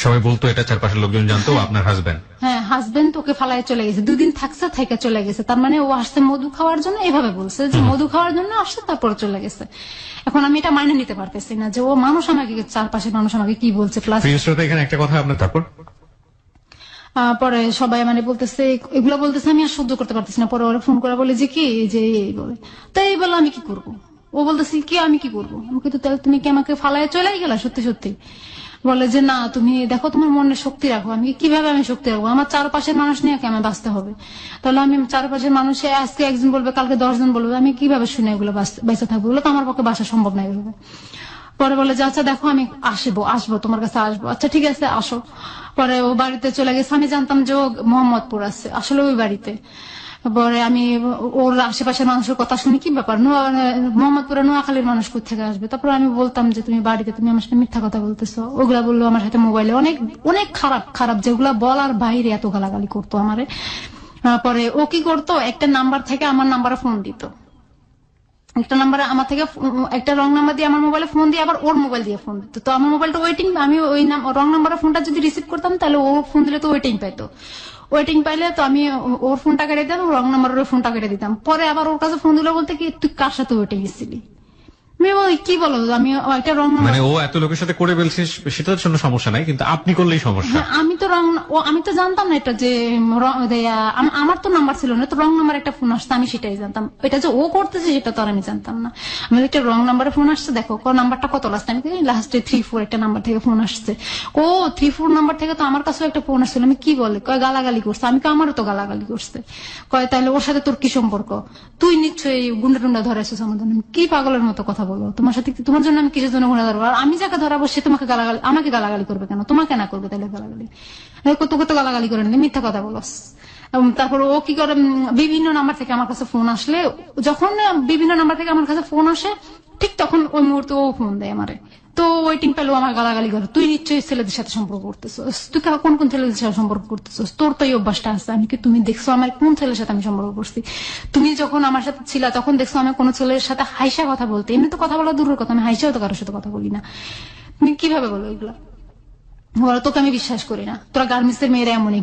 [SPEAKER 1] সবাই বলতো এটা, চারপাশের লোকজন জানতো আপনার হাজবেন্ড?
[SPEAKER 2] হ্যাঁ, হাজবেন্ড ওকে ফালাইয়া চলে গেছে। 2 দিন থাকছে, থেকে চলে গেছে। তার মানে ও আসছে মধু খাওয়ার জন্য, এভাবে বলছে যে মধু খাওয়ার জন্য আসছে, তারপরে চলে গেছে। এখন আমি এটা মাইনে নিতে পারতেছি না যে ও মানুষ আমাকে, চারপাশের মানুষ আমাকে কি বলছে। প্লাস
[SPEAKER 1] এখানে একটা কথা আপনার, তারপর
[SPEAKER 2] পরে সবাই মানে বলতেছে, এগুলো বলতেছে, আমি আর সহ্য করতে পারতেছি না। পরে ওরা ফোন করে বলে যে কি যে এই বলে, তাই এই বলে আমি কি করবো? ও বলতেছি কি আমি কি করবো? আমি কিন্তু তাহলে তুমি কি আমাকে ফালায় চলেই গেলা সত্যি সত্যি? বলে যে না তুমি দেখো তোমার মনে শক্তি রাখো। আমি কিভাবে আমি শক্তি রাখবো? আমার চারপাশের মানুষ নিয়ে আমার বাঁচতে হবে। তাহলে আমি চারপাশের মানুষে আজকে একজন বলবে, কালকে 10 জন বলবে, আমি কিভাবে শুনে এগুলো বেঁচে থাকবো? এগুলো তো আমার পক্ষে বাসা সম্ভব না এভাবে। পরে বলে যে আচ্ছা দেখো আমি আসবো তোমার কাছে আসবো। আচ্ছা ঠিক আছে আসো। পরে ও বাড়িতে চলে গেছে। আমি জানতাম যে ও মোহাম্মদপুর আছে, আসলে ওই বাড়িতে। পরে আমি ওর আশেপাশের মানুষের কথা শুনি কি ব্যাপার, মোহাম্মদপুরে নোয়াখালীর মানুষ কোথেকে আসবে? তারপর আমি বলতাম যে তুমি বাড়িতে, তুমি আমার সাথে মিথ্যা কথা বলতেছো। ওগুলা বললো আমার সাথে মোবাইলে অনেক অনেক খারাপ খারাপ, যেগুলা বলার বাইরে এত গালাগালি করতো আমারে। পরে ও কি করতো, একটা নাম্বার থেকে আমার নাম্বারে ফোন দিত। একটা নাম্বারে আমার থেকে একটা রং নাম্বার দিয়ে আমার মোবাইলে ফোন দিয়ে আবার ওর মোবাইল দিয়ে ফোন দিত। তো আমার মোবাইলটা ওয়েটিং, আমি ওই রং নাম্বারের ফোনটা যদি রিসিভ করতাম তাহলে ও ফোন দিলে তো ওয়েটিং পাইতো। ওয়েটিং পাইলে তো আমি ওর ফোনটা কেটে দিতাম, রং নাম্বারের ফোনটা কেটে দিতাম। পরে আবার ওর কাছে ফোন দিলে বলতে কি তুই কার সাথে ওয়েটিং এসেছিলি? আমি বলি কি বলো, আমি একটা রং নাম্বার,
[SPEAKER 1] মানে ও এত লোকের সাথে করে ফেলছে সেটার জন্য সমস্যা নাই, কিন্তু আপনি করলেই সমস্যা।
[SPEAKER 2] আমি তো আমি তো জানতাম না এটা যে আমার তো নাম্বার ছিল না, তো রং নাম্বার একটা ফোন আসছে আমি সেটাই জানতাম। এটা যে ও করতেছে সেটা তো আর আমি জানতাম না। আমি একটা রং নাম্বারে ফোন আসছে, দেখো নাম্বারটা কত লাস্ট, আমি লাস্টে 3-4 একটা নাম্বার থেকে ফোন আসছে। ও 3-4 নাম্বার থেকে তো আমার কাছেও একটা ফোন আসছিল। আমি কি বলে কয় গালাগালি করছে। আমি আমারও তো গালাগালি করছে। কয় তাহলে ওর সাথে তোর কি সম্পর্ক? তুই নিশ্চয়ই গুন্ডা টুন্ডা ধরেছিস আমাদের। কি পাগলের মতো কথা বলো? তোমার সাথে তোমার জন্য আমি কিসের জন্য গুণা ধরবো? আর আমি যাকে ধরাবো সে তোমাকে গালাগালি, আমাকে গালাগালি করবে কেন? তোমাকে না করবে তাহলে গালাগালি? কত কত গালাগালি করে নিলে মিথ্যা কথা বলস। তারপর ও কি করে, বিভিন্ন নাম্বার থেকে আমার কাছে ফোন আসলে, যখন বিভিন্ন নাম্বার থেকে আমার কাছে ফোন আসে ঠিক তখন ওই মুহূর্তে ও ফোন দেয় আমারে। তো ওয়েটিং পেলেও আমার গালাগালি করে, তুই নিশ্চয়ই ছেলেদের সাথে সম্পর্ক করতেছিস, তুই কোন কোন ছেলেদের সাথে সম্পর্ক করতেছিস, তোর তো এই অভ্যাসটা আছে। আমি কি তুমি দেখছো আমার কোন ছেলের সাথে আমি সম্পর্ক করছি? তুমি যখন আমার সাথে ছিলা তখন দেখছো আমি কোন ছেলের সাথে হাইসা কথা বলতে? এমনি তো কথা বলা দূরের কথা, আমি হাইসাও তো কারোর সাথে কথা বলি না। তুমি কিভাবে বলো এগুলা? বলো তোকে আমি বিশ্বাস করি না, তোরা গার্মেন্টস এর মেয়েরা এমনই,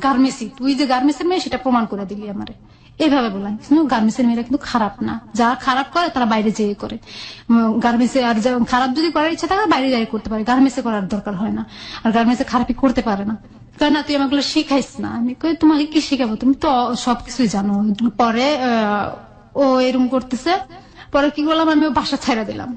[SPEAKER 2] গার্মেন্টসই, তুই যে গার্মেন্টস এর মেয়ে সেটা প্রমাণ করে দিলি আমারে, এইভাবে বললাম। গার্মেন্টস এর মেয়েরা কিন্তু খারাপ না, যারা খারাপ করে তারা বাইরে যেয়ে করে। গার্মেন্টসে আর খারাপ যদি করার ইচ্ছা থাকে বাইরে যাই করতে পারে, গার্মেন্টসে করার দরকার হয় না। আর গার্মেন্টসে খারাপই করতে পারে না, কারণ না তুই আমাকে শিখাইস না। আমি কই তোমাকে কি শিখাবো, তুমি তো সবকিছুই জানো। পরে ও এরকম করতেছে। পরে কি করলাম, আমি বাসা ছেড়ে দিলাম।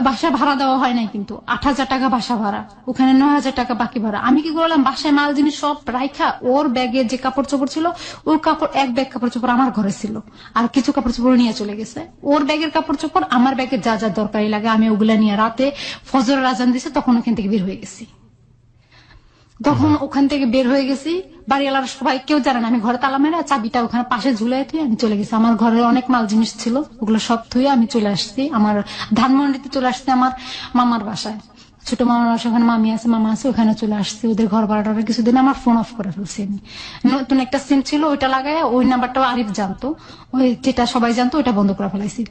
[SPEAKER 2] বাসা ভাড়া দেওয়া হয় নাই, কিন্তু 8,000 টাকা বাসা ভাড়া, ওখানে 9,000 টাকা বাকি ভাড়া। আমি কি করলাম, বাসায় মাল জিনিস সব রাইখা, ওর ব্যাগে যে কাপড় চোপড় ছিল, ওর কাপড় এক ব্যাগ কাপড় চোপড় আমার ঘরে ছিল, আর কিছু কাপড় চোপড় নিয়ে চলে গেছে। ওর ব্যাগের কাপড় চোপড়, আমার ব্যাগে যা যা দরকারি লাগে আমি ওগুলা নিয়ে রাতে ফজরের আজান দিছে তখন ওখান থেকে বের হয়ে গেছি। তখন ওখান থেকে বের হয়ে গেছি, বাড়িওয়ালার সবাই কেউ জানে না। আমি ঘরে তালা মেরে চাবিটা ওখানে পাশে ঝুলাই থুয়ে আমি চলে গেছি। আমার ঘরে অনেক মাল জিনিস ছিল, ওগুলো সব থুয়ে আমি চলে আসছি আমার ধানমন্ডিতে চলে আসছি, আমার মামার বাসায়। ছোট মামার বাসায়, ওখানে মামি আছে মামা আছে, ওখানে চলে আসছি। ওদের ঘর ভাড়াটা কিছুদিন আমার ফোন অফ করে ফেলছি আমি। নতুন একটা সিম ছিল, ওইটা লাগাই, ওই নাম্বারটাও আরিফ জানতো, ওই যেটা সবাই জানতো ওইটা বন্ধ করে ফেলাইছি।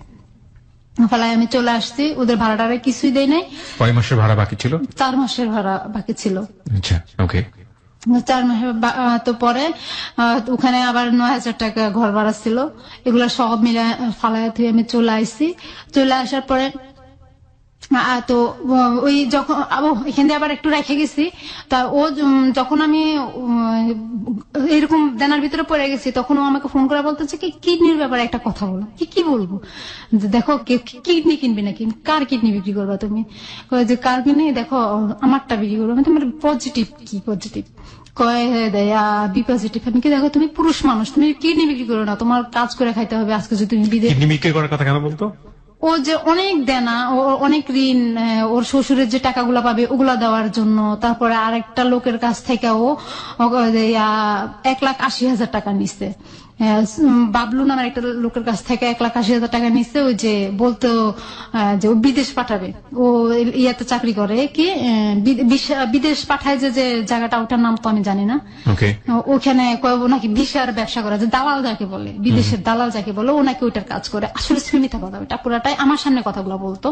[SPEAKER 2] ফেলায় আমি চলে আসছি, ওদের ভাড়াটারে কিছুই দেয় নাই।
[SPEAKER 1] কয় মাসের ভাড়া বাকি ছিল?
[SPEAKER 2] 4 মাসের ভাড়া বাকি ছিল।
[SPEAKER 1] আচ্ছা, ওকে।
[SPEAKER 2] 4 মাসে তো পরে ওখানে আবার 9,000 টাকা ঘর ভাড়া ছিল। এগুলো সব মিলে ফালায় থুয়ে আমি চলে আসছি। চলে আসার পরে তো ওই যখন এখান দিয়ে আবার একটু রেখে গেছি, তা ও যখন আমি এরকম দেনার ভিতরে পড়ে গেছি তখন ও আমাকে ফোন করে বলতেছে কি কিডনির ব্যাপারে একটা কথা বলো। কি বলবো, দেখো কিডনি কিনবি নাকি, কার কিডনি বিক্রি করবা তুমি? যে কার কিডনি, দেখো আমারটা বিক্রি করবো। আমি তোমার পজিটিভ কি পজিটিভ? কয় দেয়া বি পজিটিভ। আমি কি, দেখো তুমি পুরুষ মানুষ, তুমি কিডনি বিক্রি করো না, তোমার কাজ করে খাইতে হবে। আজকে যদি তুমি
[SPEAKER 1] কিডনি বিক্রি করার কথা কেন বলতো?
[SPEAKER 2] ও যে অনেক দেনা, অনেক ঋণ, ওর শ্বশুরের যে টাকাগুলা পাবে ওগুলা দেওয়ার জন্য। তারপরে আরেকটা লোকের কাছ থেকে ও 1,80,000 টাকা নিচ্ছে। বাবলু নামের একটা লোকের কাছ থেকে 1,80,000 টাকা নিচ্ছে, ওই যে বলতো যে ও বিদেশ পাঠাবে। ও ইয়াতে চাকরি করে, কি বিদেশ পাঠায় যে জায়গাটা, ওটার নাম তো আমি জানি না। ওখানে নাকি ভিসার ব্যবসা করে, যে দালাল যাকে বলে, বিদেশের দালাল যাকে বলে, ও নাকি ওইটার কাজ করে। আসলে মিথ্যা কথা, ওটা পুরাটাই আমার সামনে কথাগুলো বলতো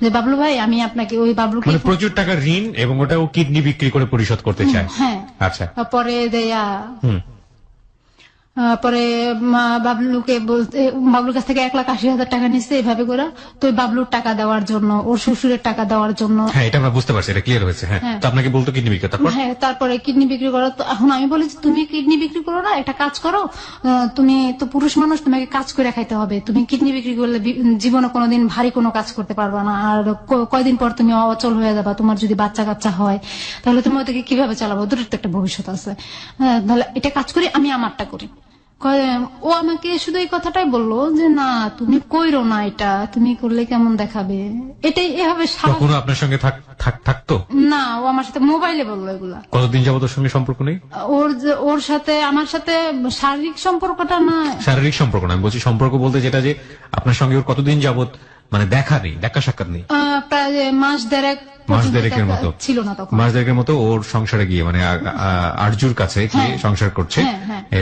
[SPEAKER 2] যে বাবলু ভাই আমি আপনাকে, ওই বাবলুকে
[SPEAKER 1] প্রচুর টাকা ঋণ এবং ওটা ও কিডনি বিক্রি করে পরিশোধ করতে চায়।
[SPEAKER 2] হ্যাঁ,
[SPEAKER 1] আচ্ছা।
[SPEAKER 2] পরে দেয়া পরে বাবলুর কাছ থেকে 1,80,000 টাকা নিচ্ছে এইভাবে করে। তো ওই বাবলুর টাকা দেওয়ার জন্য, ওর শ্বশুরের টাকা দেওয়ার জন্য।
[SPEAKER 1] হ্যাঁ, এটা আমরা বুঝতে পারছি, এটা ক্লিয়ার হয়েছে। হ্যাঁ,
[SPEAKER 2] হ্যাঁ।
[SPEAKER 1] তো আপনাকে বলতো কিডনি বিক্রি, তারপর
[SPEAKER 2] হ্যাঁ, তারপরে কিডনি বিক্রি করো। তো এখন আমি বলি যে, তুমি কিডনি বিক্রি করো না, একটা কাজ করো, তুমি তো পুরুষ মানুষ, তোমাকে কাজ করে খাইতে হবে। তুমি কিডনি বিক্রি করলে জীবনে কোনোদিন ভারী কোনো কাজ করতে পারবে না, আর কয়দিন পর তুমি অচল হয়ে যাবা। তোমার যদি বাচ্চা কাচ্চা হয় তাহলে তুমি ওদেরকে কিভাবে চালাবো? ওদের তো একটা ভবিষ্যৎ আছে। তাহলে এটা কাজ করি, আমি আমারটা করি। ও আমাকে শুধু এই কথাটাই বললো যে, না তুমি কইরো না, এটা তুমি করলে কেমন দেখাবে। এটাই এভাবে
[SPEAKER 1] কখনো আপনার সঙ্গে থাকতো
[SPEAKER 2] না, ও আমার সাথে মোবাইলে বললো এগুলা।
[SPEAKER 1] কতদিন যাবত ওর সঙ্গে সম্পর্ক নেই?
[SPEAKER 2] ওর সাথে আমার সাথে শারীরিক সম্পর্কটা না,
[SPEAKER 1] শারীরিক সম্পর্ক না, আমি বলছি সম্পর্ক বলতে যেটা, যে আপনার সঙ্গে ওর কতদিন যাবত মানে দেখা নেই, দেখা সাক্ষাৎ নেই?
[SPEAKER 2] প্রায় মাস
[SPEAKER 1] দেড়েকের মতো
[SPEAKER 2] ছিল না তখন।
[SPEAKER 1] মাস দেড়েকের মতো ওর সংসারে গিয়ে, মানে আরজুর কাছে গিয়ে সংসার করছে।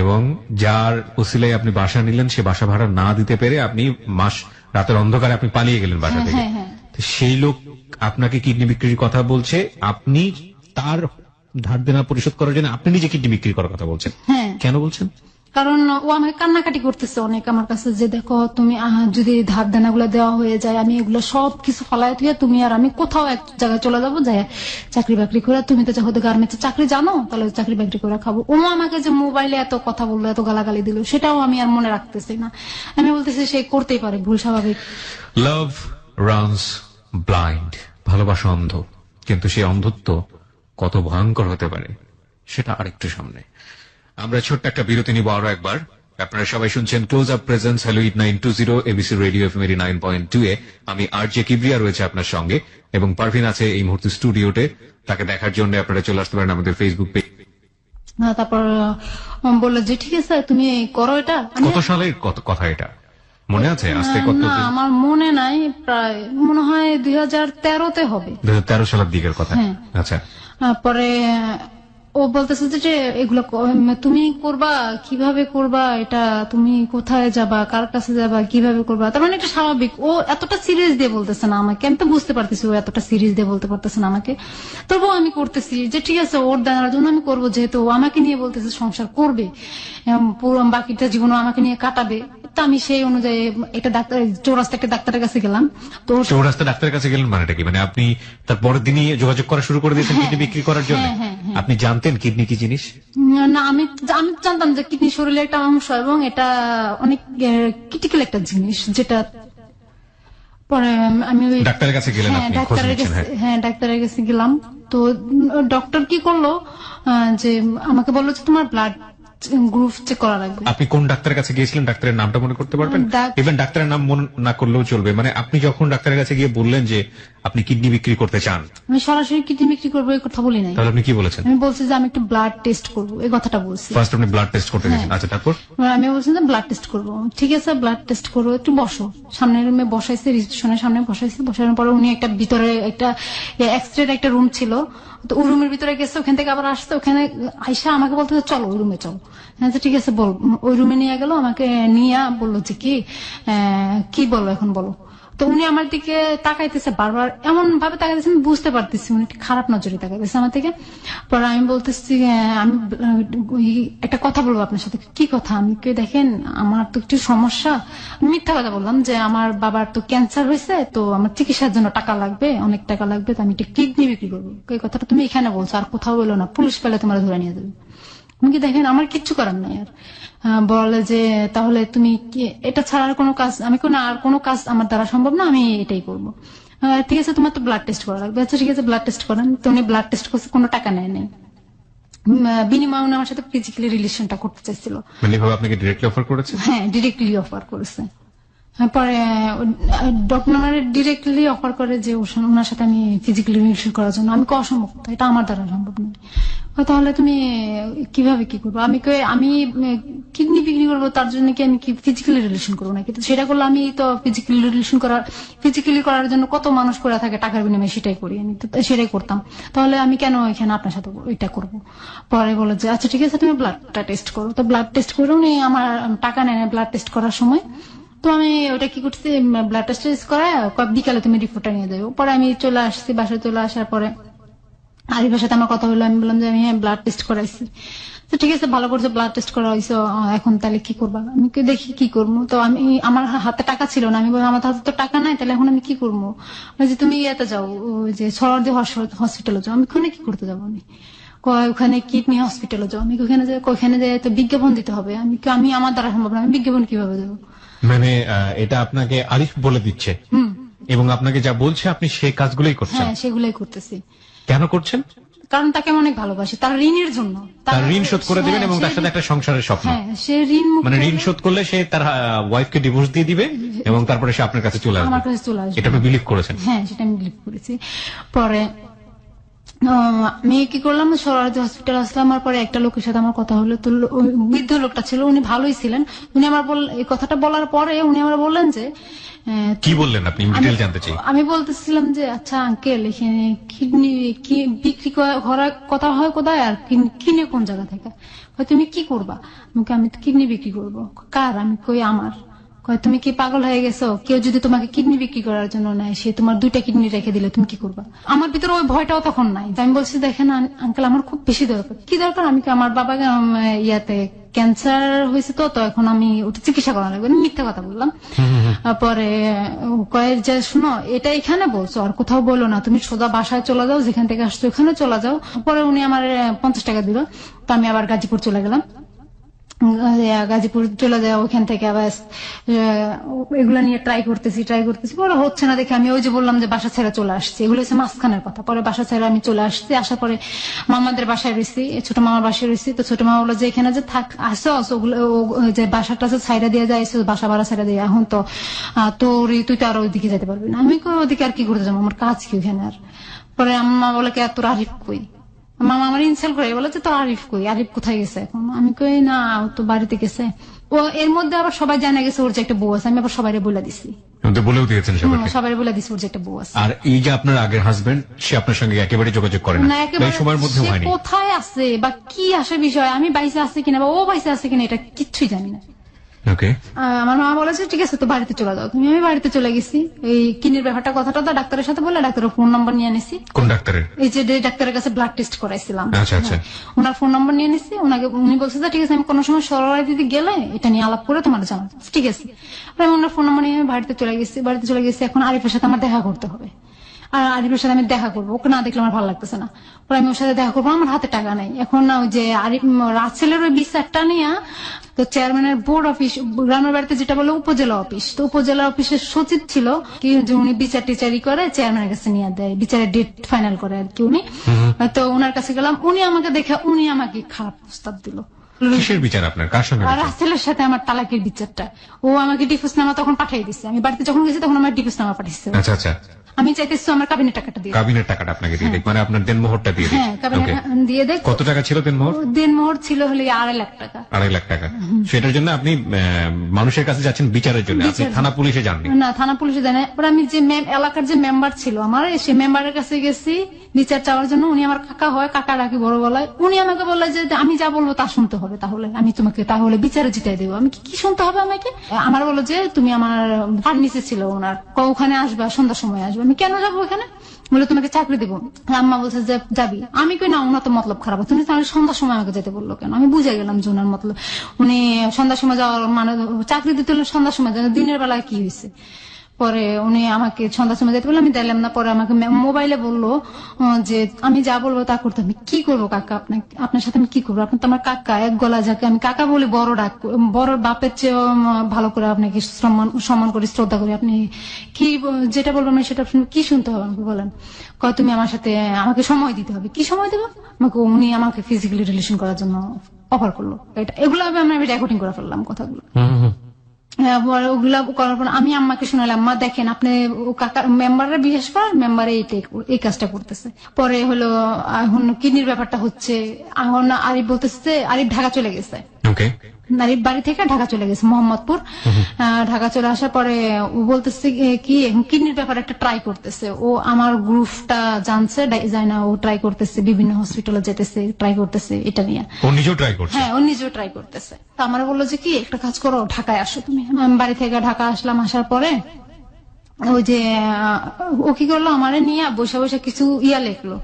[SPEAKER 1] এবং যার উসিলাই আপনি বাসা নিলেন, সে বাসা ভাড়া না দিতে পেরে আপনি রাতের অন্ধকারে আপনি পালিয়ে গেলেন বাসা থেকে। তো সেই লোক আপনাকে কিডনি বিক্রির কথা বলছে, আপনি তার ধার দেনা পরিশোধ করার জন্য আপনি নিজে কিডনি বিক্রি করার কথা বলছেন। কেন বলছেন?
[SPEAKER 2] কারণ ও আমাকে কান্নাকাটি করতেছে অনেক আমার কাছে, যে দেখো তুমি যদি ধার দেনাগুলো দেওয়া হয়ে যায়, আমি এগুলো সব কিছু ফলায় থুয়ে তুমি আর আমি কোথাও এক জায়গায় চলে যাবো, যাই চাকরি বাকরি করে, তুমি তো যখন গার্মেন্টসে চাকরি জানো, তাহলে চাকরি বাকরি করে খাবো। ও আমাকে যে মোবাইলে এত কথা বললো, এত গালাগালি দিল, সেটাও আমি আর মনে রাখতেছি না। আমি বলতেছি সে করতেই পারে, ভুল স্বাভাবিক।
[SPEAKER 1] লাভ রানস ব্লাইন্ড, ভালোবাসা অন্ধ, কিন্তু সেই অন্ধত্ব কত ভয়ঙ্কর হতে পারে সেটা আরেকটু সামনে। আমরা ছোট্ট একটা বিরতি নিব আরো একবার। আপনারা সবাই শুনছেন close up presence hello 8920 ABC radio FM 89.2 এ। আমি আরজে কিবরিয়া রয়েছে আপনার সঙ্গে, এবং পারভিন আছে এই মুহূর্তে স্টুডিওতে। তাকে দেখার জন্য আপনারা চলে আসতে পারেন আমাদের ফেসবুক পেজ।
[SPEAKER 2] তারপর বললো যে ঠিক আছে তুমি করো এটা।
[SPEAKER 1] কত সালের কথা এটা মনে আছে? আজকে কত?
[SPEAKER 2] না, আমার মনে নাই, প্রায় মনে হয় 2013-তে হবে।
[SPEAKER 1] 2013 সালের দিকের কথা। আচ্ছা।
[SPEAKER 2] পরে ও বলতেছে যে এগুলো তুমি করবা, কিভাবে করবা, এটা তুমি কোথায় যাবা, কার কাছে যাবা, কিভাবে করবা। তার মানে এটা স্বাভাবিক। ও এতটা সিরিয়াস দিয়ে বলতেছে না আমাকে, আমি তো বুঝতে পারতেছি ও এতটা সিরিয়াস দিয়ে বলতে পারতেছে না আমাকে। তবুও আমি করতেছি যে ঠিক আছে, ওর দেনার জন্য আমি করবো, যেহেতু ও আমাকে নিয়ে বলতেছে সংসার করবে, পুরো বাকিটা জীবনও আমাকে নিয়ে কাটাবে। তো আমি সেই অনুযায়ী একটা চৌরাস্তা একটা ডাক্তারের কাছে গেলাম। তো
[SPEAKER 1] চৌরাস্তা ডাক্তারের কাছে গেলেন মানেটা কি? মানে আপনি তার পরের দিনই যোগাযোগ করা শুরু করে দিয়েছেন কিডনি বিক্রি করার জন্য? আপনি জানতেন কিডনি কি জিনিস?
[SPEAKER 2] না, আমি জানতাম যে কিডনি শরীরের একটা অংশ, এবং এটা অনেক ক্রিটিক্যাল একটা জিনিস, যেটা পরে আমি
[SPEAKER 1] ডাক্তারের কাছে গেলেন।
[SPEAKER 2] ডাক্তারের কাছে গেলাম। তো ডক্টর কি করলো যে আমাকে বললো যে তোমার ব্লাড গ্রুপ চেক করা লাগবে।
[SPEAKER 1] আপনি কোন ডাক্তারের কাছে গিয়েছিলেন? ডাক্তারের নামটা মনে করতে পারবেন? ইভেন ডাক্তারের নাম মনে না করলেও চলবে। মানে আপনি যখন ডাক্তারের কাছে গিয়ে বললেন যে আপনি কিডনি বিক্রি করতে চান,
[SPEAKER 2] আমি সরাসরি কিডনি বিক্রি করবো এই কথা বলি নাই।
[SPEAKER 1] তাহলে আপনি কি বলেছেন?
[SPEAKER 2] আমি বলছি যে আমি একটু ব্লাড টেস্ট করবো, এই কথাটা বলছি।
[SPEAKER 1] ফার্স্ট আপনি ব্লাড টেস্ট করতে গেছেন। আচ্ছা, তারপর?
[SPEAKER 2] আমি বলছি যে ব্লাড টেস্ট করবো। ঠিক আছে, ব্লাড টেস্ট করবো, একটু বসো। সামনের রুমে বসাইছে, রিসেপশনের সামনে বসাইছে। বসানোর পরে উনি একটা ভিতরে একটা এক্সরে একটা রুম ছিল, তো ওই রুমের ভিতরে গেছে, ওখান থেকে আবার আসছে। ওখানে আইসা আমাকে বলতে চলো ওই রুমে চলো। আচ্ছা ঠিক আছে বল। ওই রুমে নিয়ে গেল, আমাকে নিয়ে বললো যে কি বলো এখন বলো। তো উনি আমার দিকে তাকাইতেছে বারবার, এমন ভাবে তাকাইতেছে আমি বুঝতে পারতেছি উনি খারাপ নজরে তাকাইতেছে আমার দিকে। পরে আমি বলতেছি আমি একটা কথা বলবো আপনার সাথে। কি কথা? আমি দেখেন আমার তো একটু সমস্যা। মিথ্যা কথা বললাম যে আমার বাবার তো ক্যান্সার হয়েছে, তো আমার চিকিৎসার জন্য টাকা লাগবে, অনেক টাকা লাগবে, তো আমি একটা কিডনি বিক্রি করবো। এই কথাটা তুমি এখানে বলছো, আর কোথাও বলো না, পুলিশ পেলে তোমার ধরে নিয়ে যাবে। আমি কি দেখেন আমার কিচ্ছু করার নাই। আর বলে যে তাহলে তুমি এটা ছাড়া আর কোনো কাজ, আমি আর কোনো কাজ আমার দ্বারা সম্ভব না, আমি এটাই করবো। ঠিক আছে, তোমার তো ব্লাড টেস্ট করা লাগবে। আচ্ছা ঠিক আছে, ব্লাড টেস্ট করেন। তো উনি ব্লাড টেস্ট করছে, কোনো টাকা নেয় নাই। বিনিময়ে উনি আমার সাথে ফিজিক্যালি রিলেশনটা করতে চাইছিল।
[SPEAKER 1] মানে আপনাকে ডিরেক্টলি অফার করেছে?
[SPEAKER 2] হ্যাঁ, ডিরেক্টলি অফার করেছে। পরে ডক্টর ডিরেক্টলি অফার করে যে ওনার সাথে আমি ফিজিক্যালি রিলেশন করার জন্য। আমি অসম্ভব, এটা আমার দ্বারা সম্ভব নয়। তাহলে তুমি কিভাবে কি করবো? আমি কিডনি বিক্রি করবো, তার জন্য কি আমি ফিজিক্যালি রিলেশন করবো নাকি? তো সেটা করলে আমি তো ফিজিক্যালি করার জন্য কত মানুষ করে থাকে টাকার বিনিময়ে, সেটাই করি আমি, তো সেটাই করতাম। তাহলে আমি কেন এখানে আপনার সাথে এটা করবো? পরে বলে যে আচ্ছা ঠিক আছে, তুমি ব্লাডটা টেস্ট করো। তো ব্লাড টেস্ট করে উনি আমার টাকা নেয় না ব্লাড টেস্ট করার সময়। তো আমি ওটা কি করছি, ব্লাড টেস্ট করায় বিকালে তুমি রিপোর্টটা নিয়ে যাবো। পরে আমি চলে আসছি, বাসায় চলে আসার পরে আরিফের সাথে আমার কথা হলো, আমি বললাম যে আমি ব্লাড টেস্ট করাইছি। তো ঠিক আছে, ভালো করছে, ব্লাড টেস্ট করা হয়েছে, এখন তাহলে কি করবা? আমি দেখি কি করবো। তো আমি, আমার হাতে টাকা ছিল না, আমি বললাম আমার হাতে তো টাকা নাই, তাহলে এখন আমি কি করবো? যে তুমি ইয়েতে যাও, ওই যে সরদি হসপিটালে যাও। আমি ওখানে কি করতে যাবো? আমি ওখানে কিডনি হসপিটালে যাও। আমি ওখানে যে তো বিজ্ঞাপন দিতে হবে। আমি আমার দ্বারা সম্ভব না, আমি বিজ্ঞাপন কিভাবে দেবো?
[SPEAKER 1] মানে এটা আপনাকে আরিফ বলে দিচ্ছে এবং আপনাকে যা বলছে আপনি সেই কাজগুলোই করছেন?
[SPEAKER 2] হ্যাঁ, সেগুলাই করতেছি।
[SPEAKER 1] কেন করছেন?
[SPEAKER 2] কারণ তাকে আমি অনেক ভালোবাসি, তার ঋণের জন্য।
[SPEAKER 1] তার ঋণ শোধ করে দিবেন এবং তার সাথে একটা সংসারের স্বপ্ন।
[SPEAKER 2] হ্যাঁ, সে ঋণ
[SPEAKER 1] মানে ঋণ শোধ করলে সে তার ওয়াইফকে ডিভোর্স দিয়ে দিবে এবং তারপরে সে আপনার কাছে চলে আসবে।
[SPEAKER 2] আমার কাছে চলে আসবে।
[SPEAKER 1] এটা আপনি বিলিভ করেছেন?
[SPEAKER 2] হ্যাঁ, সেটা আমি বিলিভ করেছি। পরে আমি কি করলাম, সরারদি হসপিটাল আসলাম। আমার পরে একটা লোকের সাথে আমার কথা হলো। তো ওই বৃদ্ধ লোকটা ছিল, উনি ভালোই ছিলেন। উনি আমার এই কথাটা বলার পরে উনি আমার বললেন যে
[SPEAKER 1] কি বললেন আপনি? ডিটেইল জানতে চাই।
[SPEAKER 2] আমি বলতেছিলাম যে আচ্ছা আঙ্কেল, এখানে কিডনি বিক্রি করার কথা হয় কোথায়, আর কিনে কোন জায়গা থেকে? তুমি কি করবা? আমি তো কিডনি বিক্রি করবো। কার? আমি কই আমার। তুমি কি পাগল হয়ে গেছো? কেউ যদি তোমাকে কিডনি বিক্রি করার জন্য নেয়, সে তোমার 2টা কিডনি রেখে দিলে তুমি কি করবা? আমার ভিতরে ওই ভয়টাও তখন নাই। আমি বলছি দেখেন আঙ্কেল, আমার খুব বেশি দরকার। কি দরকার? আমি আমার বাবাকে ইয়াতে ক্যান্সার হয়েছে, তো এখন আমি ওটা চিকিৎসা করা লাগবে। মিথ্যা কথা বললাম। পরে কয়েক যে শুনো, এটা এখানে বলছো, আর কোথাও বলো না, তুমি সোজা বাসায় চলে যাও, যেখান থেকে আসছো ওখানে চলে যাও। পরে উনি আমার 50 টাকা দিল। তো আমি আবার গাজীপুর চলে গেলাম। গাজীপুর চলে যাওয়া, ওখান থেকে আবার এগুলো নিয়ে ট্রাই করতেছি। পরে হচ্ছে না দেখে আমি ওই যে বললাম যে বাসা ছেড়ে চলে আসছি। এগুলো হচ্ছে মাঝখানের কথা। পরে বাসা ছেড়ে আমি চলে আসছি। আসার পরে মামাদের বাসায় রয়েছি, ছোট মামার বাসায় রয়েছি। তো ছোট মামা বললো যে এখানে যে আসো, ওগুলো যে বাসাটা ছাইড়া দিয়ে যায়, বাসা ভাড়া ছাইড়া দিয়ে, এখন তো তুই তো আর ওইদিকে যেতে পারবি না। আমি ওইদিকে আর কি করতে যাবো, আমার কাজ কি ওখানে আর? পরে আম্মা বলে কি, তোর আরিফ কই? মামা আমার ইনসাল্ট করে বলে যে তো আরিফ কই, আরিফ কোথায় গেছে এখন? আমি কই না, ও তো বাড়িতে গেছে। ও এর মধ্যে আবার সবাই জানা গেছে ওর যে একটা বউ আছে। আমি আবার সবাই বলে দিছি,
[SPEAKER 1] বলেও দিয়েছেন
[SPEAKER 2] সবাই বলে দিছি ওর যে একটা বউ আছে।
[SPEAKER 1] আর এই যে আপনার আগের হাজবেন্ড, সে আপনার সঙ্গে একেবারে যোগাযোগ করে না? এই সময়ের মধ্যে হয়নি?
[SPEAKER 2] কোথায় আছে বা কি আসে বিষয়, আমি বাইসে আছে কিনা বা ও বাইসে আছে কিনা, এটা কিচ্ছুই জানি না। আমার মা বলেছে ঠিক আছে তো বাড়িতে চলে যাও তুমি। আমি বাড়িতে চলে গেছি। এই কিডনির ব্যাপারটা কথাটা তো ডাক্তারের সাথে বলে, ডাক্তারের ফোন নাম্বার নিয়ে নিছি।
[SPEAKER 1] কোন ডাক্তারের?
[SPEAKER 2] এই যে ডাক্তারের কাছে ব্লাড টেস্ট করাইছিলাম।
[SPEAKER 1] আচ্ছা আচ্ছা।
[SPEAKER 2] ওনার ফোন নাম্বার নিয়ে নিছি। উনি বলছে যে ঠিক আছে, আমি কোনো সময় সরাই দিদি গেলে এটা নিয়ে আলাপ করে তোমার জানাবো। ঠিক আছে। আমি ওনার ফোন নাম্বার নিয়ে বাড়িতে চলে গেছি। এখন আরিফের সাথে আমার দেখা করতে হবে। আর আরিফের সাথে আমি দেখা করবো, ওকে না দেখলে আমার ভালো লাগতেছে না। পরে আমি ওর সাথে দেখা করবো, আমার হাতে টাকা নাই। এখন না ওই যে আরিফ রাসেলের ওই বিচারটা নিয়ে তো চেয়ারম্যানের বোর্ড অফিস, গ্রামের বাড়িতে যেটা বলে উপজেলা অফিস, তো উপজেলা অফিসের সচিব ছিল কি, যে উনি বিচার টিচারি করে চেয়ারম্যানের কাছে নিয়ে দেয়, বিচারের ডেট ফাইনাল করে আর কি উনি। তো ওনার কাছে গেলাম, উনি আমাকে দেখে উনি আমাকে খারাপ প্রস্তাব দিল।
[SPEAKER 1] কিসের বিচার আপনার? কার সঙ্গে?
[SPEAKER 2] রাসেলের সাথে আমার তালাকের বিচারটা। ও আমাকে ডিভোর্সনামা তখন পাঠিয়ে দিচ্ছে। আমি বাড়িতে যখন গেছি তখন আমার ডিভোর্সনামা পাঠিয়েছে।
[SPEAKER 1] আচ্ছা আচ্ছা।
[SPEAKER 2] আমি চাইতেছি আমার কাবিনের টাকাটা দিয়ে।
[SPEAKER 1] কাবিনের টাকাটা আপনাকে দিয়ে দেখ, মানে আপনার দেনমোহরটা দিয়ে দেখ।
[SPEAKER 2] হ্যাঁ, কাবিনের দিয়ে দেখ।
[SPEAKER 1] কত টাকা ছিল দেনমোহর?
[SPEAKER 2] দেনমোহর ছিল হলে 2.5 লাখ টাকা।
[SPEAKER 1] 2.5 লাখ টাকা। সেটার জন্য আপনি মানুষের কাছে যাচ্ছেন বিচারের জন্য, আপনি থানা পুলিশে যাননি?
[SPEAKER 2] না, থানা পুলিশে যাই না। আমি যে এলাকার যে মেম্বার ছিল আমার, সেই মেম্বারের কাছে গেছি বিচার চাওয়ার জন্য। উনি আমার কাকা হয়, কাকা ডাকি বড় গলায়। উনি আমাকে বললেন যে আমি যা বলবো তা শুনতে হবে, তাহলে আমি তোমাকে তাহলে বিচারে জিতাই দেবো। আমি কি শুনতে হবে আমাকে? আমার বললো যে তুমি আমার ফার্নিচে ছিল ওনার, ওখানে আসবা, সন্ধ্যার সময় আসবে। আমি কেন যাবো ওখানে? বলে তোমাকে চাকরি দিব। আম্মা বলছে যে যাবি। আমি কই না, ওনার তো মতলব খারাপ। তুমি তাহলে সন্ধ্যার সময় আমাকে যেতে বললো কেন? আমি বুঝে গেলাম যে ওনার মতলব উনি সন্ধ্যার সময় যাওয়ার মানে চাকরি দিতে হলে সন্ধ্যার সময়, দিনের বেলায় কি হয়েছে। পরে উনি আমাকে সন্ধ্যার সময় যেতে বললো, আমি দিলাম না। পরে আমাকে মোবাইলে বললো যে আমি যা বলবো তা করতে। আমি কি করবো কাকা, আপনার সাথে আমি কি করবো? আপনি তো আমার কাকা, এক গলা যাকে আমি কাকা বলি, বড় ডাক, বড় বাপের চেয়ে ভালো করে আপনাকে সম্মান করি, শ্রদ্ধা করি। আপনি কি যেটা বলবেন সেটা কি শুনতে হবে আমাকে বলেন? তুমি আমার সাথে আমাকে সময় দিতে হবে। কি সময় দেবো আমাকে? উনি আমাকে ফিজিক্যালি রিলেশন করার জন্য অফার করলো। এগুলো আমি রেকর্ডিং করে ফেললাম কথাগুলো। ওগুলা করার পর আমি আম্মাকে শোনালাম, আম্মা দেখেন আপনি কাকার মেম্বাররা বিশেষ করে মেম্বারে এই কাজটা করতেছে। পরে হলো এখন কিডনির ব্যাপারটা হচ্ছে, এখন আরিফ বলতেছে আরিফ ঢাকা চলে গেছে। আরিফ বাড়ি থেকে ঢাকা চলে গেছে, মোহাম্মদপুর। ঢাকা চলে আসার পরে ও বলতেছে কি কিডনির ব্যাপারে একটা ট্রাই করতেছে। ও আমার গ্রুপটা জানছে, যায় না, ও ট্রাই করতেছে, বিভিন্ন হসপিটালে যেতেছে, ট্রাই করতেছে এটা নিয়ে।
[SPEAKER 1] ও নিজেও ট্রাই করছে? হ্যাঁ,
[SPEAKER 2] ও নিজেও ট্রাই করতেছে। তো আমার বললো যে কি একটা কাজ করো, ঢাকায় আসো তুমি। আমি বাড়ি থেকে ঢাকা আসলাম। আসার পরে ওই যে ও কি করলো, আমারে নিয়ে বসে বসে কিছু লিখলো,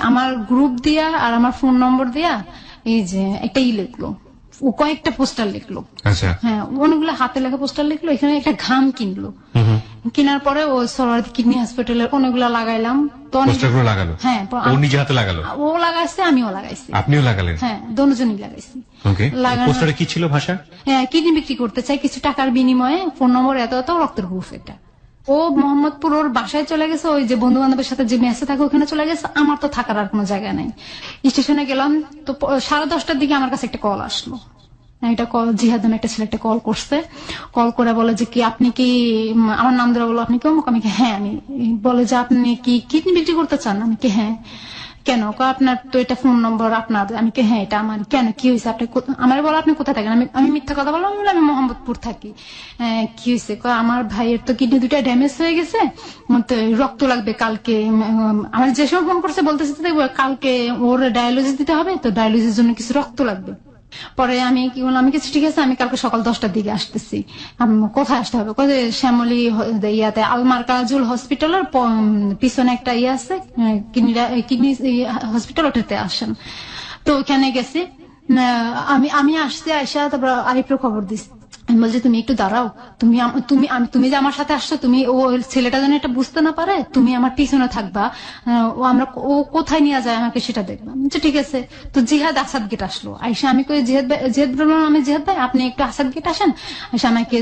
[SPEAKER 2] আমার গ্রুপ দিয়া আর আমার ফোন নম্বর দিয়া এই যে একটা লিখলো, ও কয়েকটা পোস্টার লিখলো।
[SPEAKER 1] আচ্ছা।
[SPEAKER 2] হ্যাঁ, অনেকগুলো হাতে লেখা পোস্টার লিখলো, এখানে একটা ঘাম কিনলো। কেনার পরে ও সরোয়ার্দী কিডনি হসপিটালের অনেকগুলো লাগাইলাম। তো
[SPEAKER 1] পোস্টারগুলো লাগালো?
[SPEAKER 2] হ্যাঁ,
[SPEAKER 1] ও নিজে হাতে লাগালো?
[SPEAKER 2] ও লাগাইছে, আমিও লাগাইছি।
[SPEAKER 1] আপনিও লাগালেন?
[SPEAKER 2] হ্যাঁ, দুজনই লাগাইছি।
[SPEAKER 1] ওকে। পোস্টারে কি ছিল ভাষা?
[SPEAKER 2] হ্যাঁ, কিডনি বিক্রি করতে চাই, কিছু টাকার বিনিময়ে ফোন নম্বর এত এত, রক্তের গ্রুপ এটা। ও মোহাম্মদপুর ওর বাসায় চলে গেছে, ওই যে বন্ধু বান্ধবের সাথে যে মেসে থাকে ওখানে চলে গেছে। আমার তো থাকার আর কোনো জায়গা নেই। স্টেশনে গেলাম তো 10:30টার দিকে আমার কাছে একটা কল আসলো। একটা কল, জিহাদ নামে একটা ছেলে একটা কল করছে। কল করে বলে যে কি আপনি কি, আমার নাম ধরে বলো আপনি কি অমুক, আমি কি হ্যাঁ আমি। বলে যে আপনি কি কিডনি বিক্রি করতে চান? আমি কি হ্যাঁ। কেন? আপনার তো এটা ফোন নম্বর আপনার। আমি কি হ্যাঁ এটা আমার। কেন, কি হয়েছে? আপনি আমার বলো আপনি কোথায় থাকেন? আমি মিথ্যা কথা বললাম, আমি মোহাম্মদপুর থাকি। কি হয়েছে? আমার ভাইয়ের তো কিডনি 2টা ড্যামেজ হয়ে গেছে, তো রক্ত লাগবে কালকে। আমার যে সময় ফোন করছে বলতেছে কালকে ওর ডায়ালিসিস দিতে হবে, তো ডায়ালিসিসের জন্য কিছু রক্ত লাগবে। পরে আমি কি বললাম, আমি কিছু ঠিক আছে, আমি কালকে সকাল 10টার দিকে আসতেছি। কোথায় আসতে হবে? শ্যামলী ইয়াতে আলমার কাজুল হসপিটালের পিছনে একটা ইয়ে আছে, কিডনি হসপিটাল, ওটাতে আসেন। তো ওখানে গেছি, আমি আসছি, আইসা তারপর আরিফের খবর দিচ্ছি। আমি বলছি তুমি একটু দাঁড়াও, তুমি যে আমার সাথে আসছো, তুমি ও ছেলেটা যেন এটা বুঝতে না পারে, তুমি আমার পিছনে থাকবা, ও কোথায় নিয়ে যায় আমাকে সেটা দেখবা। ঠিক আছে। তো জিহাদ আসাদ গেট আসলো, আইসা আমি কই জিহাদ বললাম, আমি জিহাদ ভাই আপনি একটু আসাদ গেট আসেন, আইসা আমাকে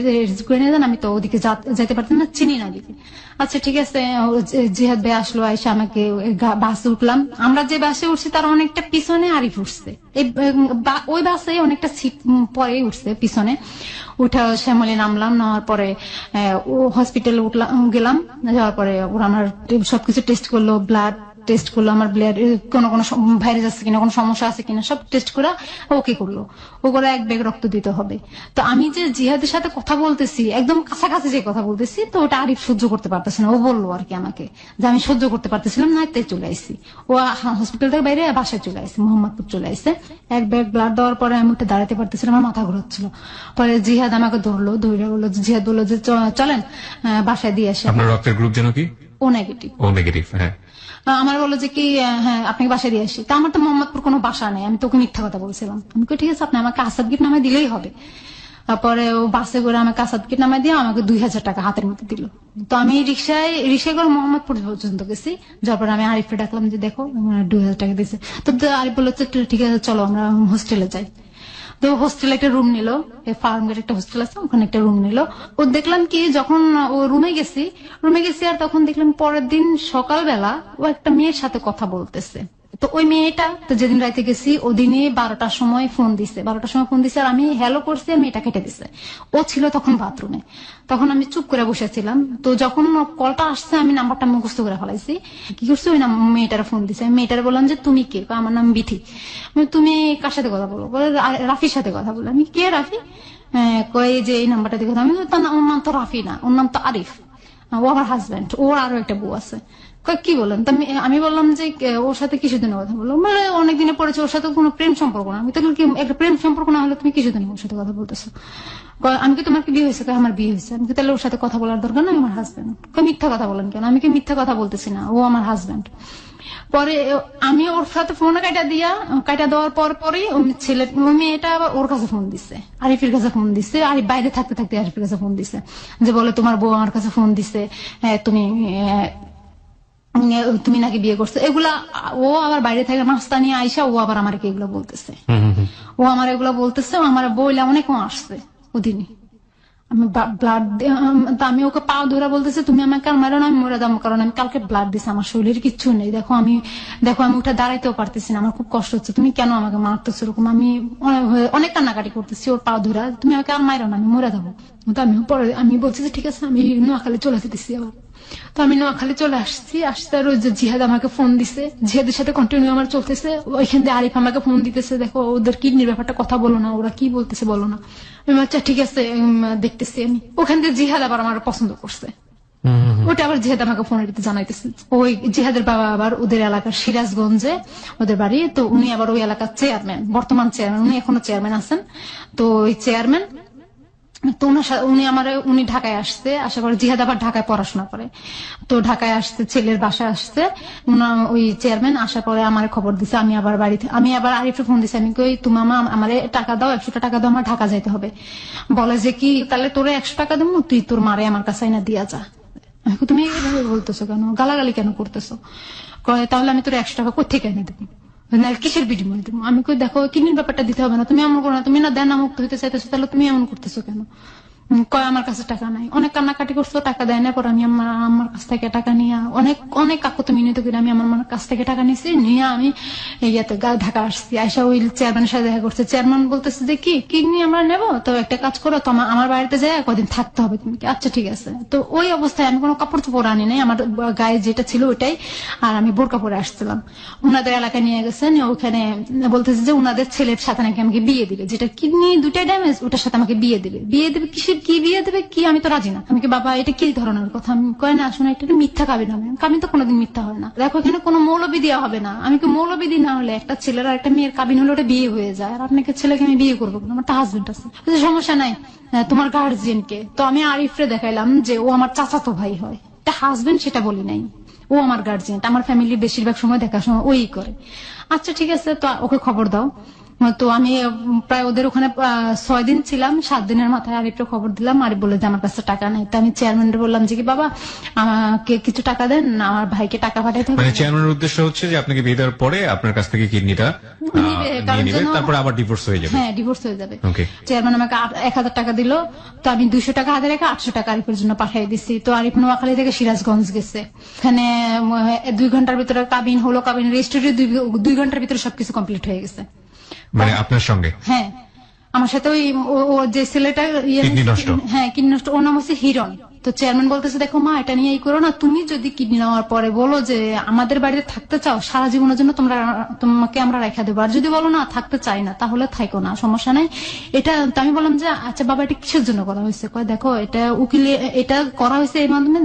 [SPEAKER 2] করে নিয়ে যান, আমি তো ওদিকে যেতে পারতাম না, চিনি না দিকে। আচ্ছা ঠিক আছে। জিহাদ ভাই আসলো, আইসা আমাকে বাসে উঠলাম। আমরা যে বাসে উঠছি তার অনেকটা পিছনে আরিফ উঠছে, ওই বাসে অনেকটা সিট পরে উঠছে পিছনে। উঠা শ্যামলী নামলাম, নেওয়ার পরে ও হসপিটালে গেলাম। যাওয়ার পরে ওরা আমার সবকিছু টেস্ট করলো, ব্লাড টেস্ট করলো, আমার ব্লাড কোনো ভাইরাস আছে কিনা, কোনো সমস্যা আছে কিনা, সব টেস্ট করে ওকে করলো। ও করে 1 ব্যাগ রক্ত দিতে হবে। তো আমি যে জিহাদের সাথে কথা বলতেছি, একদম কাছাকাছি যে কথা বলতেছি, তো ওটা আরিফ সহ্য করতে পারতেছে না। ও বললো আর কি আমাকে যে আমি সহ্য করতে পারতেছিলাম না, তাই চলে আসছি। ও হসপিটাল থেকে বাইরে বাসায় চলে আসছে, মোহাম্মদপুর চলে আসছে। 1 ব্যাগ ব্লাড দেওয়ার পরে আমি ওটা দাঁড়াতে পারতেছিলাম, আমার মাথা ঘুরাচ্ছিল। পরে জিহাদ আমাকে ধরলো, বললো জিহাদ বললো যে চলেন বাসায় দিয়ে আসে।
[SPEAKER 1] আপনার রক্তের গ্রুপ যেন কি?
[SPEAKER 2] ও নেগেটিভ।
[SPEAKER 1] ও নেগেটিভ। হ্যাঁ।
[SPEAKER 2] আমার বললো যে কি হ্যাঁ আপনাকে বাসায় দিয়ে আসি। তা আমার তো মোহাম্মদপুর কোনো বাসা নেই, আমি তোকে মিথ্যা কথা বলছিলাম। আমি ঠিক আছে, আপনি আমাকে আসাদ গেট নামায় দিলেই হবে। তারপরে ও বাসে করে আমাকে আসাদ গেট নামায় দিয়ে আমাকে 2000 টাকা হাতের মধ্যে দিল। তো আমি রিক্সায় করে মোহাম্মদপুর পর্যন্ত গেছি। যার পরে আমি আরিফকে ডাকলাম যে দেখো 2000 টাকা দিয়েছে। তো আরিফ বললো ঠিক আছে চলো আমরা হোস্টেলে যাই। তো হোস্টেলে একটা রুম নিল, ফার্মগেট একটা হোস্টেল আছে, ওখানে একটা রুম নিল। ও দেখলাম কি যখন ও রুমে গেছি আর তখন দেখলাম পরের দিন সকালবেলা ও একটা মেয়ের সাথে কথা বলতেছে। তো ওই মেয়েটা তো যেদিন রাইতে গেছি ওদিনে 12টার সময় ফোন দিছে, আর আমি হ্যালো করছি, আর মেয়েটা কেটে দিছে। ও ছিল তখন বাথরুমে। তখন আমি চুপ করে বসেছিলাম। তো যখন কলটা আসছে আমি নাম্বারটা মুখস্থ করে ফেলাইছি। কি করছি, ওই মেয়েটার ফোন দিছে। আমি মেয়েটার বললাম যে তুমি কে? আমার নাম বিথি। তুমি কার সাথে কথা বলো? বলে রাফির সাথে কথা বলো। আমি কে রাফি? কয়ে যে এই নাম্বারটা দিয়ে কথা। আমি ওর নাম তো রাফি না, ওর নাম তো আরিফ, ও আমার হাজব্যান্ড, ওর আরো একটা বউ আছে। কি বলেন? আমি বললাম যে ওর সাথে কিছুদিনের কথা বললো। মানে অনেকদিনে পড়েছে, ওর সাথে কোনো প্রেম সম্পর্ক না। আমি তো কি একটা প্রেম সম্পর্ক না হলে তুমি কিছুদিন ওর সাথে কথা বলতেছো? আমি কি তোমার কি বিয়ে হয়েছে? আমার বিয়ে হয়েছে। আমি কি তাহলে ওর সাথে কথা বলার দরকার না? আমার হাজব্যান্ড। মিথ্যা কথা বলেন কেন? আমি কি মিথ্যা কথা বলতেছি না, ও আমার হাজব্যান্ড। পরে আমি ওর সাথে ফোন কাটা দেওয়ার পরই মেয়েটা ওর কাছে ফোন দিছে, আরিফের কাছে ফোন দিছে। আরিফ বাইরে থাকতে আরিফের কাছে ফোন দিছে, যে বলে তোমার বউ আমার কাছে ফোন দিছে, তুমি নাকি বিয়ে করছো। এগুলা ও আবার বাইরে থেকে নাস্তা নিয়ে আইসা ও আবার আমাকে এগুলো বলতেছে। ও আমার এগুলো বলতেছে, আমার বইলে অনেক আসছে ওদিনই। আমি ব্লাড, আমি ওকে পা ধরে বলতেছে তুমি আমাকে আর মারো না, আমি মরে যাবো, কারণ আমি কালকে ব্লাড দিছি, আমার শরীরের কিচ্ছু নেই। দেখো আমি উঠে দাঁড়াইতেও পারতেছি না, আমার খুব কষ্ট হচ্ছে, তুমি কেন আমাকে মারতেছো? এরকম আমি অনেক কান্নাকাটি করতেছি ওর পা ধরে, তুমি আমাকে আর মারো না, আমি মরে যাবো। তো আমি বলছি যে ঠিক আছে, আমি নোয়াখালী চলে যেতেছি আবার। তো আমি নোয়াখালী চলে আসছি। আর ওই যে জিহাদ আমাকে ফোন দিছে, জিহাদের সাথে কন্টিনিউ আমার চলতেছে। ওইখান থেকে আরিফ আমাকে ফোন দিতেছে, দেখো ওদের কিডনির ব্যাপারটা কথা বলো না, ওরা কি বলতেছে বলো না। আচ্ছা ঠিক আছে দেখতেছি। আমি ওখান থেকে জিহাদ আবার আমার পছন্দ করছে, ওটা আবার জিহাদ আমাকে ফোনের ভিতরে জানাইতেছে। ওই জিহাদের বাবা আবার ওদের এলাকার সিরাজগঞ্জে ওদের বাড়ি, তো উনি আবার ওই এলাকার চেয়ারম্যান, বর্তমান চেয়ারম্যান, উনি এখনো চেয়ারম্যান আছেন। তো ওই চেয়ারম্যান তো উনি ঢাকায় আসছে, আসার পরে জিহাদ আবার ঢাকায় পড়াশোনা করে। তো ঢাকায় আসছে, ছেলের বাসায় আসছে, ওই চেয়ারম্যান আসার পরে আমার খবর দিছে। আমি আবার আরিফে ফোন দিছি, আমি কই তুমি মামা আমার টাকা দাও, 100 টাকা দাও, আমার ঢাকা যাইতে হবে। বলে যে কি তাহলে তোরে 100 টাকা দেবো, তুই তোর মারে আমার কাছে না দিয়া যা। আমি কই তুমি এইভাবে বলতেছো কেন, গালাগালি কেন করতেছো? কয় তাহলে আমি তোর 100 টাকা কোথেকে এনে দেবো, কিসের বিনিময় দেবো? আমি কই দেখো কিডনির ব্যাপারটা দিতে হবে না, তুমি এমন করো না, তুমি না দেন মুক্ত হইতে চাইতেছো, তাহলে তুমি এমন করতেছো কেন? কয় আমার কাছে টাকা নাই। অনেক কান্নাকাটি করছো, টাকা দেয় না। পরে আমি আমার কাছ থেকে টাকা নিয়ে অনেক কাকুতি মিনতি করে আমি আমার কাছ থেকে টাকা নিয়েছি, নিয়ে আমি ইয়াতে ঢাকা আসছি। আইসা ওই চেয়ারম্যানের সাথে দেখা করছে। চেয়ারম্যান বলতেছে যে কি কিডনি আমরা নেবো, তো একটা কাজ করো, তো আমার বাড়িতে যাই কদিন থাকতে হবে তুমি। আচ্ছা ঠিক আছে। তো ওই অবস্থায় আমি কোনো কাপড় চোপড় আনি নাই, আমার গায়ে যেটা ছিল ওইটাই, আর আমি বোরকা পরে আসছিলাম। ওনাদের এলাকায় নিয়ে গেছেন, ওখানে বলতেছে যে ওনাদের ছেলের সাথে নাকি আমাকে বিয়ে দিবে, যেটা কিডনি দুটাই ড্যামেজ, ওটার সাথে আমাকে বিয়ে দিবে কিসের কি বিয়ে দেবে কি, আমি তো রাজি না। আমি কি বাবা এটা কি ধরনের কথা? আমি কয় না শোনা, এটা মিথ্যা কাবিন হবে। কাবিন তো কোনোদিন মিথ্যা হয় না। দেখো এখানে কোনো মৌলবি দেওয়া হবে না। আমি কি মৌলবি না হলে একটা ছেলের আর একটা মেয়ের কাবিন হলে ওটা বিয়ে হয়ে যায়, আর আপনাকে ছেলেকে আমি বিয়ে করবো না, আমার একটা হাজবেন্ড আছে। সমস্যা নাই, তোমার গার্জিয়ানকে। তো আমি আরিফরে দেখাইলাম যে ও আমার চাচাতো ভাই হয়, এটা হাজবেন্ড সেটা বলি নাই, ও আমার গার্জিয়ান, আমার ফ্যামিলির বেশিরভাগ সময় দেখাশোনা ওই করে। আচ্ছা ঠিক আছে, তো ওকে খবর দাও। তো আমি প্রায় ওদের ওখানে 6 দিন ছিলাম। 7 দিনের মাথায় আরিফকে খবর দিলাম। আরিফ বলে যে আমার কাছে টাকা নেই। তো আমি চেয়ারম্যানকে বললাম যে কি বাবা আমাকে কিছু টাকা দেন, আমার ভাইকে টাকা পাঠাইতে হবে।
[SPEAKER 1] মানে চেয়ারম্যানের উদ্দেশ্য হচ্ছে যে আপনাকে বিয়ে দেওয়ার পরে আপনার কাছ থেকে কিডনিটা নিয়ে নিবে, তারপর আবার ডিভোর্স হয়ে যাবে।
[SPEAKER 2] হ্যাঁ, ডিভোর্স হয়ে যাবে।
[SPEAKER 1] ওকে।
[SPEAKER 2] চেয়ারম্যান আমাকে 1000 টাকা দিল। তো আমি 200 টাকা হাতে রেখে 800 টাকা আরিফের জন্য পাঠিয়ে দিছি। তো আরিফ নোয়াখালী থেকে সিরাজগঞ্জ গেছে। এখানে 2 ঘন্টার ভিতরে কাবিন হলো, কাবিন রেজিস্ট্রি 2 ঘন্টার ভিতরে সবকিছু কমপ্লিট হয়ে গেছে।
[SPEAKER 1] মানে আপনার সঙ্গে?
[SPEAKER 2] হ্যাঁ, আমার সাথে ওই যে ছেলেটা
[SPEAKER 1] কিডনি নষ্ট।
[SPEAKER 2] হ্যাঁ, কিডনি নষ্ট, ওর নাম হচ্ছে হিরণ। তো চেয়ারম্যান বলতেছে দেখো মা, এটা নিয়ে করো না, তুমি যদি কিডনি নেওয়ার পরে বলো যে আমাদের বাড়িতে থাকতে চাও, সারা জীবনের জন্য তোমাকে আমরা রেখা দেবো, আর যদি বলো না থাকতে চাই না, তাহলে থাইকো না, সমস্যা নাই। এটা তো আমি বললাম যে আচ্ছা বাবা এটা কিসের জন্য করা হয়েছে? কয় দেখো এটা উকিলে এটা করা হয়েছে এই মাধ্যমে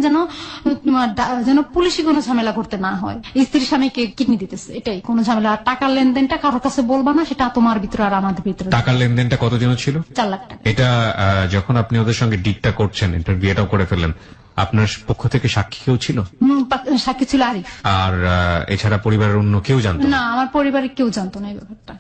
[SPEAKER 2] যেন পুলিশি কোনো ঝামেলা করতে না হয়। স্ত্রীর স্বামীকে কিডনি দিতেছে, এটাই কোনো ঝামেলা। আর টাকার লেনদেনটা কারোর কাছে বলবা না, সেটা তোমার ভিতরে আর আমাদের ভিতরে।
[SPEAKER 1] টাকার লেনদেনটা কতদিন ছিল?
[SPEAKER 2] 4 লাখ টাকা।
[SPEAKER 1] এটা যখন আপনি ওদের সঙ্গে ডিটটা করছেন, এটা বিয়েটাও করে ফেললেন, আপনার পক্ষ থেকে সাক্ষী কেউ ছিল?
[SPEAKER 2] সাক্ষী ছিল আরিফ।
[SPEAKER 1] আর এছাড়া পরিবারের অন্য কেউ জানতো না?
[SPEAKER 2] না, আমার পরিবারের কেউ জানতো না এই ব্যাপারটা।